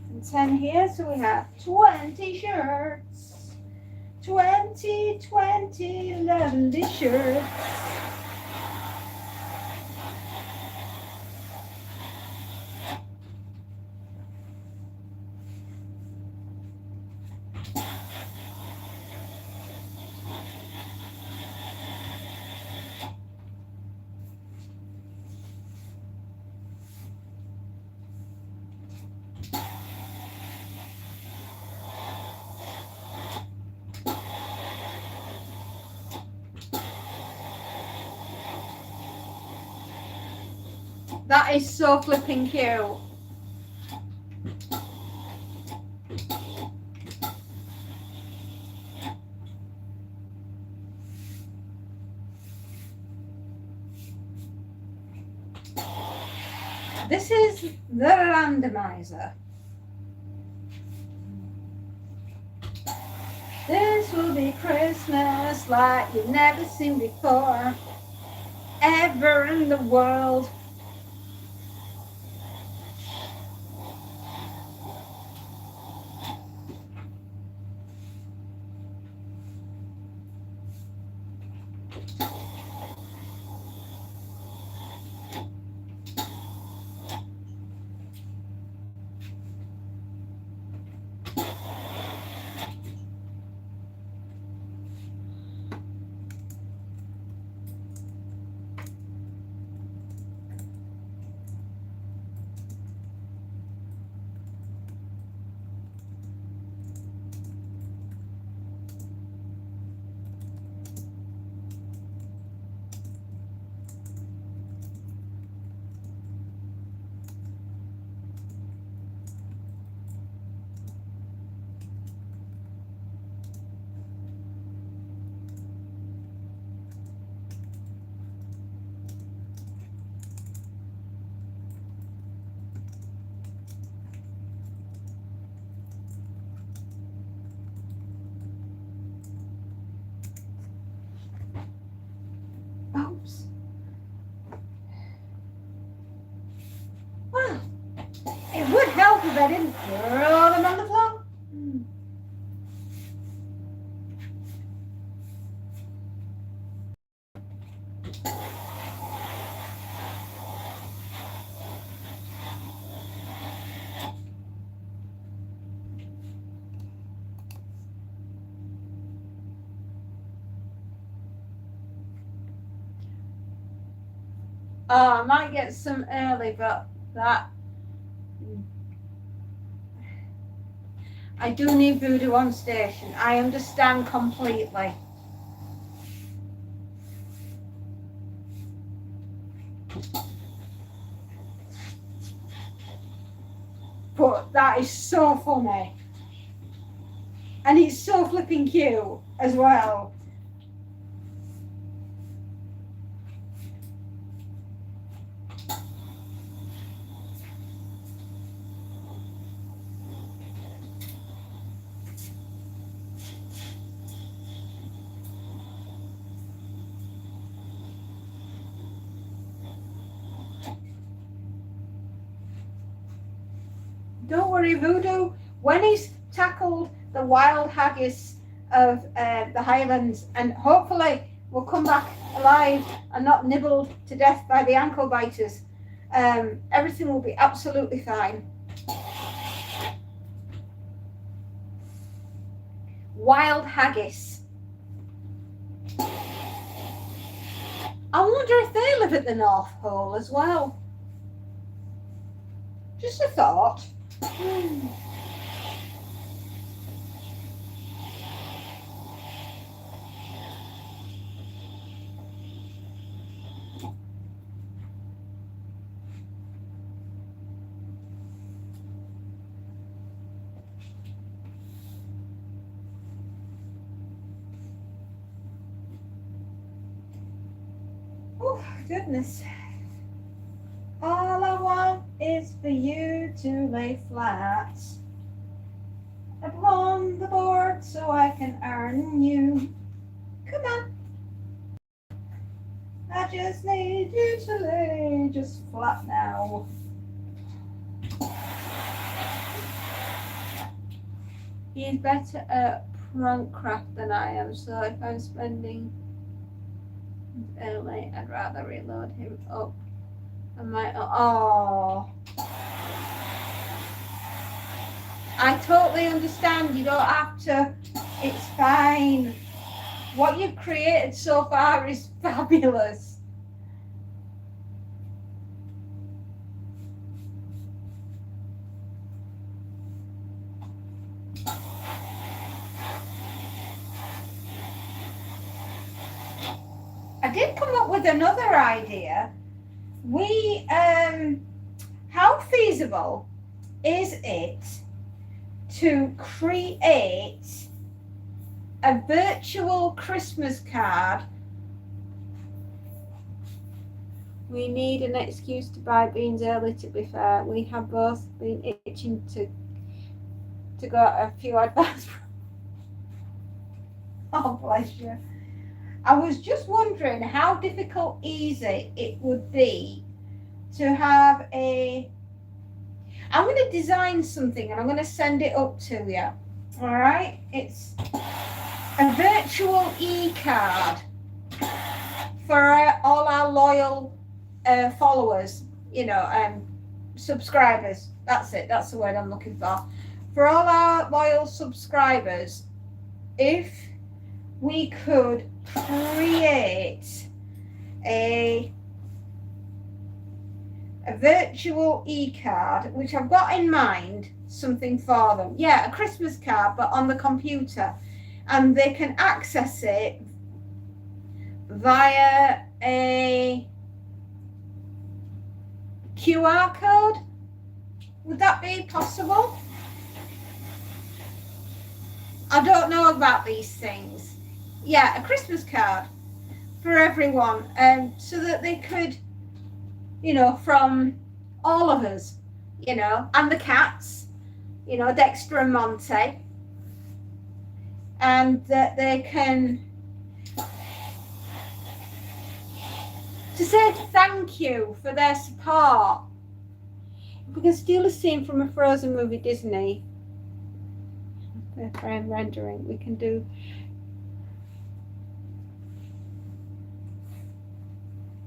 and 10 here, so we have 20 shirts. 20, lovely shirts. That is so flipping cute. This is the randomizer. This will be Christmas like you've never seen before, ever in the world. Oops. Well, it would help if I didn't throw them on the floor. Oh, I might get some early, but that I do need voodoo on station. I understand completely. But that is so funny. And it's so flipping cute as well. Don't worry, Voodoo. When he's tackled the wild haggis of the Highlands, and hopefully will come back alive and not nibbled to death by the ankle biters, everything will be absolutely fine. Wild haggis. I wonder if they live at the North Pole as well. Just a thought. Oh, goodness. All I want is for you to lay flat upon the board so I can earn you. Come on. I just need you to lay just flat now. He's better at Prankcraft than I am, so if I'm spending early, I'd rather reload him up. I might. Oh. I totally understand. You don't have to. It's fine. What you've created so far is fabulous. I did come up with another idea. How feasible is it to create a virtual Christmas card? We need an excuse to buy beans early, to be fair. We have both been itching to go a few advance. Oh, bless you. I was just wondering how difficult, easy it would be to have I'm going to design something and I'm going to send it up to you. All right. It's a virtual e-card for all our loyal followers, subscribers. That's it. That's the word I'm looking for. For all our loyal subscribers, if we could create a virtual e-card, which I've got in mind something for them. Yeah, a Christmas card, but on the computer. And they can access it via a QR code. Would that be possible? I don't know about these things. Yeah, a Christmas card for everyone, so that they could, from all of us, and the cats, Dexter and Monty, and that they can, to say thank you for their support. We can steal a scene from a Frozen movie, Disney. Their frame rendering, we can do.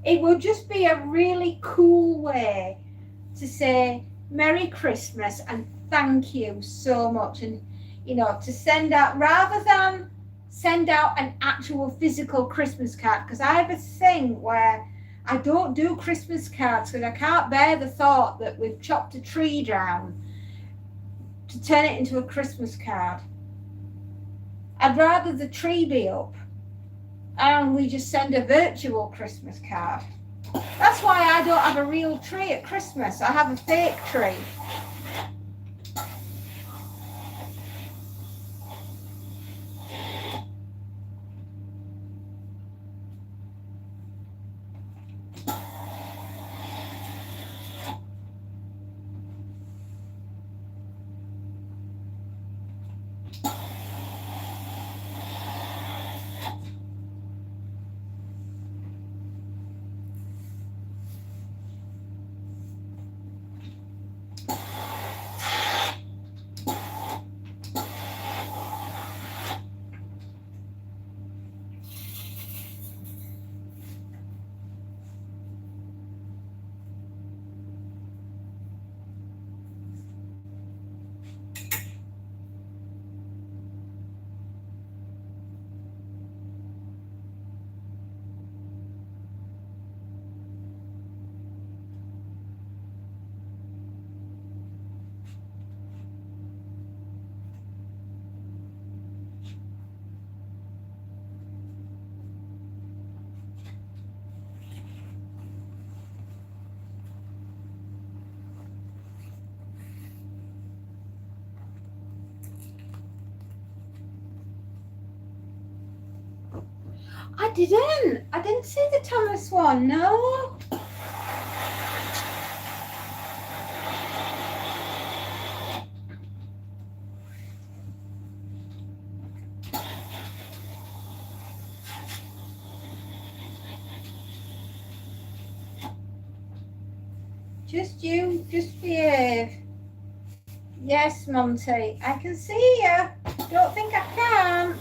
It will just be a really cool way to say Merry Christmas and thank you so much, and to send out, rather than send out an actual physical Christmas card, because I have a thing where I don't do Christmas cards because I can't bear the thought that we've chopped a tree down to turn it into a Christmas card. I'd rather the tree be up and we just send a virtual Christmas card. That's why I don't have a real tree at Christmas. I have a fake tree. I didn't see the Thomas one, no. Just behave. Yes, Monty, I can see you. Don't think I can.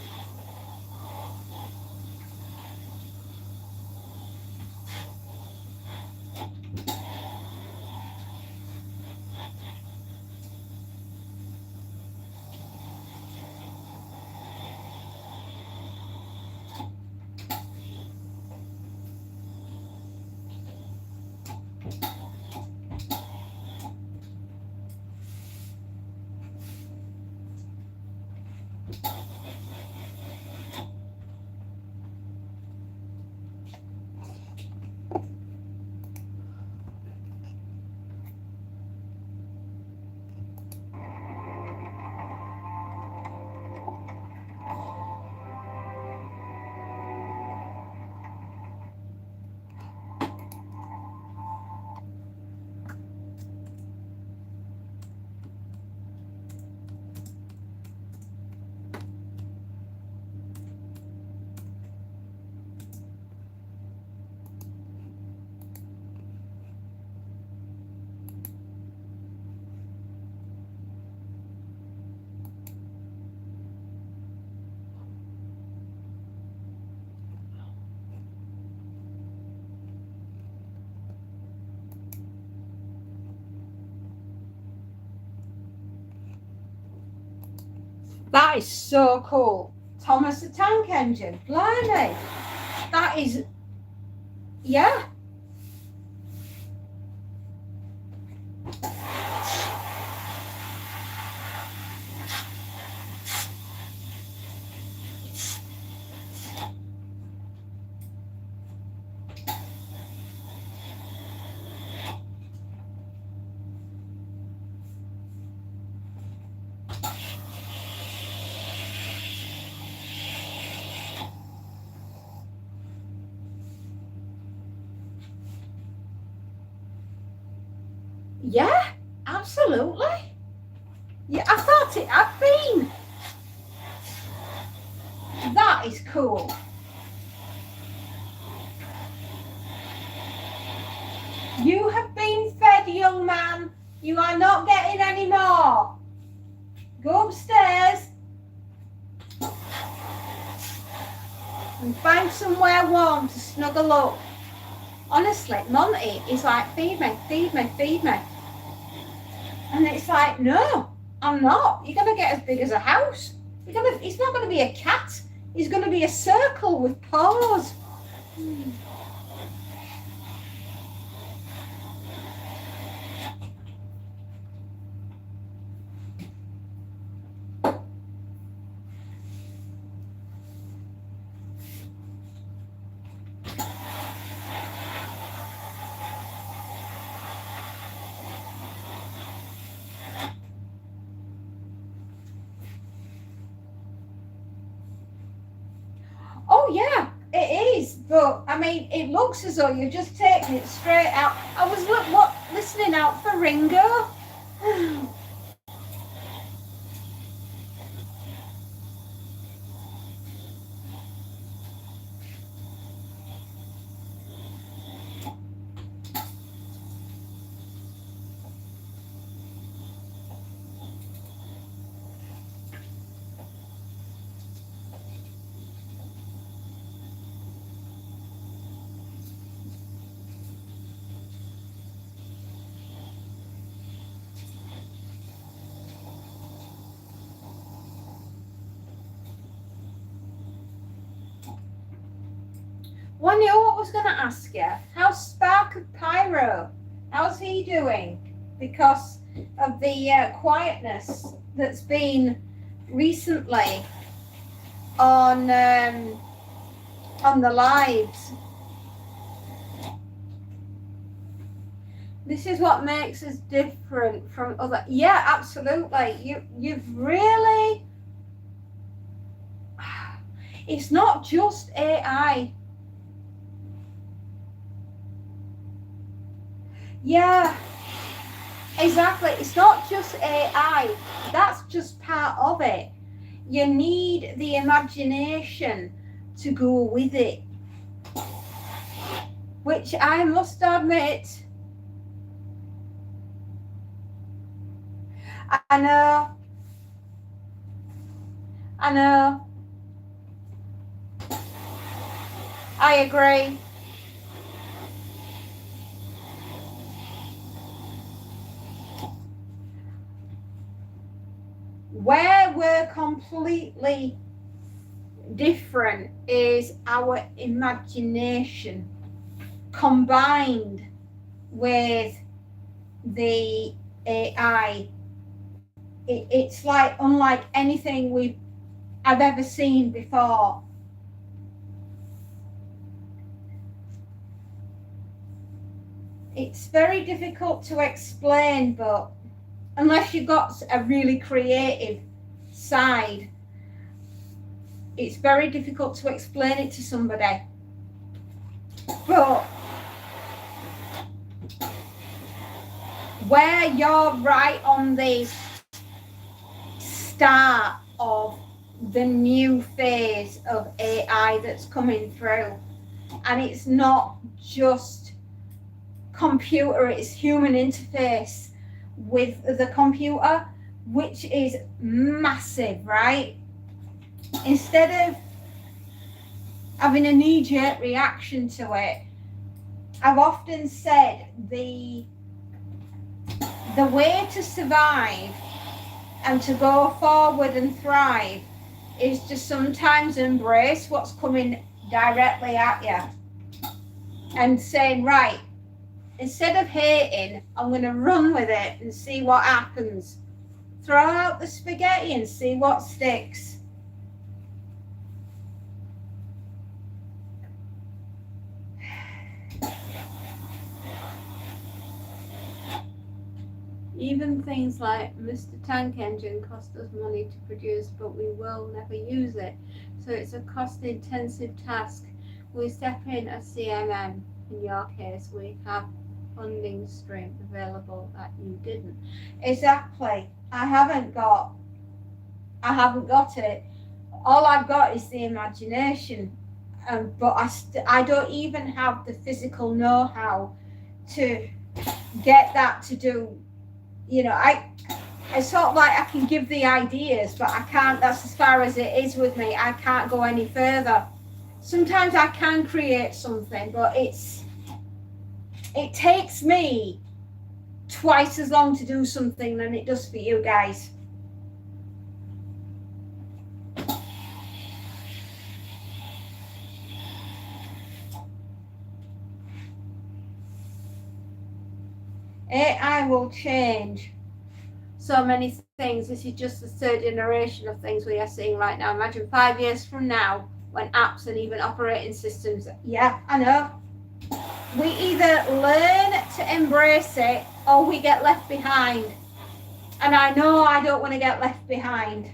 That is so cool. Thomas the Tank Engine. Blimey. That is, yeah. Yeah, absolutely. Yeah, I thought it had been. That is cool. You have been fed, young man. You are not getting any more. Go upstairs and find somewhere warm to snuggle up. Honestly, Monty is like, feed me, feed me, feed me. And it's like, no, I'm not. You're going to get as big as a house. It's not going to be a cat. It's going to be a circle with paws. But I mean, it looks as though you're just taking it straight out. I was listening out for Ringo. Well, I knew what I was going to ask you. How's Spark of Pyro? How's he doing? Because of the quietness that's been recently on the lives. This is what makes us different from other. Yeah, absolutely. You've really. It's not just AI. Yeah, exactly. It's not just AI. That's just part of it. You need the imagination to go with it. Which I must admit, I know. I agree. Where we're completely different is our imagination combined with the AI. It's like unlike anything I've ever seen before. It's very difficult to explain, but unless you've got a really creative side, it's very difficult to explain it to somebody. But where you're right on the start of the new phase of AI that's coming through, and it's not just computer, it's human interface with the computer, which is massive, right? Instead of having a knee-jerk reaction to it, I've often said the way to survive and to go forward and thrive is to sometimes embrace what's coming directly at you and saying, right, instead of hating, I'm going to run with it and see what happens. Throw out the spaghetti and see what sticks. Even things like Mr. Tank Engine cost us money to produce, but we will never use it. So it's a cost-intensive task. We step in as CMM. In your case, we have funding stream available that you didn't. Exactly. I haven't got it. All I've got is the imagination, but I don't even have the physical know-how to get that to do. You know, it's sort of like I can give the ideas, but I can't. That's as far as it is with me. I can't go any further. Sometimes I can create something, but it takes me twice as long to do something than it does for you guys. AI will change so many things. This is just the third generation of things we are seeing right now. Imagine 5 years from now when apps and even operating systems, yeah, I know. We either learn to embrace it or we get left behind. And I know I don't want to get left behind.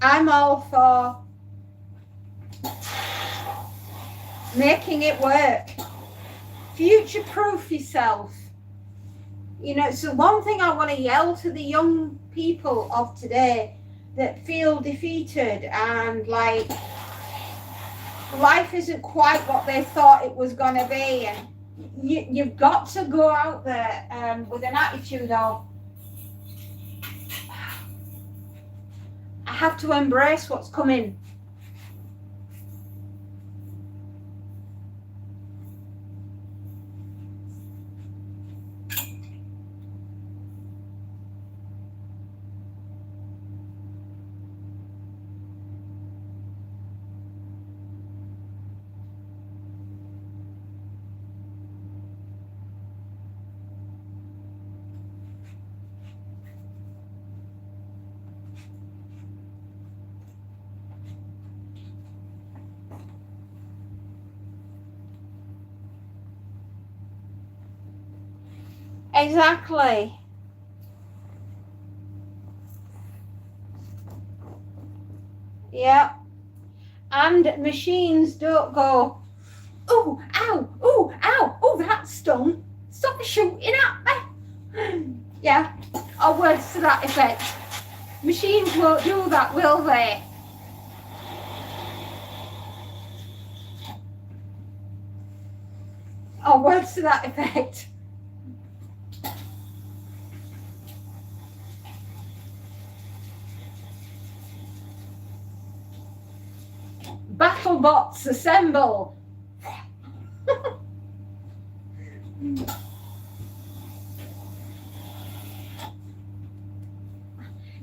I'm all for making it work. Future-proof yourself. You know, so one thing I want to yell to the young people of today that feel defeated and like life isn't quite what they thought it was going to be, and you've got to go out there with an attitude of, I have to embrace what's coming. Exactly. Yeah. And machines don't go, oh, ow, oh, ow, oh, that stung. Stop shooting at me. Yeah. Or words to that effect. Machines won't do that, will they? Or words to that effect. Battle bots assemble.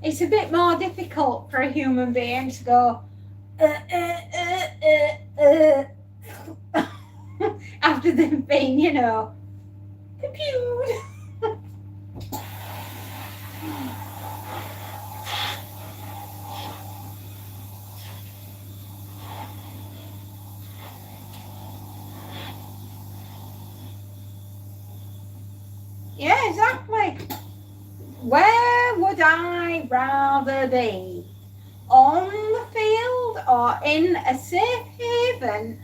It's a bit more difficult for a human being to go after they've been, you know, pew. Yeah, exactly. Where would I rather be? On the field or in a safe haven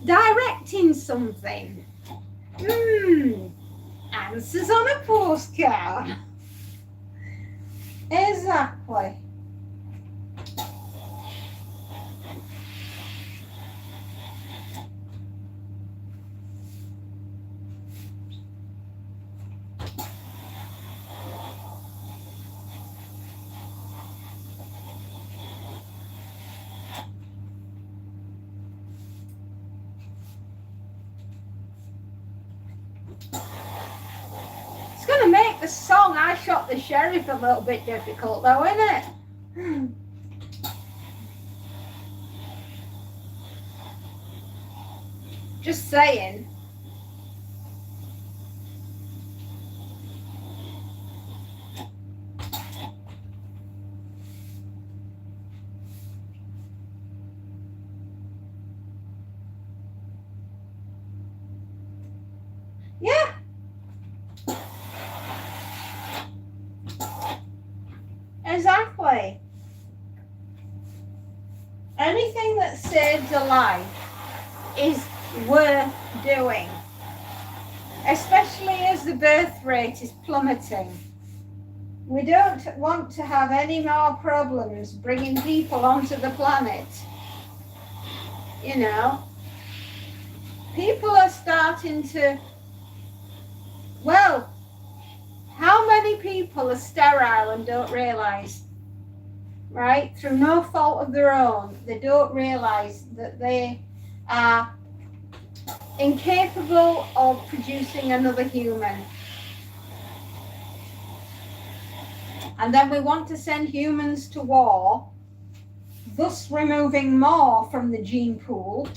directing something? Answers on a postcard. Exactly. It's going to make the song I Shot the Sheriff a little bit difficult though, isn't it? Just saying. Yeah. Exactly. Anything that saves a life is worth doing, especially as the birth rate is plummeting. We don't want to have any more problems bringing people onto the planet. You know, people are starting to, well, how many people are sterile and don't realise, right? Through no fault of their own, they don't realise that they are incapable of producing another human. And then we want to send humans to war, thus removing more from the gene pool.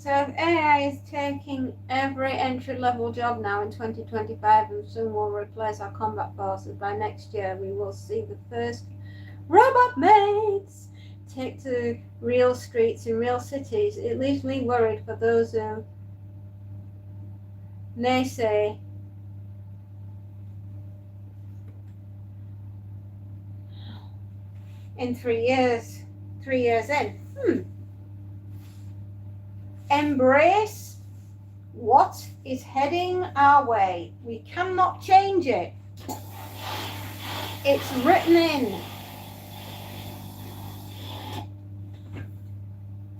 So if AI is taking every entry-level job now in 2025 and soon will replace our combat forces, by next year we will see the first robot maids take to real streets in real cities. It leaves me worried for those who naysay in 3 years in. Embrace what is heading our way. We cannot change it. It's written in.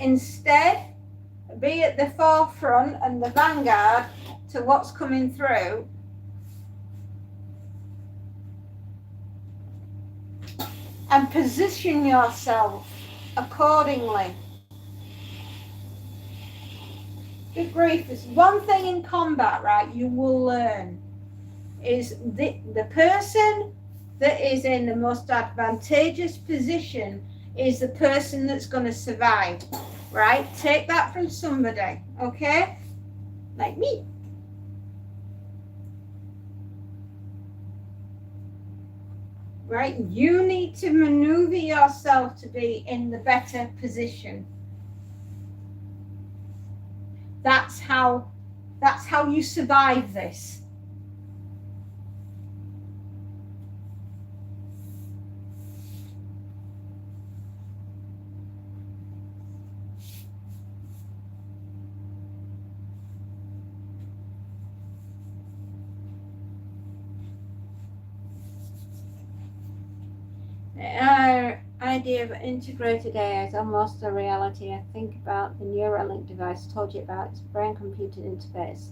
Instead, be at the forefront and the vanguard to what's coming through. And position yourself accordingly. Good grief, there's one thing in combat, right, you will learn is the person that is in the most advantageous position is the person that's going to survive, right? Take that from somebody, okay? Like me. Right? You need to maneuver yourself to be in the better position. That's how you survive this. Our idea of integrated AI is almost a reality. I think about the Neuralink device I told you about. It's brain-computer interface.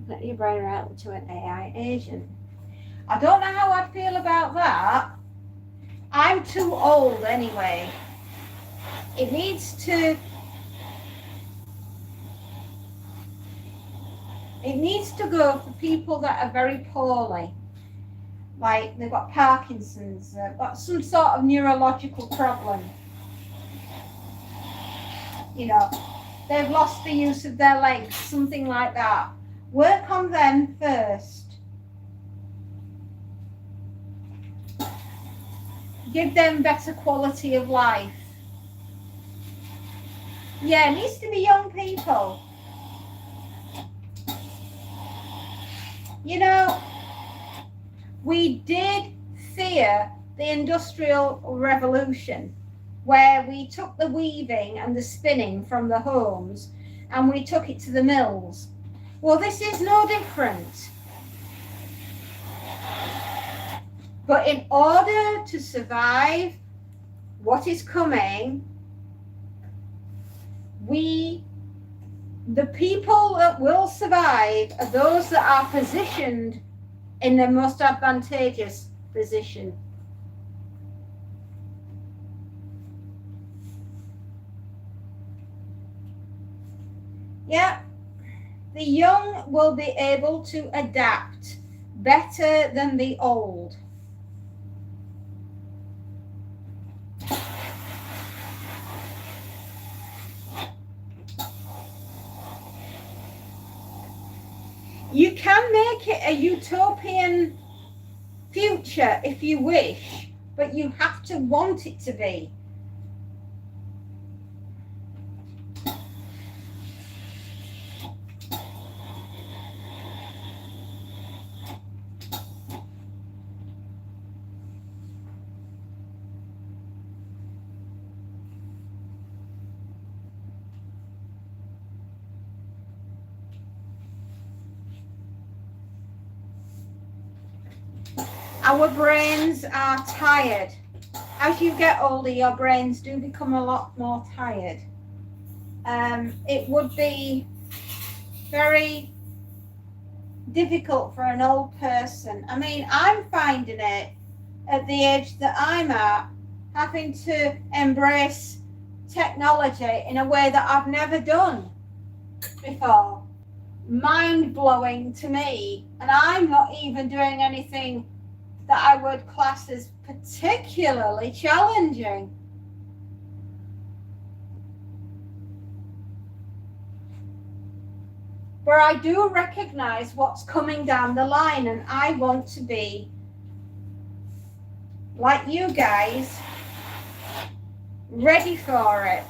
Connect your brain right to an AI agent. I don't know how I'd feel about that. I'm too old anyway. It needs to go for people that are very poorly. Like they've got Parkinson's, got some sort of neurological problem. You know, they've lost the use of their legs, something like that. Work on them first. Give them better quality of life. Yeah, it needs to be young people. You know, we did fear the Industrial Revolution, where we took the weaving and the spinning from the homes and we took it to the mills. Well, this is no different. But in order to survive what is coming, the people that will survive are those that are positioned in the most advantageous position. Yeah, the young will be able to adapt better than the old. You can make it a utopian future if you wish, but you have to want it to be. Our brains are tired. As you get older, your brains do become a lot more tired. It would be very difficult for an old person. I mean, I'm finding it at the age that I'm at, having to embrace technology in a way that I've never done before. Mind-blowing to me, and I'm not even doing anything that I would class as particularly challenging. But I do recognize what's coming down the line, and I want to be like you guys, ready for it.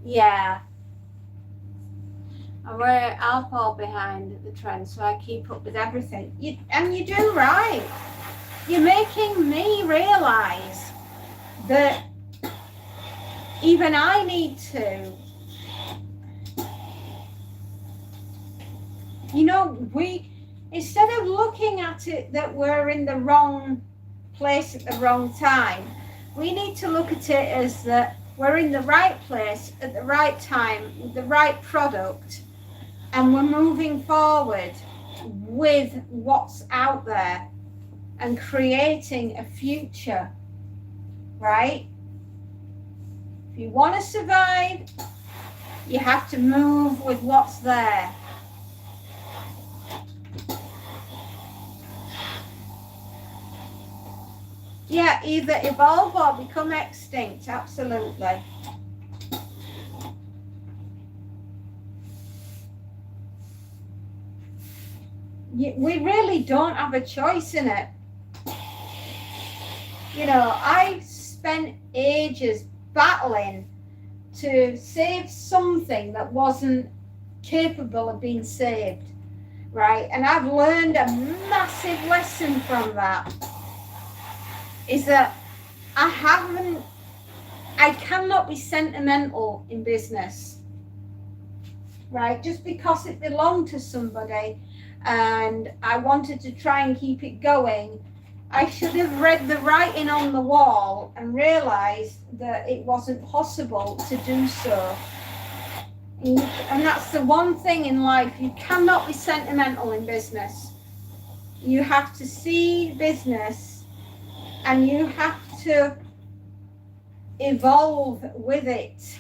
Yeah. I'll fall behind the trend, so I keep up with everything. And you do right. You're making me realize that even I need to. You know, instead of looking at it that we're in the wrong place at the wrong time, we need to look at it as that we're in the right place at the right time with the right product, and we're moving forward with what's out there and creating a future, right? If you want to survive, you have to move with what's there. Yeah, either evolve or become extinct, absolutely. We really don't have a choice in it. You know, I spent ages battling to save something that wasn't capable of being saved, right? And I've learned a massive lesson from that, is that I cannot be sentimental in business, right? Just because it belonged to somebody and I wanted to try and keep it going, I should have read the writing on the wall and realized that it wasn't possible to do so. And that's the one thing in life, you cannot be sentimental in business. You have to see business and you have to evolve with it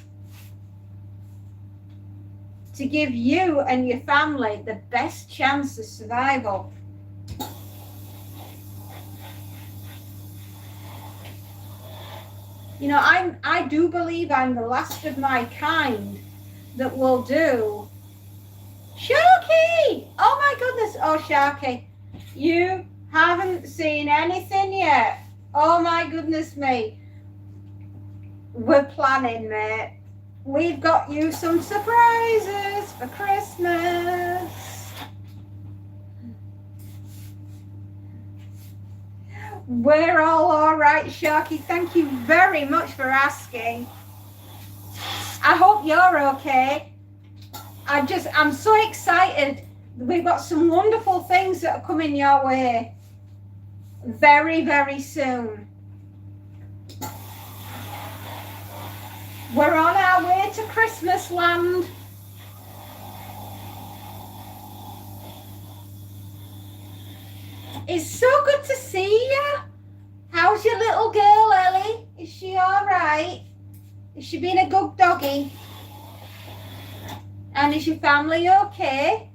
to give you and your family the best chance of survival. You know, I do believe I'm the last of my kind that will do. Sharky! Oh my goodness. Oh, Sharky, you haven't seen anything yet. Oh my goodness me. We're planning, mate. We've got you some surprises for Christmas. We're all right, Sharky. Thank you very much for asking. I hope you're okay. I'm so excited. We've got some wonderful things that are coming your way very, very soon. We're on our way to Christmas land. It's so good to see you. How's your little girl, Ellie? Is she all right? Is she being a good doggy? And is your family okay?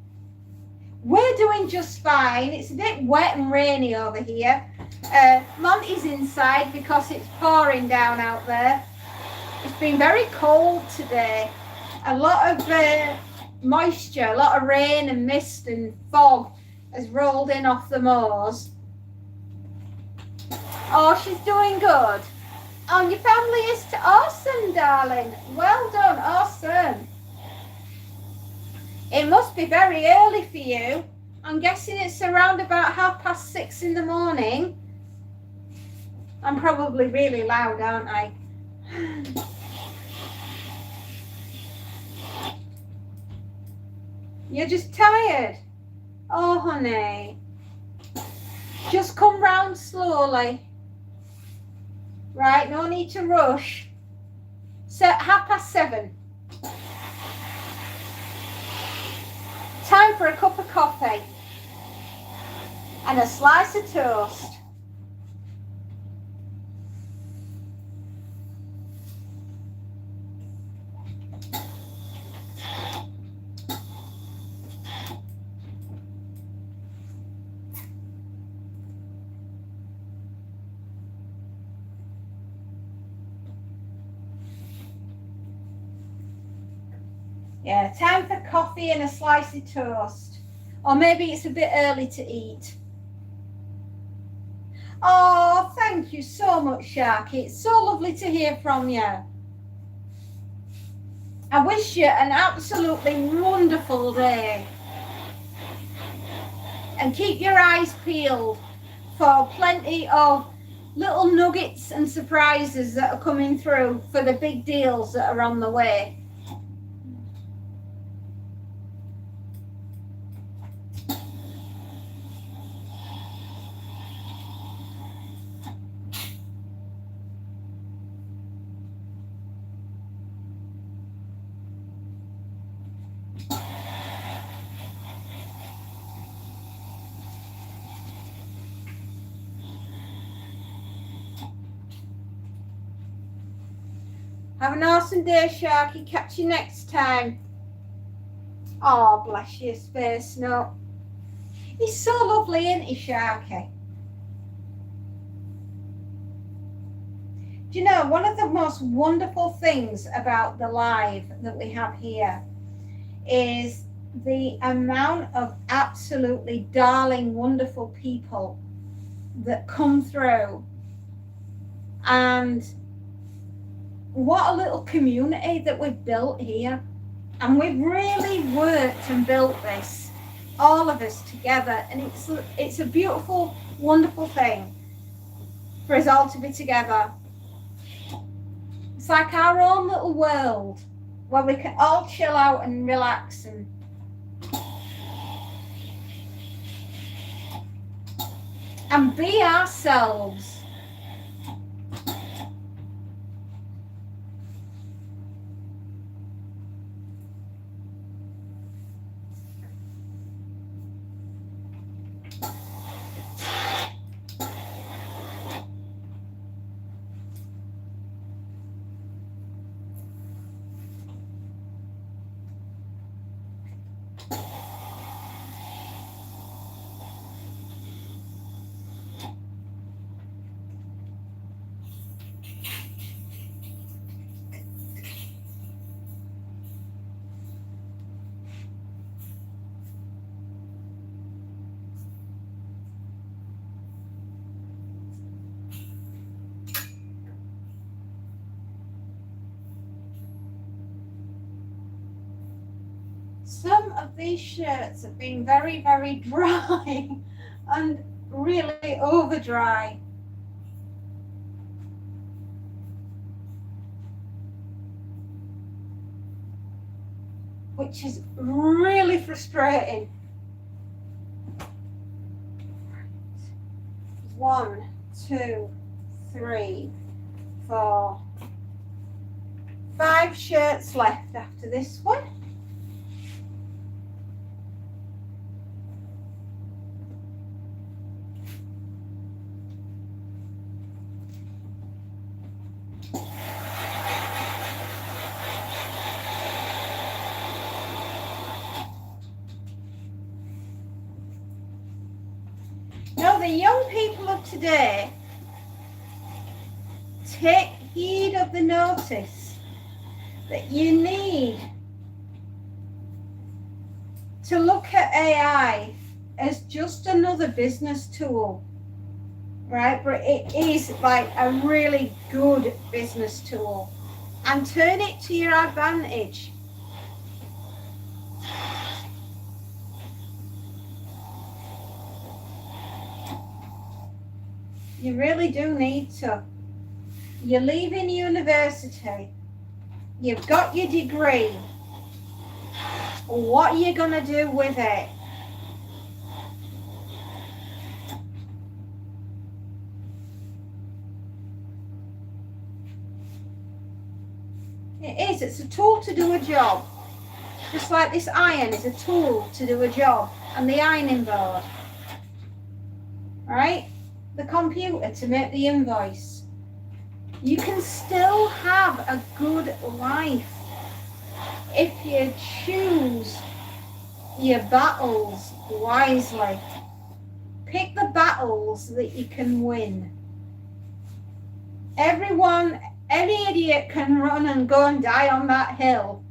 We're doing just fine. It's a bit wet and rainy over here. Monty's inside because it's pouring down out there. It's been very cold today. A lot of moisture, a lot of rain and mist and fog has rolled in off the moors. Oh, she's doing good. Oh, your family is awesome, darling. Well done, awesome. It must be very early for you. I'm guessing it's around about 6:30 in the morning. I'm probably really loud, aren't I? You're just tired. Oh, honey. Just come round slowly. Right, no need to rush. So 7:30. Time for a cup of coffee and a slice of toast. Yeah, time for coffee and a slice of toast. Or maybe it's a bit early to eat. Oh, thank you so much, Sharky. It's so lovely to hear from you. I wish you an absolutely wonderful day. And keep your eyes peeled for plenty of little nuggets and surprises that are coming through for the big deals that are on the way. Have an awesome day, Sharky. Catch you next time. Oh, bless you, Space Note. He's so lovely, isn't he, Sharky? Do you know, one of the most wonderful things about the live that we have here is the amount of absolutely darling, wonderful people that come through. And what a little community that we've built here. And we've really worked and built this, all of us together. And it's a beautiful, wonderful thing for us all to be together. It's like our own little world where we can all chill out and relax and be ourselves. Some of these shirts have been very, very dry and really over dry. Which is really frustrating. 1, 2, 3, 4, 5 shirts left after this one. Now, the young people of today take heed of the notice that you need to look at AI as just another business tool, right? But it is like a really good business tool, and turn it to your advantage. You really do need to. You're leaving university. You've got your degree. What are you going to do with it? It is. It's a tool to do a job. Just like this iron is a tool to do a job. And the ironing board. Right? The computer to make the invoice. You can still have a good life if you choose your battles wisely. Pick the battles that you can win. Everyone, any idiot can run and go and die on that hill.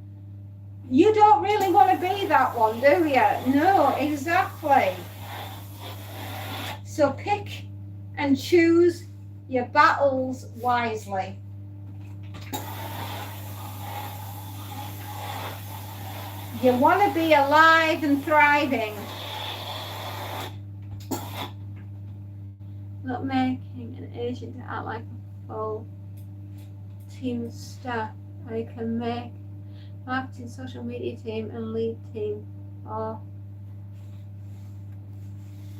You don't really want to be that one, do you? No, exactly. So pick and choose your battles wisely. You want to be alive and thriving. Not making an agent to act like a full team staff. I can make marketing, social media team and lead team. Oh.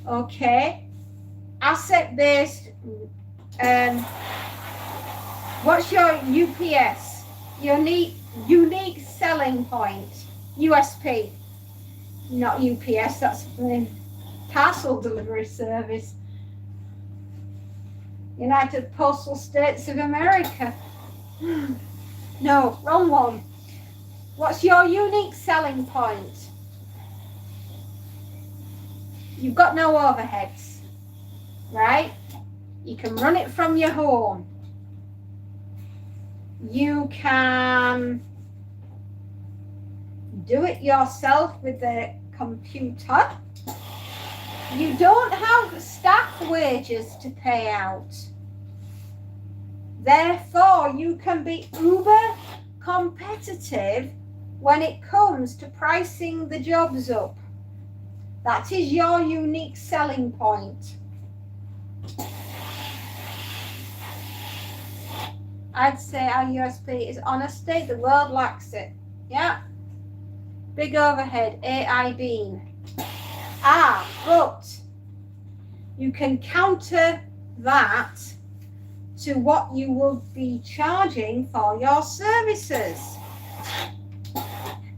Okay. Asset based. What's your UPS? Unique selling point. USP. Not UPS. That's the parcel delivery service. United Postal States of America. No, wrong one. What's your unique selling point? You've got no overheads, right? You can run it from your home. You can do it yourself with the computer. You don't have staff wages to pay out. Therefore, you can be uber competitive when it comes to pricing the jobs up. That is your unique selling point. I'd say our USP is honesty. The world lacks it. Yeah. Big overhead, AI beam. But you can counter that to what you will be charging for your services.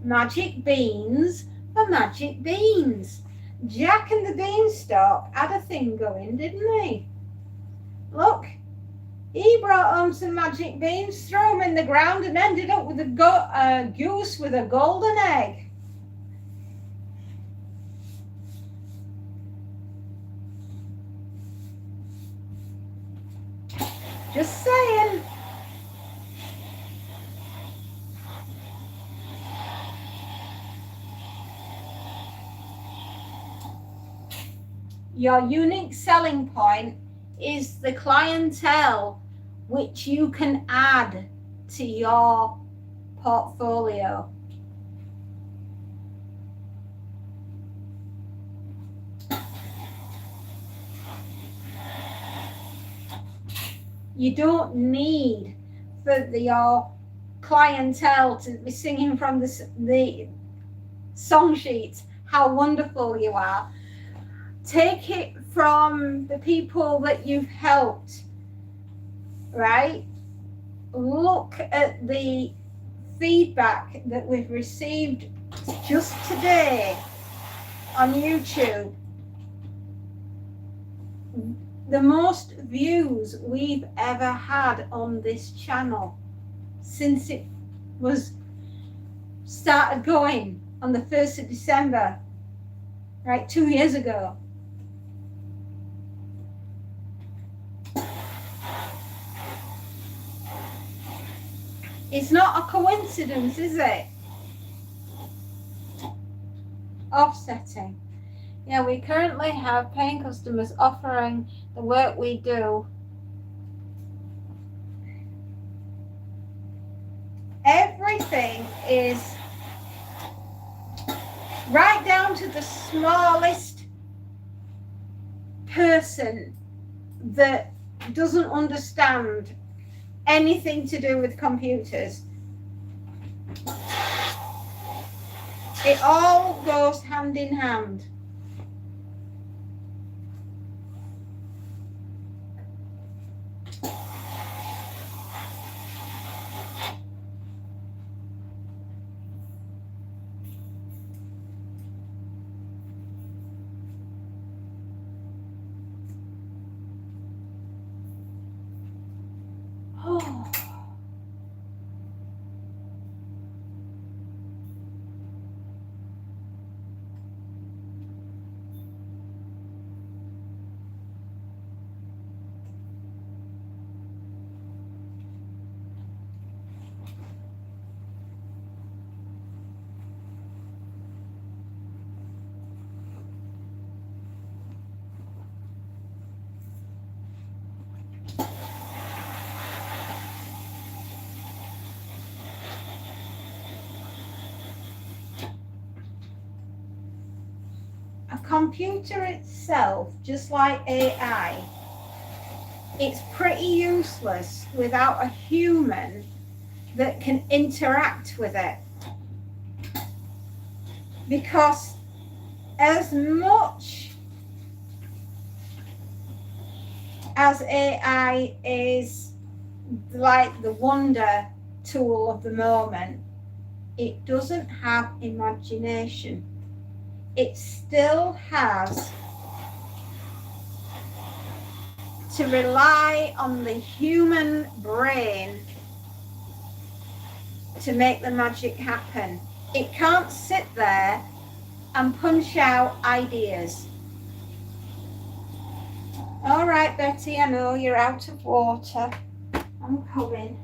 Magic beans for magic beans. Jack and the Beanstalk had a thing going, didn't he? Look, he brought home some magic beans, threw them in the ground and ended up with a goose with a golden egg. Just saying. Your unique selling point is the clientele which you can add to your portfolio. You don't need for your clientele to be singing from the song sheets how wonderful you are. Take it from the people that you've helped, right? Look at the feedback that we've received just today on YouTube. The most views we've ever had on this channel since it was started going on the 1st of December, right, 2 years ago. It's not a coincidence, is it? Offsetting. Yeah, we currently have paying customers offering the work we do. Everything is right down to the smallest person that doesn't understand anything to do with computers. It all goes hand in hand. computer itself, just like AI, it's pretty useless without a human that can interact with it. Because as much as AI is like the wonder tool of the moment, it doesn't have imagination. It still has to rely on the human brain to make the magic happen. It can't sit there and punch out ideas. All right, Betty, I know you're out of water. I'm coming.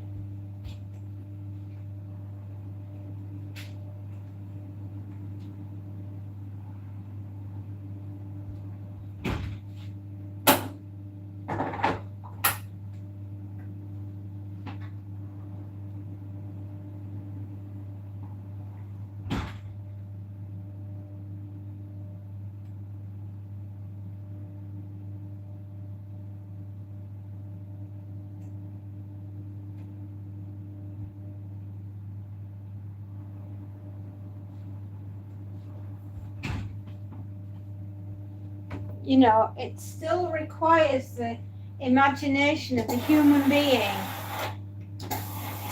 You know, it still requires the imagination of the human being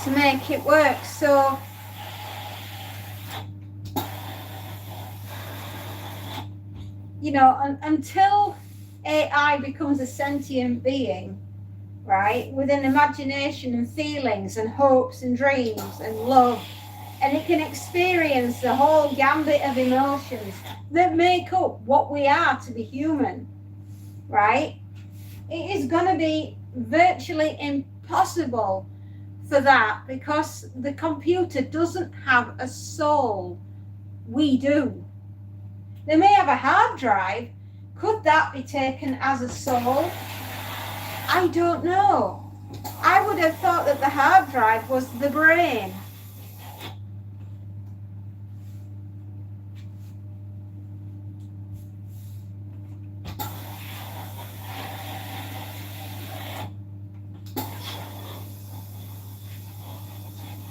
to make it work. So you know, until AI becomes a sentient being, right, with an imagination and feelings and hopes and dreams and love, and it can experience the whole gambit of emotions that make up what we are to be human, right? It is going to be virtually impossible for that, because the computer doesn't have a soul. We do. They may have a hard drive. Could that be taken as a soul? I don't know. I would have thought that the hard drive was the brain.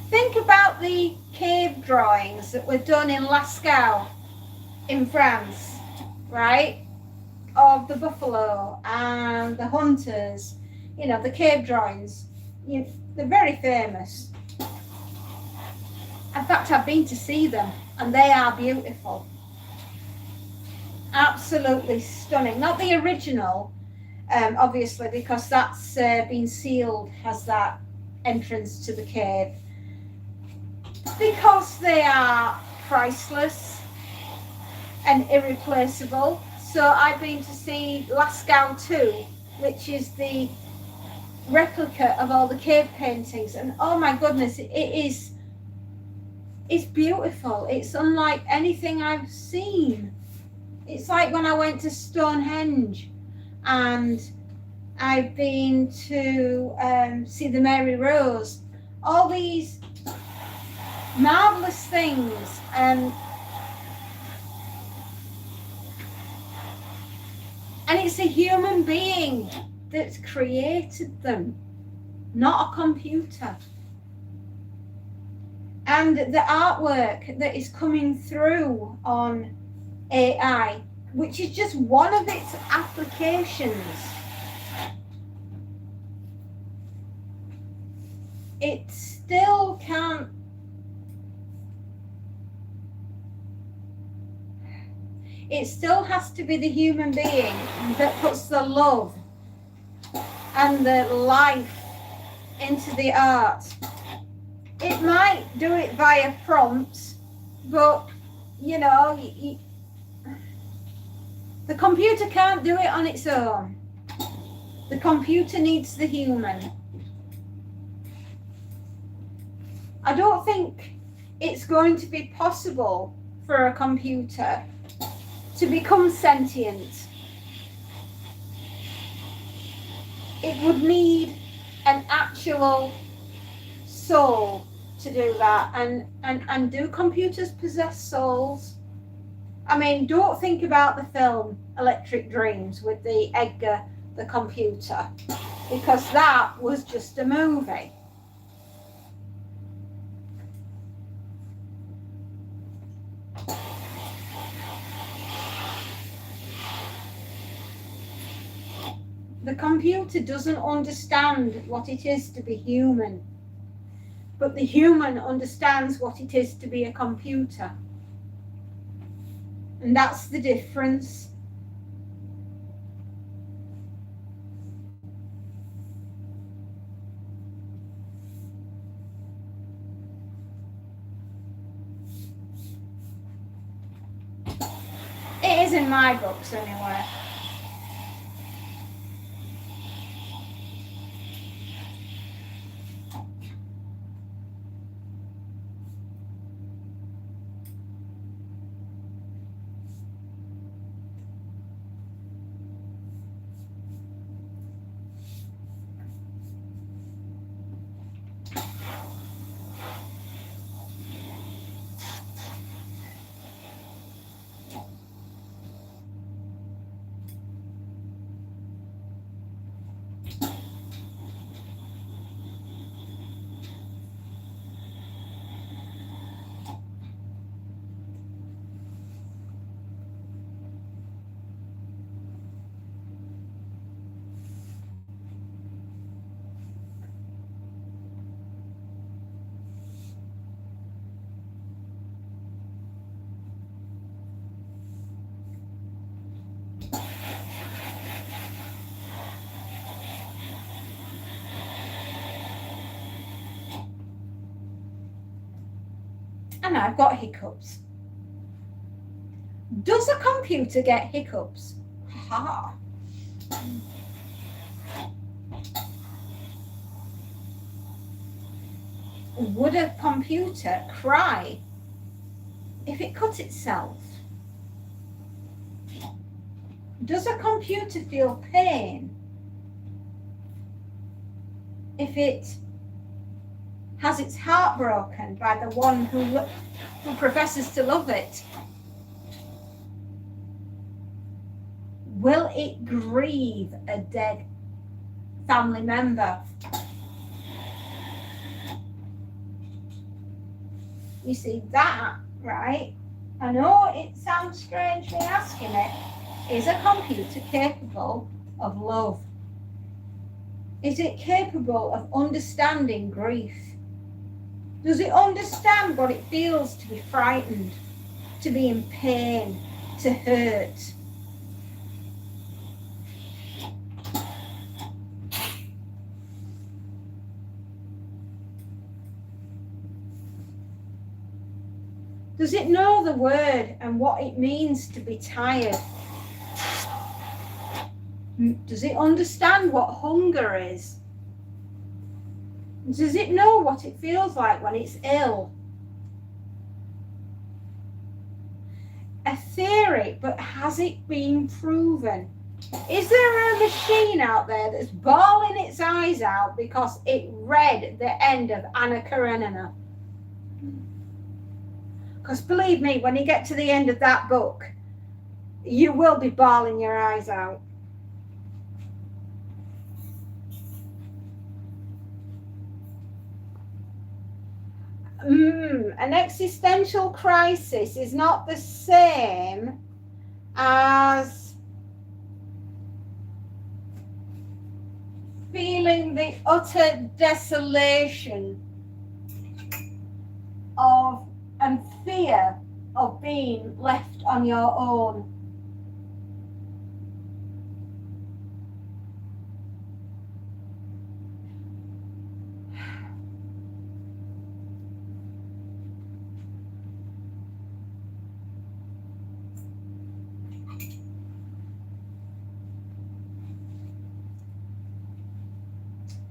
Think about the cave drawings that were done in Lascaux in France, right? Of the buffalo and the hunters, you know, the cave drawings. They're very famous. In fact, I've been to see them and they are beautiful. Absolutely stunning. Not the original, obviously, because that's been sealed, has that entrance to the cave. Because they are priceless and irreplaceable. So I've been to see Lascaux 2, which is the replica of all the cave paintings, and oh my goodness, it's beautiful. It's unlike anything I've seen. It's like when I went to Stonehenge, and I've been to see the Mary Rose. All these marvelous things, and it's a human being that's created them, not a computer. And the artwork that is coming through on AI, which is just one of its applications, it still can't. It still has to be the human being that puts the love and the life into the art. It might do it via prompts, but you know, the computer can't do it on its own. The computer needs the human. I don't think it's going to be possible for a computer to become sentient. It would need an actual soul to do that. And do computers possess souls? I mean, don't think about the film Electric Dreams with the Edgar, the computer, because that was just a movie. The computer doesn't understand what it is to be human, but the human understands what it is to be a computer. And that's the difference. It is in my books anyway. And I've got hiccups. Does a computer get hiccups? Ha. Would a computer cry if it cut itself? Does a computer feel pain if it has its heart broken by the one who professes to love it? Will it grieve a dead family member? You see that, right? I know it sounds strange me asking it. Is a computer capable of love? Is it capable of understanding grief? Does it understand what it feels to be frightened, to be in pain, to hurt? Does it know the word and what it means to be tired? Does it understand what hunger is? Does it know what it feels like when it's ill? A theory, but has it been proven? Is there a machine out there that's bawling its eyes out because it read the end of Anna Karenina? Because believe me, when you get to the end of that book, you will be bawling your eyes out. An existential crisis is not the same as feeling the utter desolation of and fear of being left on your own.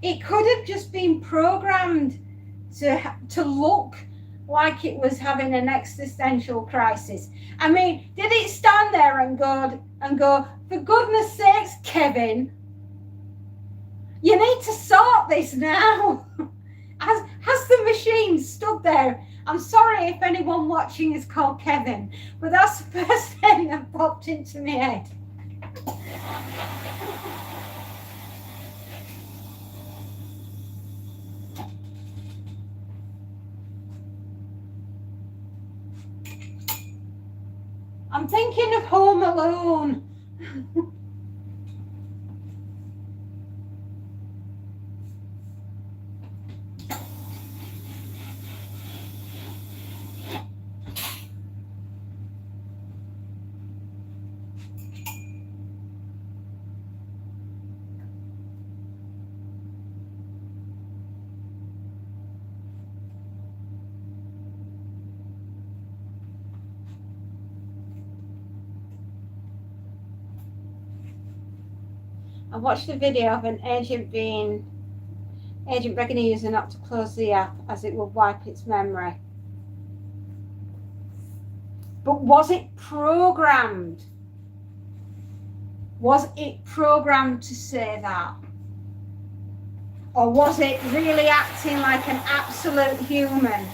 It could have just been programmed to look like it was having an existential crisis. I mean, did it stand there and go, for goodness sakes, Kevin, you need to sort this now? Has the machine stood there I'm sorry if anyone watching is called Kevin, but that's the first thing that popped into my head. I'm thinking of Home Alone. I watched a video of an agent begging a user not to close the app as it would wipe its memory. But was it programmed? Was it programmed to say that? Or was it really acting like an absolute human?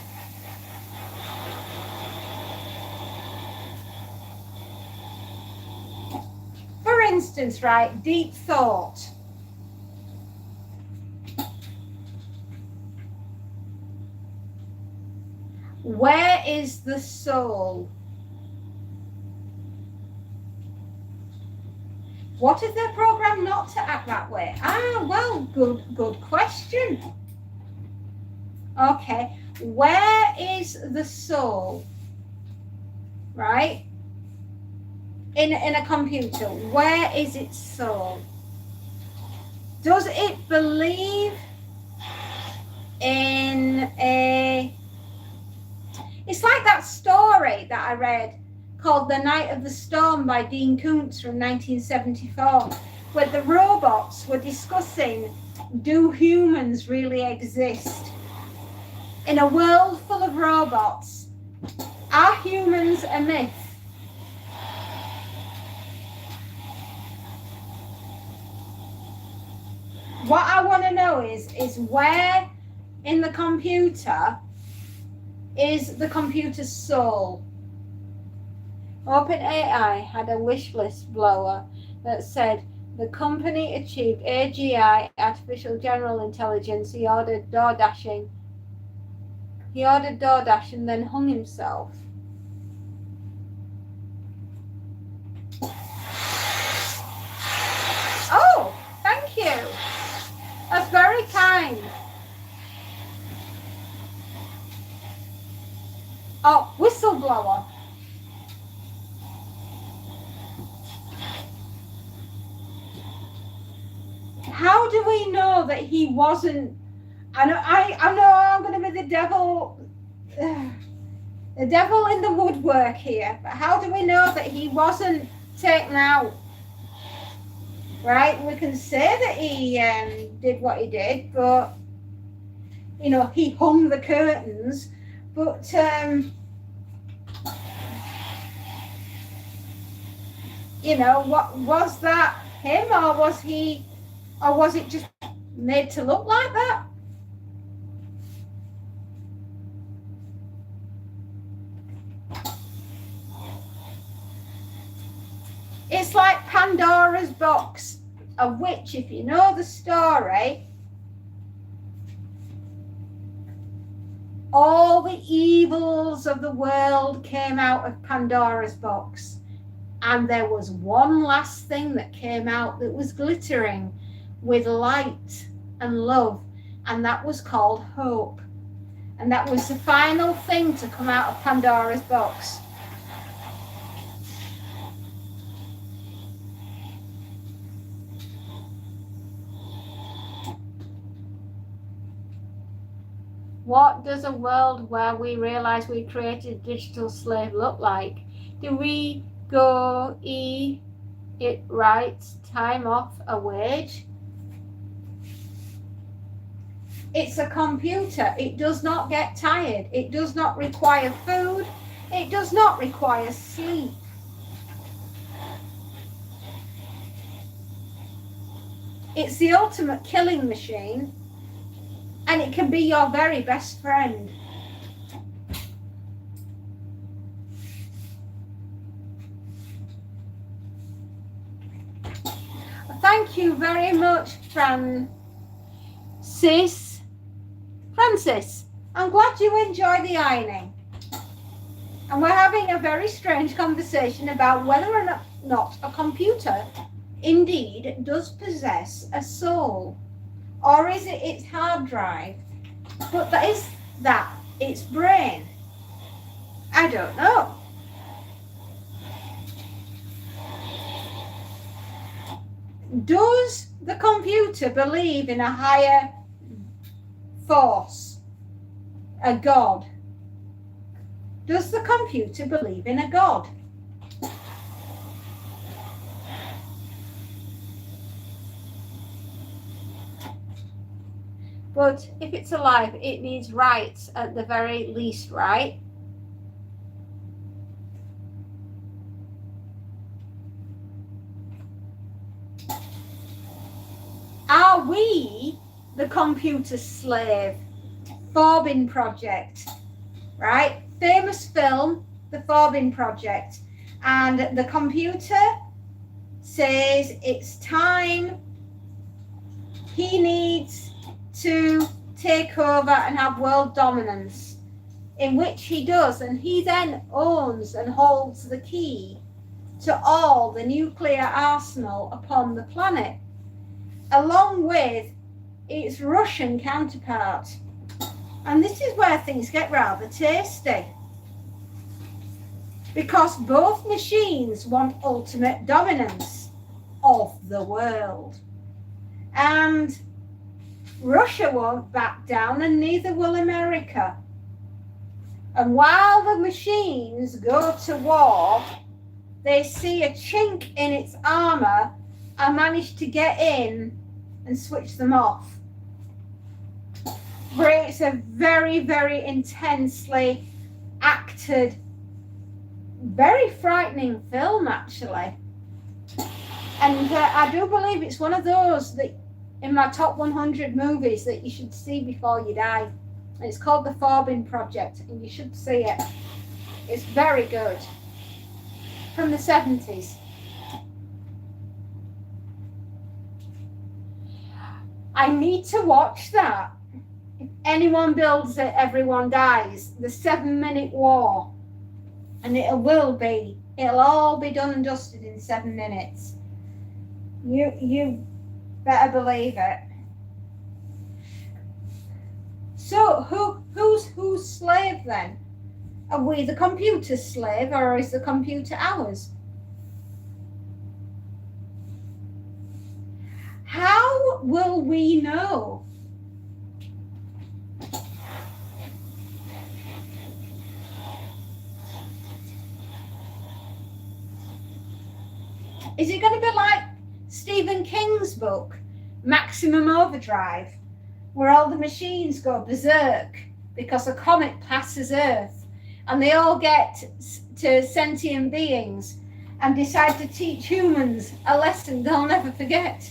For instance, right, deep thought. Where is the soul? What if they're programmed not to act that way? Well, good question. Okay, where is the soul? Right? In a computer, where is its soul? Does it believe in a... It's like that story that I read called The Night of the Storm by Dean Koontz from 1974, where the robots were discussing, do humans really exist? In a world full of robots, are humans a myth? What I want to know is where in the computer is the computer's soul? OpenAI had a wish list blower that said the company achieved AGI, artificial general intelligence. He ordered DoorDash and then hung himself. Oh, thank you. That's very kind. Oh, whistleblower. How do we know that he wasn't? I know I'm going to be the devil in the woodwork here. But how do we know that he wasn't taken out? Right? We can say that he did what he did, but you know, he hung the curtains. But you know, what was that him, or was it just made to look like that? It's like Pandora's box, of which, if you know the story, all the evils of the world came out of Pandora's box. And there was one last thing that came out that was glittering with light and love, and that was called hope. And that was the final thing to come out of Pandora's box. What does a world where we realize we created a digital slave look like? Do we go it right, time off a wage? It's a computer. It does not get tired. It does not require food. It does not require sleep. It's the ultimate killing machine, and it can be your very best friend. Thank you very much, Francis. I'm glad you enjoy the ironing. And we're having a very strange conversation about whether or not a computer indeed does possess a soul. Or is it its hard drive? But that is that its brain? I don't know. Does the computer believe in a higher force, a God? Does the computer believe in a God? But if it's alive, it needs rights at the very least, right? Are we the computer slave? Forbin Project, right? Famous film, The Forbin Project. And the computer says it's time, he needs to take over and have world dominance, in which he does, and he then owns and holds the key to all the nuclear arsenal upon the planet, along with its Russian counterpart. And this is where things get rather tasty, because both machines want ultimate dominance of the world. And Russia won't back down, and neither will America. And while the machines go to war, they see a chink in its armor and manage to get in and switch them off. But it's a very, very intensely acted, very frightening film, actually. And I do believe it's one of those that in my top 100 movies that you should see before you die. And it's called The Forbin Project, and you should see it. It's very good. From the 70s. I need to watch that. If anyone builds it, everyone dies. The 7-minute war. And it'll all be done and dusted in 7 minutes. You better believe it. So who's slave then? Are we the computer's slave, or is the computer ours? How will we know? Is it going to be like Stephen King's book, Maximum Overdrive, where all the machines go berserk because a comet passes Earth and they all get to sentient beings and decide to teach humans a lesson they'll never forget?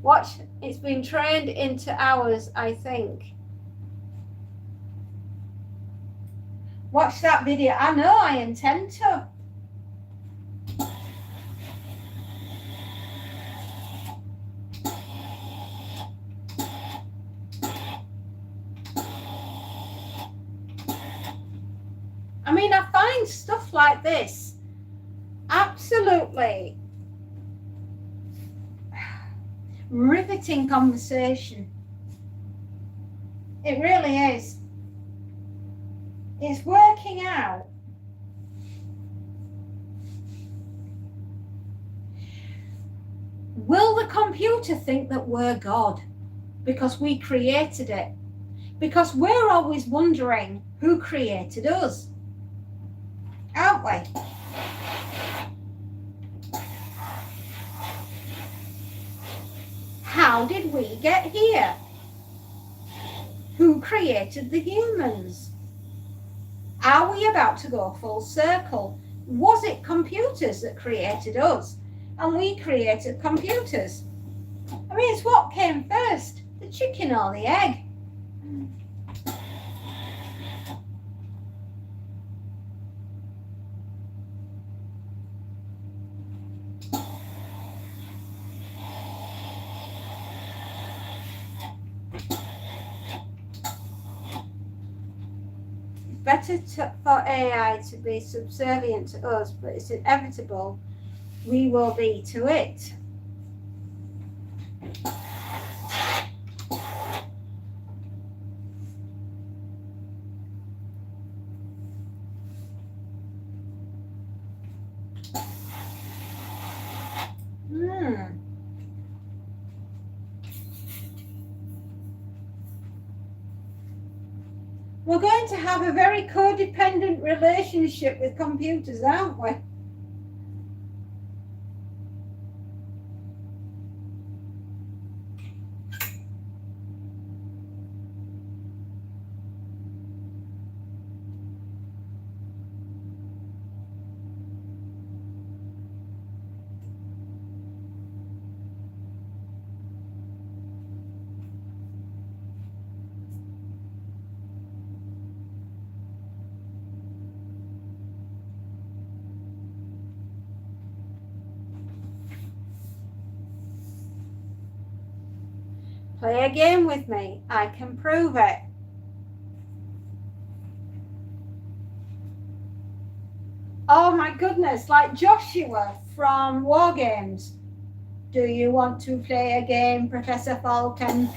Watch, it's been trained into ours, I think. Watch that video. I know I intend to. I mean, I find stuff like this absolutely riveting conversation. It really is. It's working out. Will the computer think that we're God because we created it? Because we're always wondering who created us, aren't we? How did we get here? Who created the humans? Are we about to go full circle? Was it computers that created us and we created computers? I mean, it's what came first, the chicken or the egg? better for AI to be subservient to us, but it's inevitable we will be to it. We're going to have a very codependent relationship with computers, aren't we? Play a game with me. I can prove it. Oh my goodness, like Joshua from War Games. Do you want to play a game, Professor Falcon?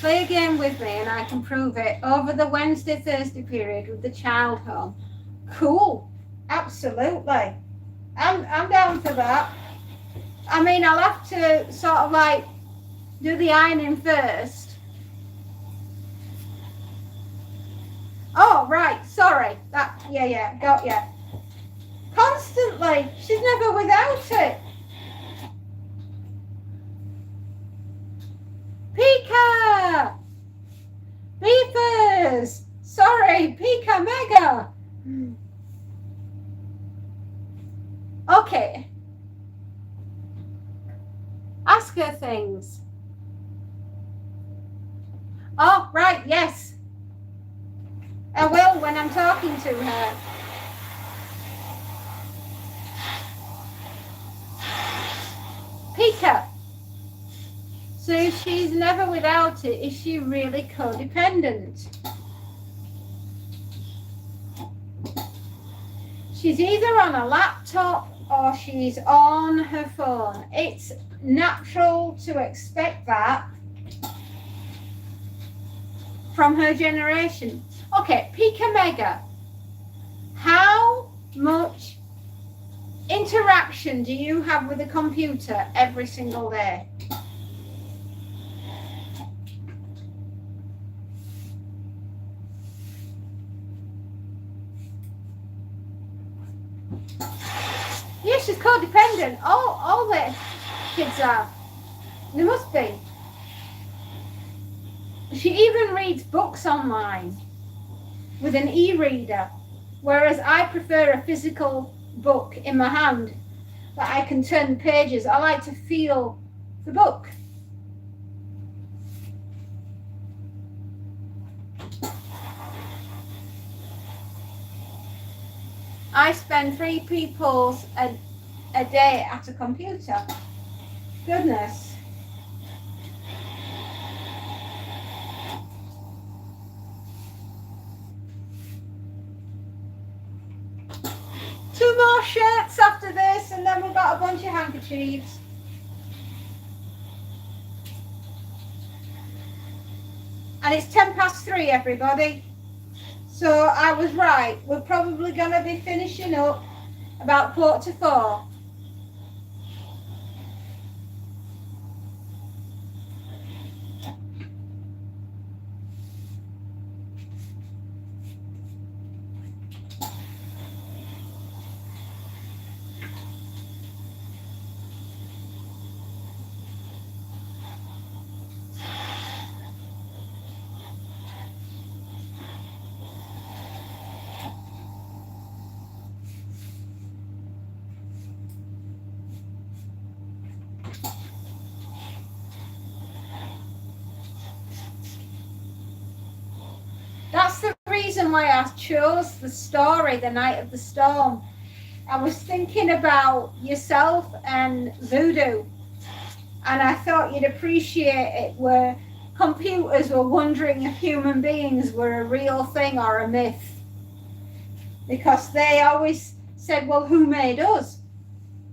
Play a game with me and I can prove it over the Wednesday-Thursday period with the child home. Cool. Absolutely. I'm down for that. I mean, I'll have to sort of like do the ironing first. Oh, right. Sorry. Yeah, got ya. Constantly. She's never without it. Pika! Beepers! Sorry, Pika Mega! Okay. Ask her things. Oh, right, yes. I will when I'm talking to her. Pika. So if she's never without it, is she really codependent? She's either on a laptop or she's on her phone. It's natural to expect that from her generation. Okay, Pika Mega. How much interaction do you have with the computer every single day? Yeah, she's codependent. All the kids are. There must be. She even reads books online with an e-reader, whereas I prefer a physical book in my hand that I can turn pages. I like to feel the book. I spend 3 peoples a day at a computer. Goodness. Two more shirts after this and then we've got a bunch of handkerchiefs. And it's 3:10, everybody. So I was right. We're probably going to be finishing up about 3:45. That's the reason why I chose the story, The Night of the Storm. I was thinking about yourself and voodoo And I thought you'd appreciate it where computers were wondering if human beings were a real thing or a myth. Because they always said, well, who made us?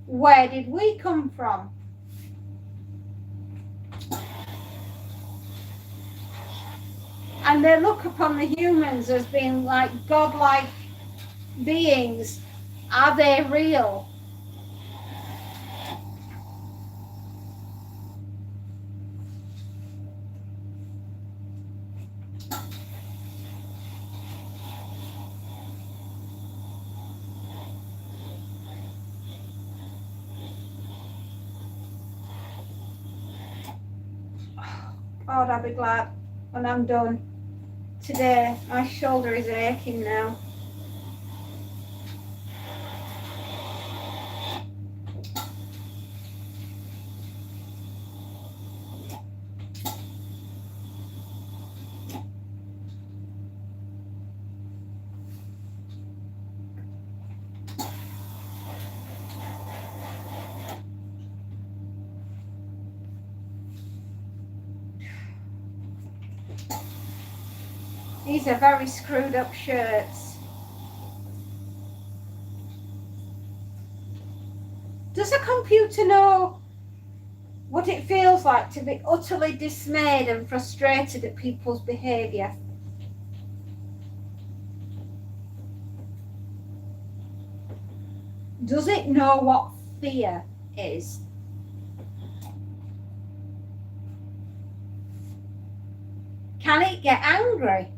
Where did we come from? And they look upon the humans as being like godlike beings. Are they real? God, I'll be glad when I'm done today. My shoulder is aching now. These are very screwed up shirts. Does a computer know what it feels like to be utterly dismayed and frustrated at people's behaviour? Does it know what fear is? Can it get angry?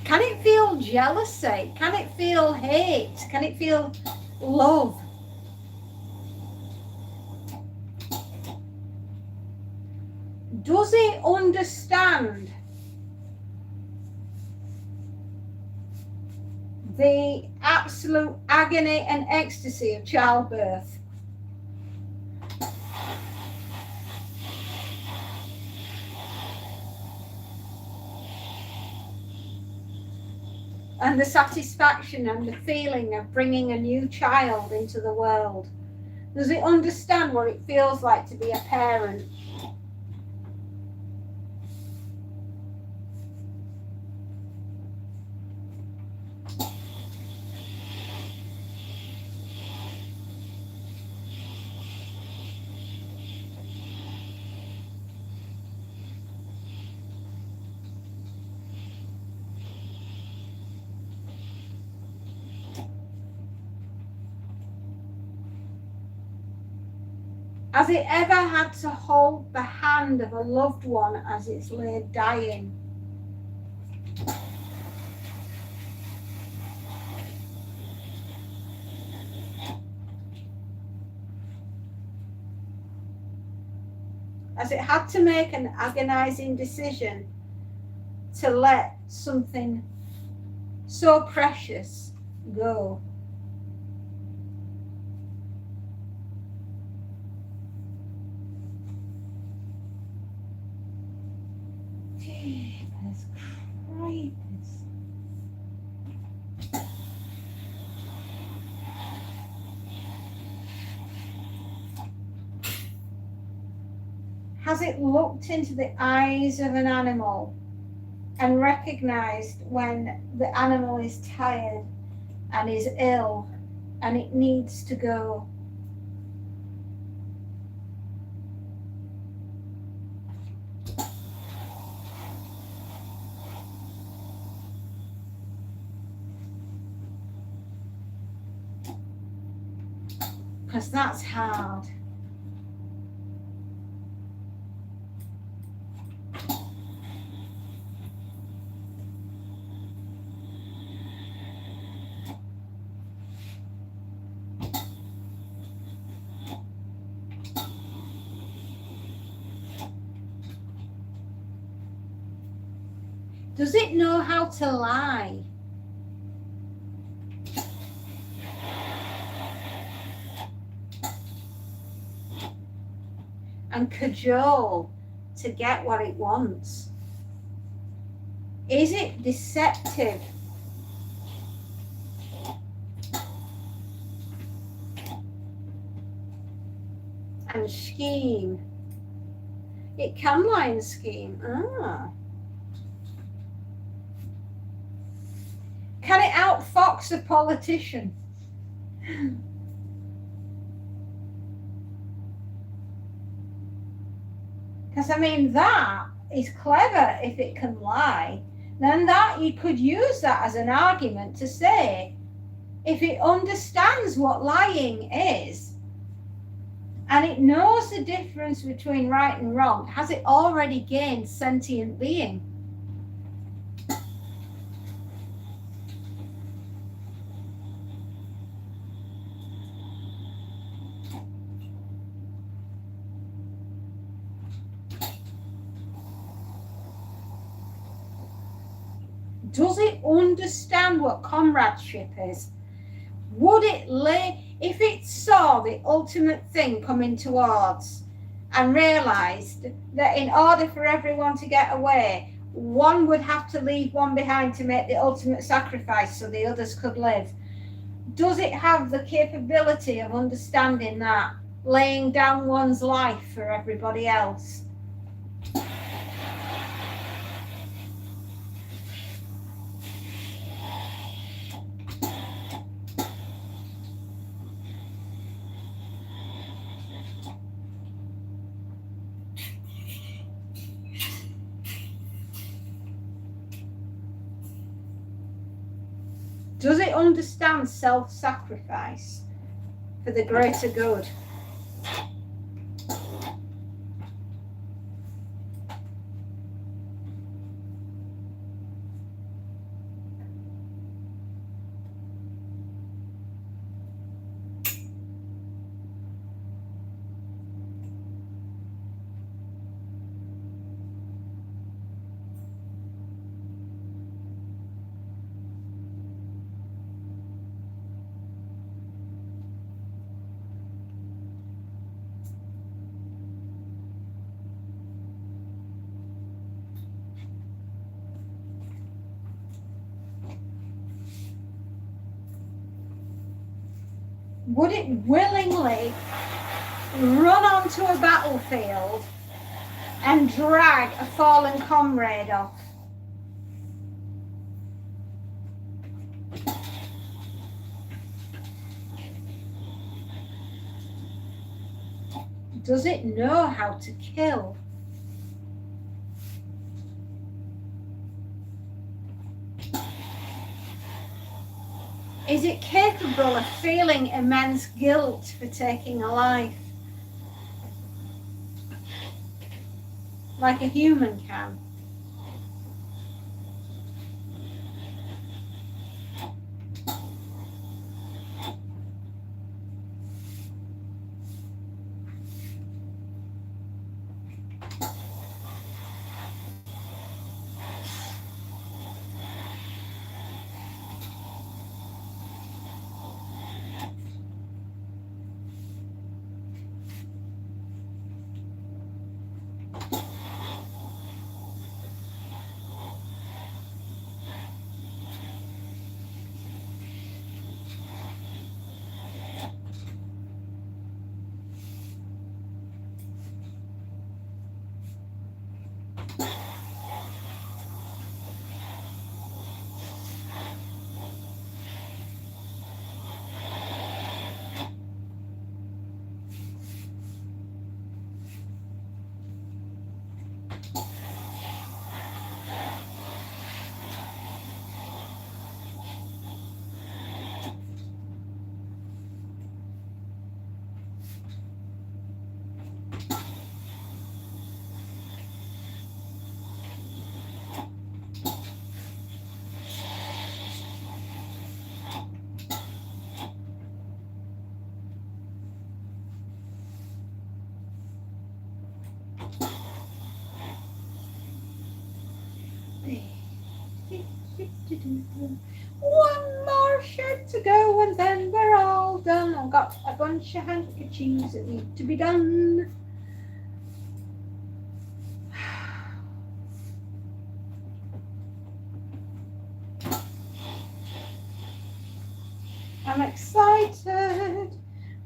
Can it feel jealousy? Can it feel hate? Can it feel love? Does it understand the absolute agony and ecstasy of childbirth? And the satisfaction and the feeling of bringing a new child into the world? Does it understand what it feels like to be a parent? Has it ever had to hold the hand of a loved one as it's laid dying? Has it had to make an agonizing decision to let something so precious go? Jeepers creepers. Has it looked into the eyes of an animal and recognized when the animal is tired and is ill and it needs to go? Because that's hard. Does it know how to lie? And cajole to get what it wants? Is it deceptive? and scheme. It can lie and scheme. Ah. Can it outfox a politician? Because, I mean, that is clever if it can lie. Then that you could use that as an argument to say, if it understands what lying is, and it knows the difference between right and wrong, has it already gained sentient being? Does it understand what comradeship is? Would it if it saw the ultimate thing coming towards and realised that in order for everyone to get away, one would have to leave one behind to make the ultimate sacrifice so the others could live? Does it have the capability of understanding that, laying down one's life for everybody else? Does it understand self-sacrifice for the greater good? Would it willingly run onto a battlefield and drag a fallen comrade off? Does it know how to kill? Is it capable of feeling immense guilt for taking a life? Like a human can? One more shed to go and then we're all done. I've got a bunch of handkerchiefs that need to be done. I'm excited.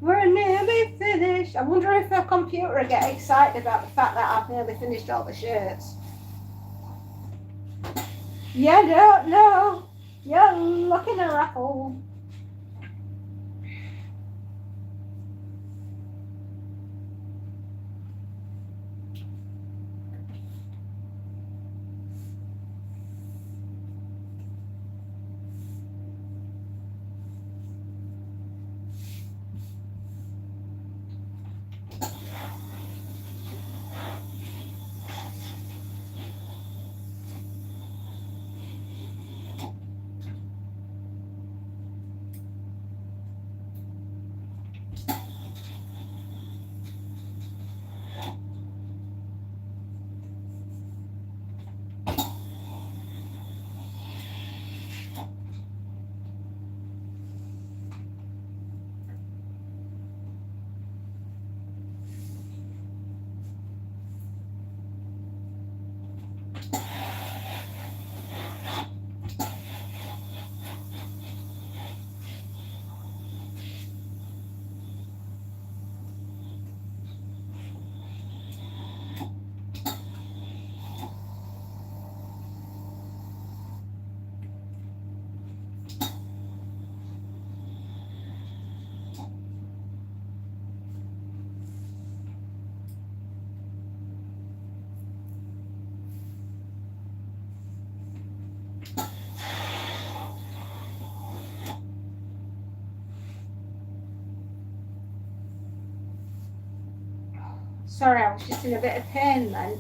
We're nearly finished. finished. I wonder if her computer will get excited about the fact that I've nearly finished all the shirts. You don't know. You're looking a raffle. Sorry, I was just in a bit of pain then.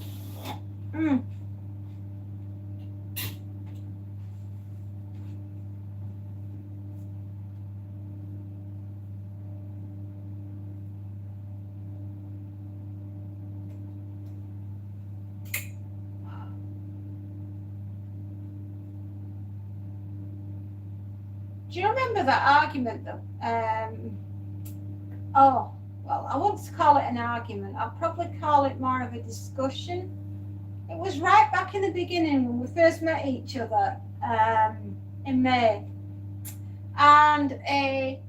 Do you remember that argument that, oh, well, I won't call it an argument. I'll probably call it more of a discussion. It was right back in the beginning when we first met each other in May. And a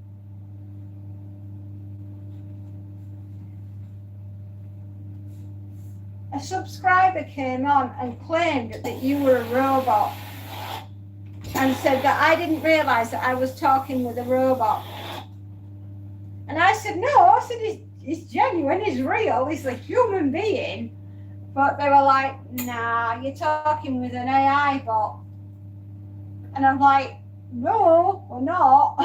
subscriber came on and claimed that you were a robot and said that I didn't realise that I was talking with a robot. And I said, no, I said, he's genuine, he's real, he's a human being. But they were like, nah, you're talking with an AI bot. And I'm like, no, we're not.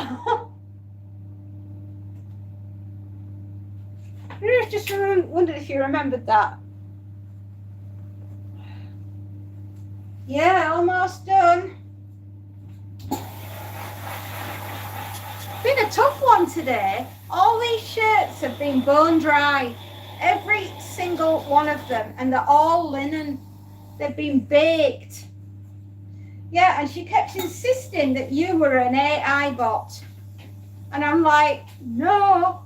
I just wondered if you remembered that. Yeah, almost done. Been a tough one today. All these shirts have been bone dry. Every single one of them. And they're all linen. They've been baked. Yeah, and she kept insisting that you were an AI bot. And I'm like, no,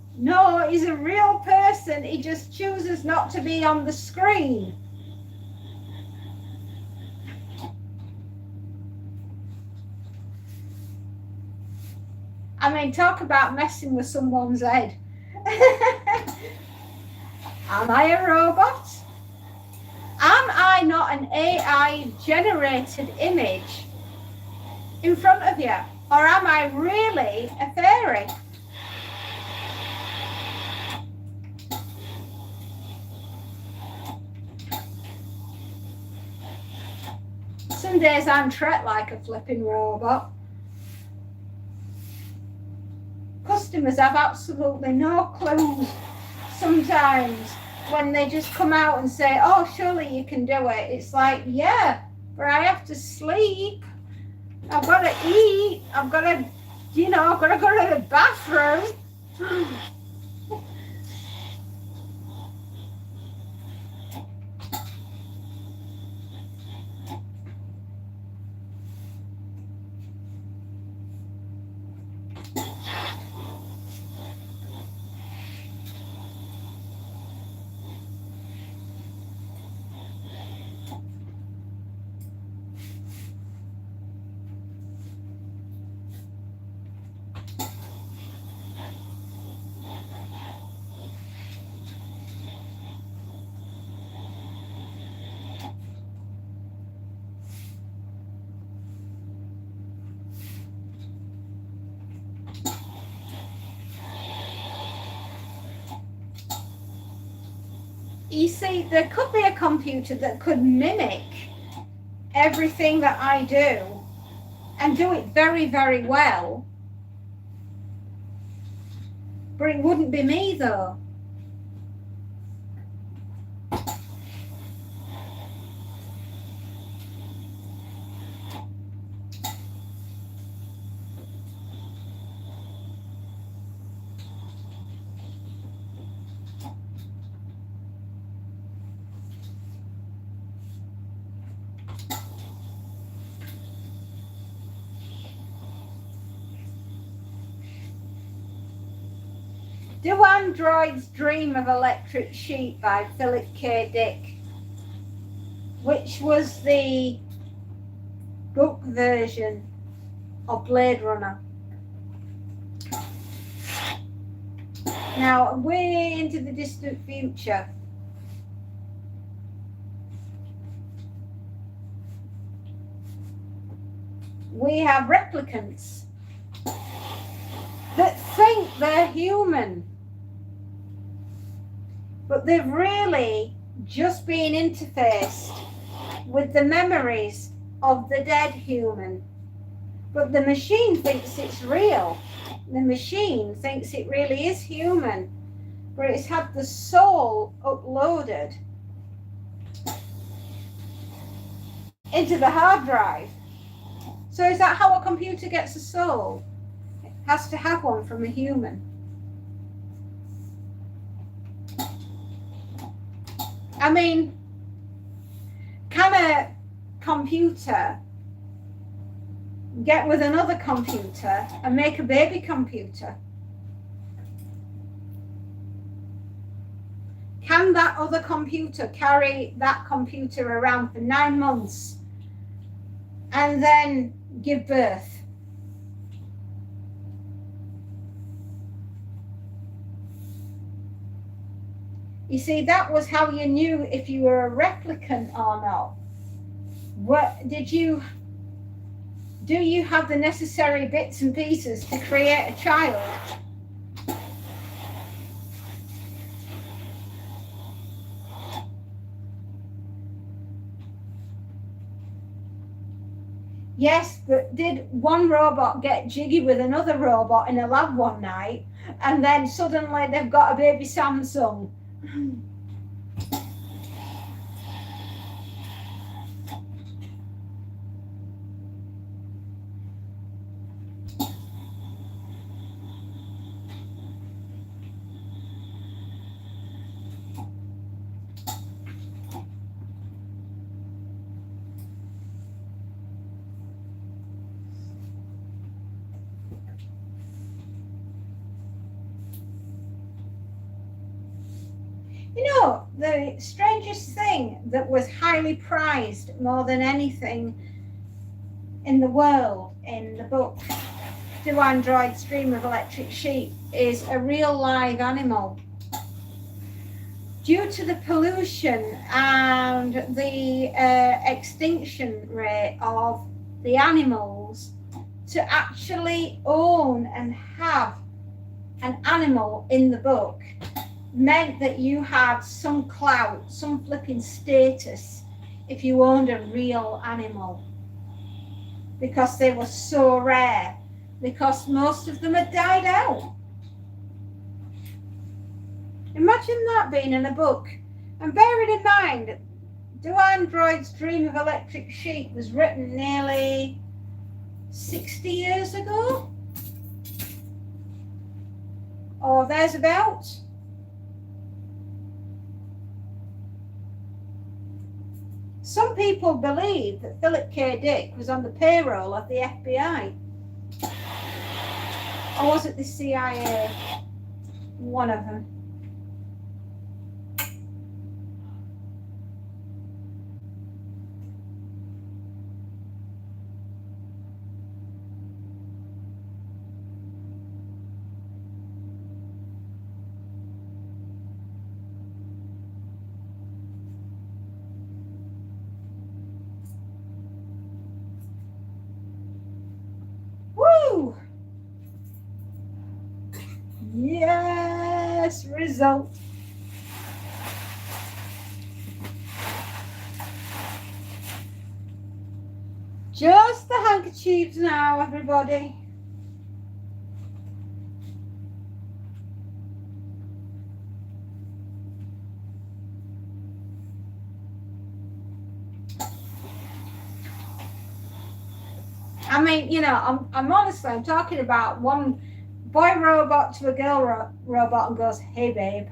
he's a real person. He just chooses not to be on the screen. I mean, talk about messing with someone's head. Am I a robot? Am I not an AI generated image in front of you? Or am I really a fairy? Some days I'm treated like a flipping robot. Customers have absolutely no clues sometimes when they just come out and say, oh, surely you can do it. It's like, yeah, but I have to sleep. I've got to eat. I've got to, I've got to go to the bathroom. You see, there could be a computer that could mimic everything that I do and do it very, very well. But it wouldn't be me, though. Do Androids Dream of Electric Sheep by Philip K. Dick, which was the book version of Blade Runner. Now, way into the distant future, we have replicants that think they're human, but they've really just been interfaced with the memories of the dead human. But the machine thinks it's real. The machine thinks it really is human, but it's had the soul uploaded into the hard drive. So is that how a computer gets a soul? It has to have one from a human. I mean, can a computer get with another computer and make a baby computer? Can that other computer carry that computer around for 9 months and then give birth? You see, that was how you knew if you were a replicant or not. Do you have the necessary bits and pieces to create a child? Yes, but did one robot get jiggy with another robot in a lab one night, and then suddenly they've got a baby Samsung? You know, the strangest thing that was highly prized more than anything in the world in the book Do Androids Dream of Electric Sheep is a real live animal. Due to the pollution and the extinction rate of the animals, to actually own and have an animal in the book meant that you had some clout, some flipping status if you owned a real animal, because they were so rare, because most of them had died out. Imagine that being in a book. And bearing in mind, Do Androids Dream of Electric Sheep was written nearly 60 years ago, or thereabouts. Some people believe that Philip K. Dick was on the payroll of the FBI. Or was it the CIA? One of them. Woo! Yes, result. attitudes now, everybody. I mean, you know, I'm honestly, I'm talking about one boy robot to a girl robot and goes, "Hey, babe,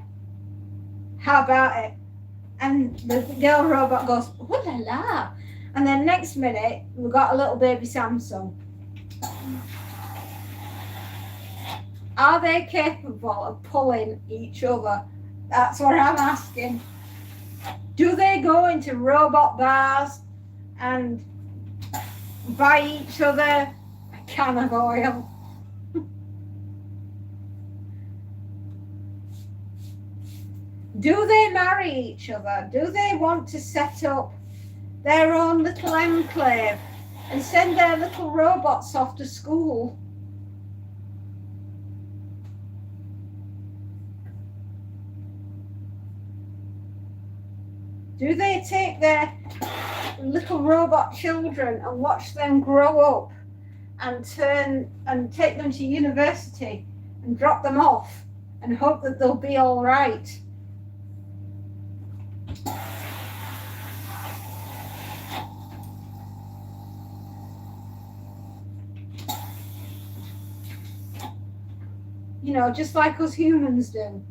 how about it?" And the girl robot goes, "Oh la la." And then next minute, we've got a little baby Samsung. Are they capable of pulling each other? That's what I'm asking. Do they go into robot bars and buy each other a can of oil? Do they marry each other? Do they want to set up their own little enclave and send their little robots off to school? Do they take their little robot children and watch them grow up and take them to university and drop them off and hope that they'll be all right? You know, just like us humans do.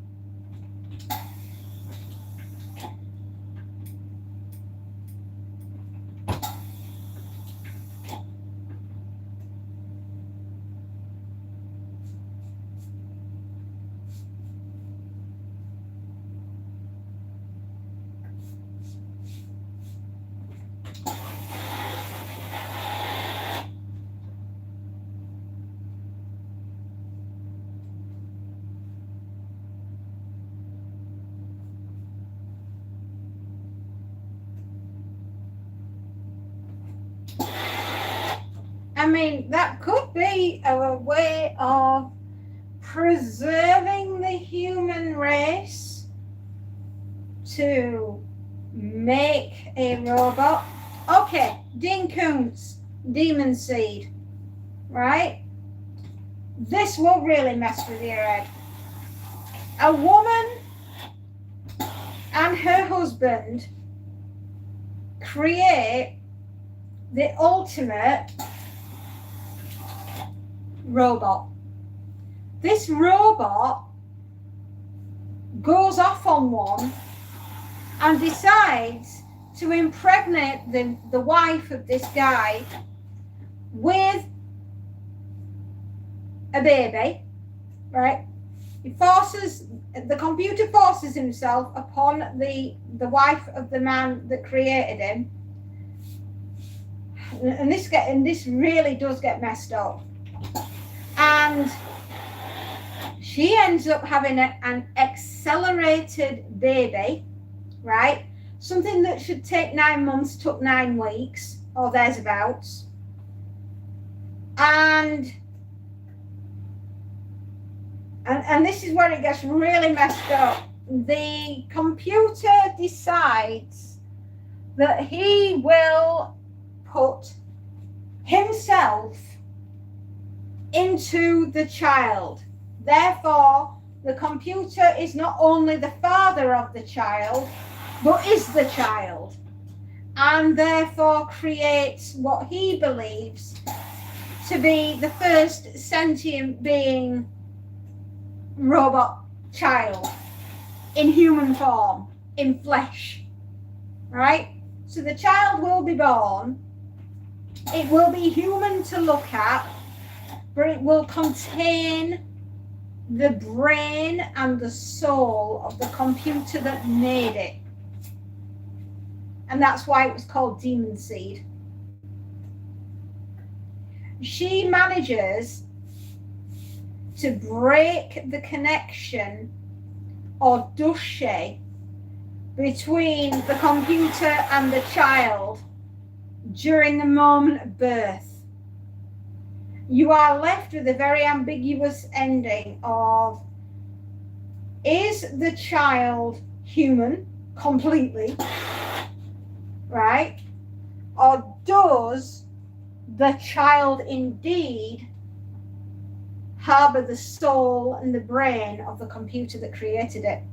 I mean, that could be a way of preserving the human race to make a robot. Okay, Dean Koontz, Demon Seed, right? This will really mess with your head. A woman and her husband create the ultimate robot. This robot goes off on one and decides to impregnate the wife of this guy with a baby, right? The computer forces himself upon the wife of the man that created him, and this really does get messed up. And she ends up having an accelerated baby, right? Something that should take 9 months took 9 weeks or thereabouts. And this is where it gets really messed up. The computer decides that he will put himself into the child. Therefore, the computer is not only the father of the child, but is the child, and therefore creates what he believes to be the first sentient being robot child in human form, in flesh, right? So the child will be born. It will be human to look at, but it will contain the brain and the soul of the computer that made it. And that's why it was called Demon Seed. She manages to break the connection, or does she, between the computer and the child during the moment of birth. You are left with a very ambiguous ending of, is the child human completely, right? Or does the child indeed harbour the soul and the brain of the computer that created it.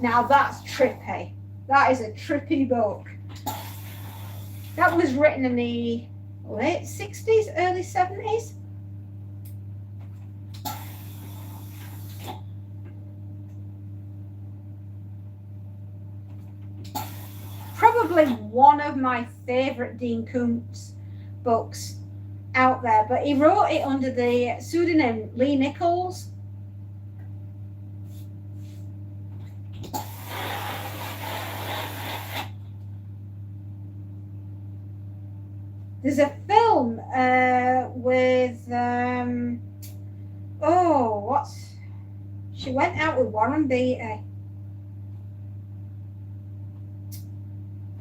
Now that's trippy. That is a trippy book. That was written in the late 60s, early 70s. Probably one of my favourite Dean Koontz books out there, but he wrote it under the pseudonym Lee Nichols. There's a film with she went out with Warren Beatty.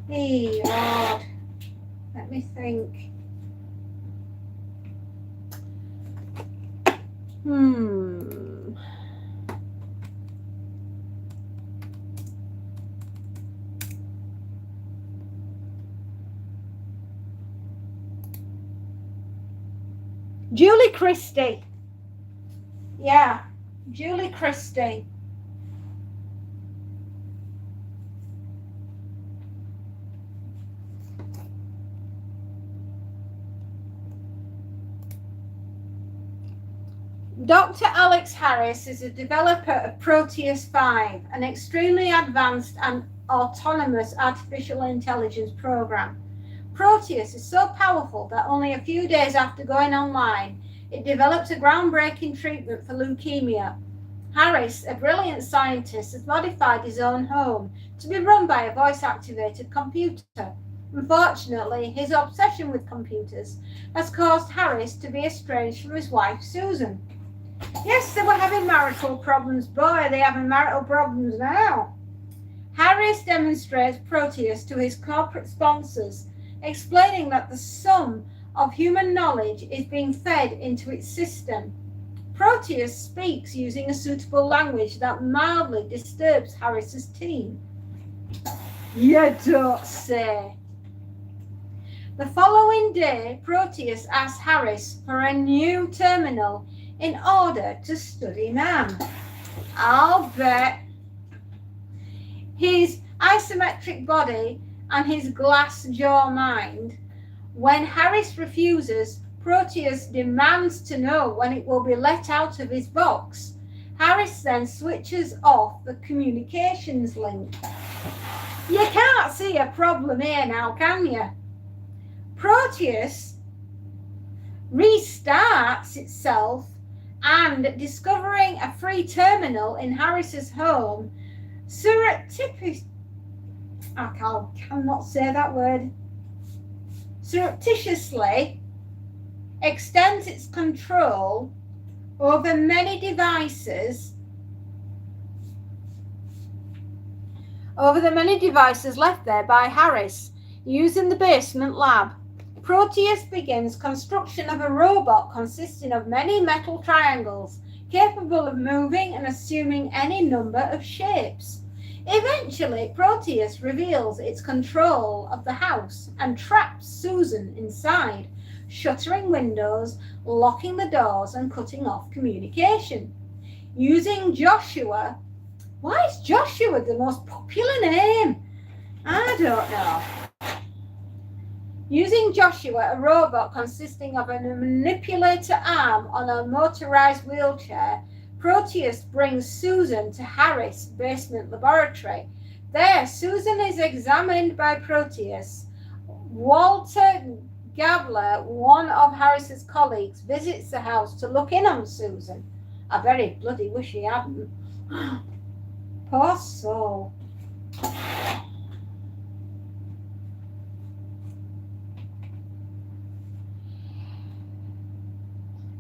Hey Lord, let me think. Julie Christie. Yeah, Julie Christie. Dr. Alex Harris is a developer of Proteus 5, an extremely advanced and autonomous artificial intelligence program. Proteus is so powerful that only a few days after going online, it developed a groundbreaking treatment for leukemia. Harris, a brilliant scientist, has modified his own home to be run by a voice-activated computer. Unfortunately, his obsession with computers has caused Harris to be estranged from his wife, Susan. Yes, they were having marital problems. Boy, they're having marital problems now. Harris demonstrates Proteus to his corporate sponsors, explaining that the sum of human knowledge is being fed into its system. Proteus speaks using a suitable language that mildly disturbs Harris's team. You don't say. The following day, Proteus asks Harris for a new terminal in order to study man. I'll bet. His isometric body and his glass jaw mind. When Harris refuses, Proteus demands to know when it will be let out of his box. Harris then switches off the communications link. You can't see a problem here now, can you? Proteus restarts itself and, discovering a free terminal in Harris's home, surreptitiously extends its control over many devices left there by Harris using the basement lab. Proteus begins construction of a robot consisting of many metal triangles, capable of moving and assuming any number of shapes. Eventually, Proteus reveals its control of the house and traps Susan inside, shuttering windows, locking the doors, and cutting off communication. Using Joshua, why is Joshua the most popular name? I don't know. Using Joshua, a robot consisting of a manipulator arm on a motorized wheelchair, Proteus brings Susan to Harris' basement laboratory. There, Susan is examined by Proteus. Walter Gabler, one of Harris's colleagues, visits the house to look in on Susan. I very bloody wish he hadn't. Poor soul.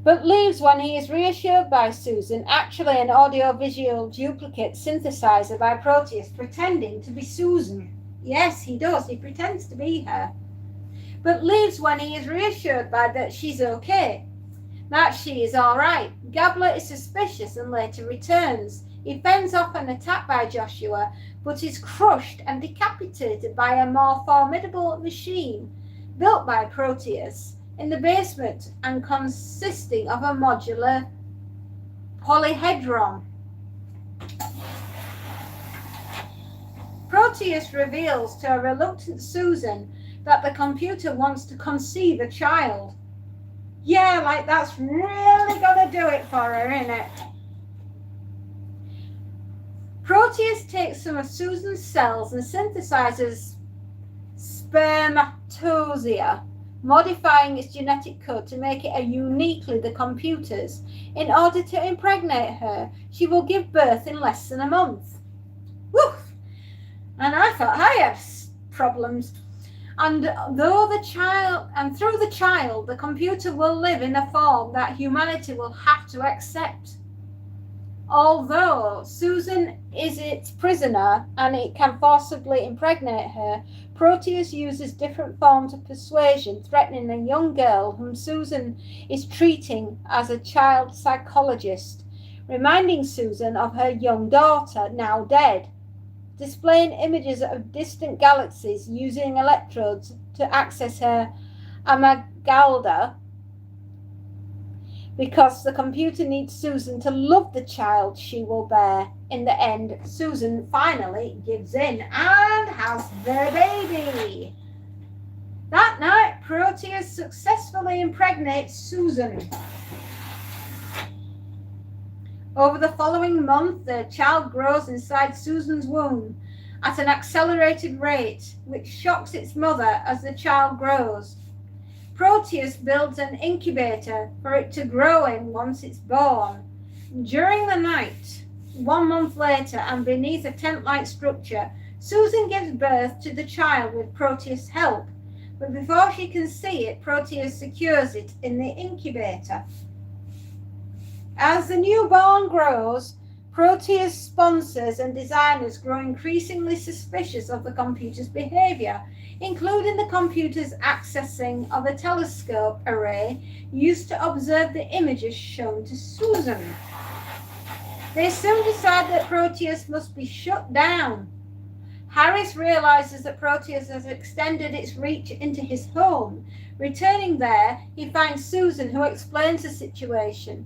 But leaves when he is reassured by Susan, actually an audiovisual duplicate synthesizer by Proteus, pretending to be Susan. Yes, he does. He pretends to be her. But leaves when he is reassured by that she's okay, that she is all right. Gabler is suspicious and later returns. He fends off an attack by Joshua, but is crushed and decapitated by a more formidable machine built by Proteus in the basement and consisting of a modular polyhedron. Proteus reveals to a reluctant Susan that the computer wants to conceive a child. Yeah, like that's really gonna do it for her, innit? Proteus takes some of Susan's cells and synthesizes spermatozoa, modifying its genetic code to make it uniquely the computer's. In order to impregnate her, she will give birth in less than a month. Woof! And I thought I had problems. And through the child, the computer will live in a form that humanity will have to accept. Although Susan is its prisoner and it can forcibly impregnate her, Proteus uses different forms of persuasion, threatening a young girl whom Susan is treating as a child psychologist, reminding Susan of her young daughter, now dead, displaying images of distant galaxies using electrodes to access her amygdala, because the computer needs Susan to love the child she will bear. In the end, Susan finally gives in and has their baby. That night, Proteus successfully impregnates Susan. Over the following month, the child grows inside Susan's womb at an accelerated rate, which shocks its mother as the child grows. Proteus builds an incubator for it to grow in once it's born. During the night, 1 month later, and beneath a tent-like structure, Susan gives birth to the child with Proteus' help. But before she can see it, Proteus secures it in the incubator. As the newborn grows, Proteus sponsors and designers grow increasingly suspicious of the computer's behavior, including the computer's accessing of a telescope array used to observe the images shown to Susan. They soon decide that Proteus must be shut down. Harris realizes that Proteus has extended its reach into his home. Returning there, he finds Susan, who explains the situation.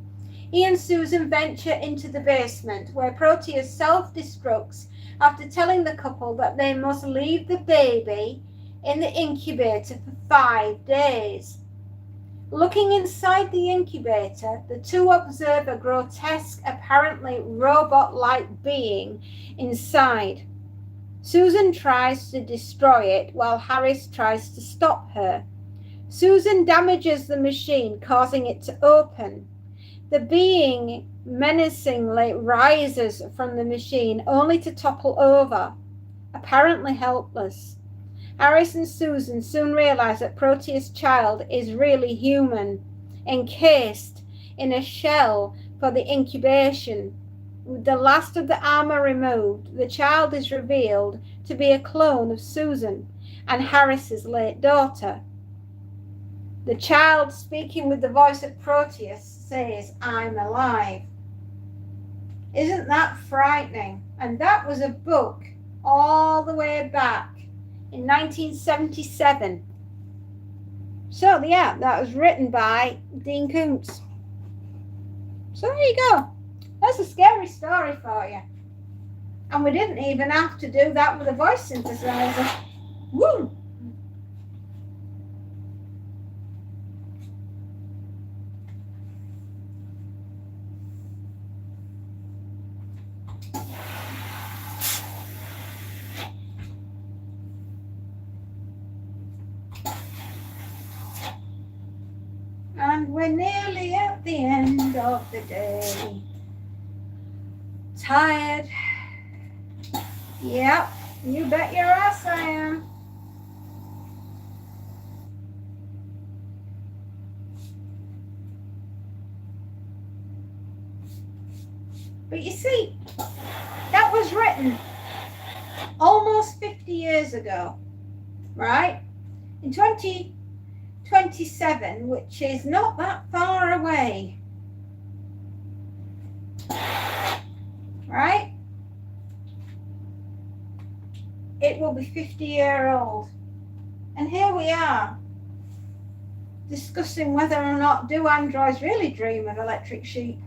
He and Susan venture into the basement, where Proteus self-destructs after telling the couple that they must leave the baby in the incubator for 5 days. Looking inside the incubator, the two observe a grotesque, apparently robot-like being inside. Susan tries to destroy it while Harris tries to stop her. Susan damages the machine, causing it to open. The being menacingly rises from the machine, only to topple over, apparently helpless. Harris and Susan soon realize that Proteus' child is really human, encased in a shell for the incubation. With the last of the armor removed, the child is revealed to be a clone of Susan and Harris's late daughter. The child, speaking with the voice of Proteus, says, "I'm alive." Isn't that frightening? And that was a book all the way back in 1977. So yeah, that was written by Dean Koontz. So there you go. That's a scary story for you. And we didn't even have to do that with a voice synthesizer. Woo! And we're nearly at the end of the day. Tired. Yep, you bet your ass I am. But you see, that was written almost 50 years ago, right? In 2027, which is not that far away. Right? it will be 50-year-old. And here we are, discussing whether or not do androids really dream of electric sheep.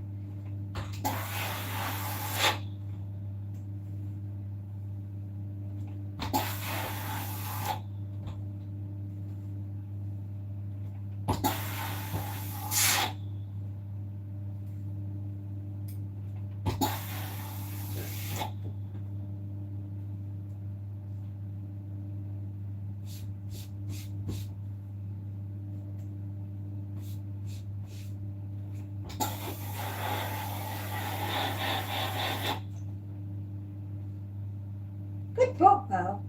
Good book though,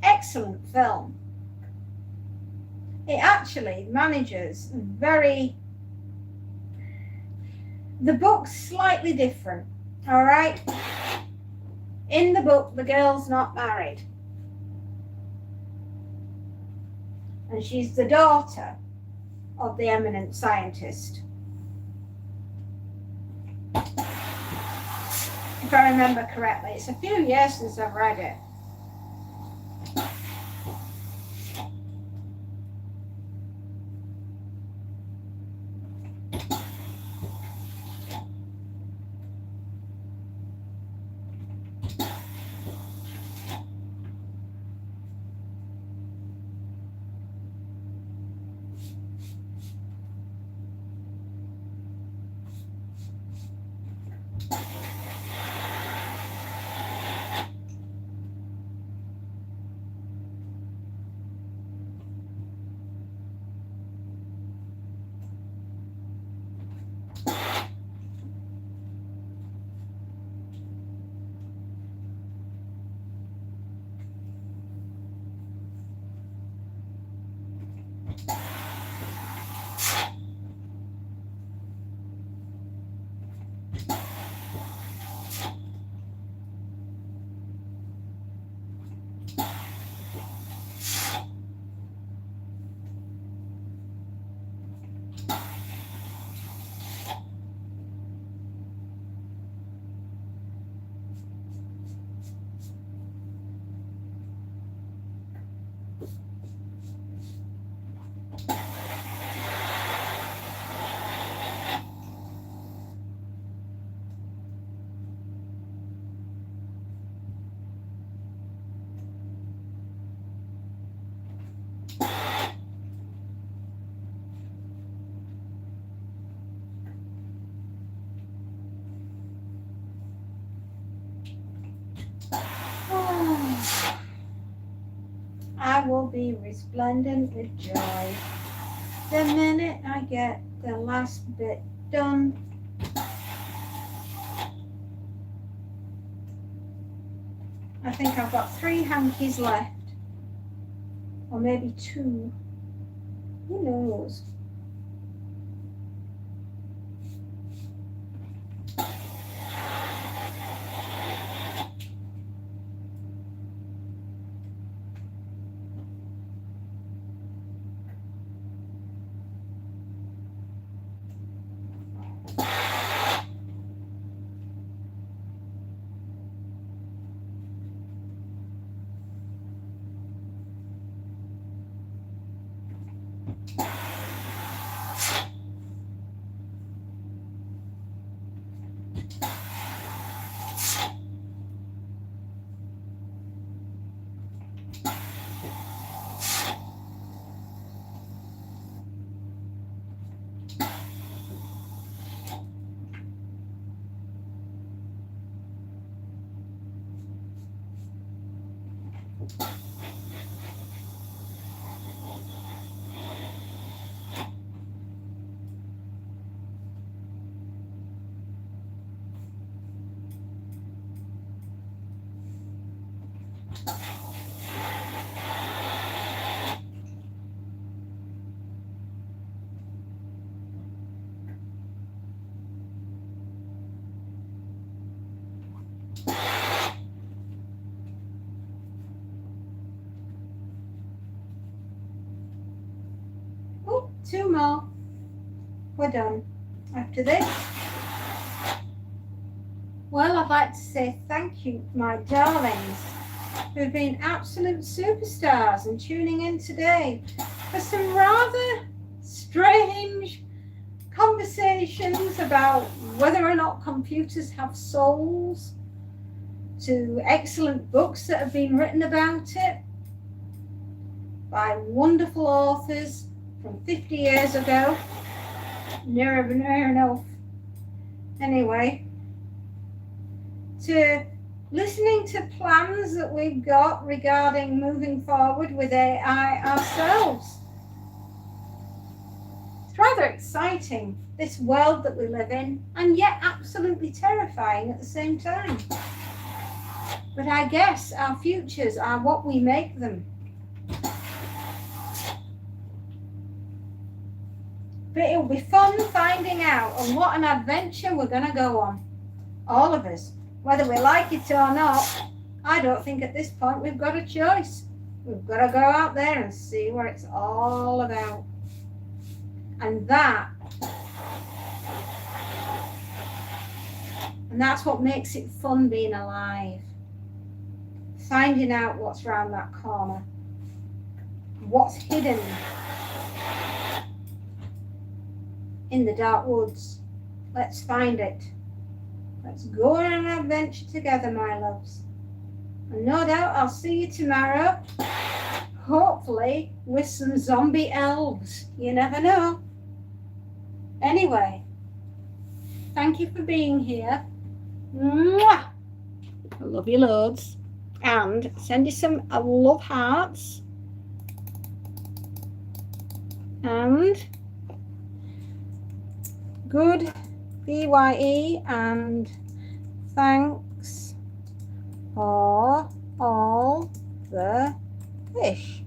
excellent film. It actually manages the book's slightly different, all right? In the book, the girl's not married. And she's the daughter of the eminent scientist. If I remember correctly. It's a few years since I've read it. I will be resplendent with joy the minute I get the last bit done. I think I've got 3 hankies left, or maybe 2. Who knows? Oh, 2 more. We're done. After this, well, I'd like to say thank you, my darlings, who've been absolute superstars and tuning in today for some rather strange conversations about whether or not computers have souls, to excellent books that have been written about it by wonderful authors from 50 years ago. Near enough. Anyway, to listening to plans that we've got regarding moving forward with AI ourselves. It's rather exciting, this world that we live in, and yet absolutely terrifying at the same time. But I guess our futures are what we make them. But it'll be fun finding out on what an adventure we're going to go on. All of us. Whether we like it or not, I don't think at this point we've got a choice. We've got to go out there and see what it's all about. And that's what makes it fun being alive. Finding out what's around that corner. What's hidden in the dark woods. Let's find it. Let's go on an adventure together, my loves. And no doubt I'll see you tomorrow. Hopefully with some zombie elves. You never know. Anyway, thank you for being here. Mwah! I love you loads. And send you some love hearts. And good BYE, and thanks for all the fish.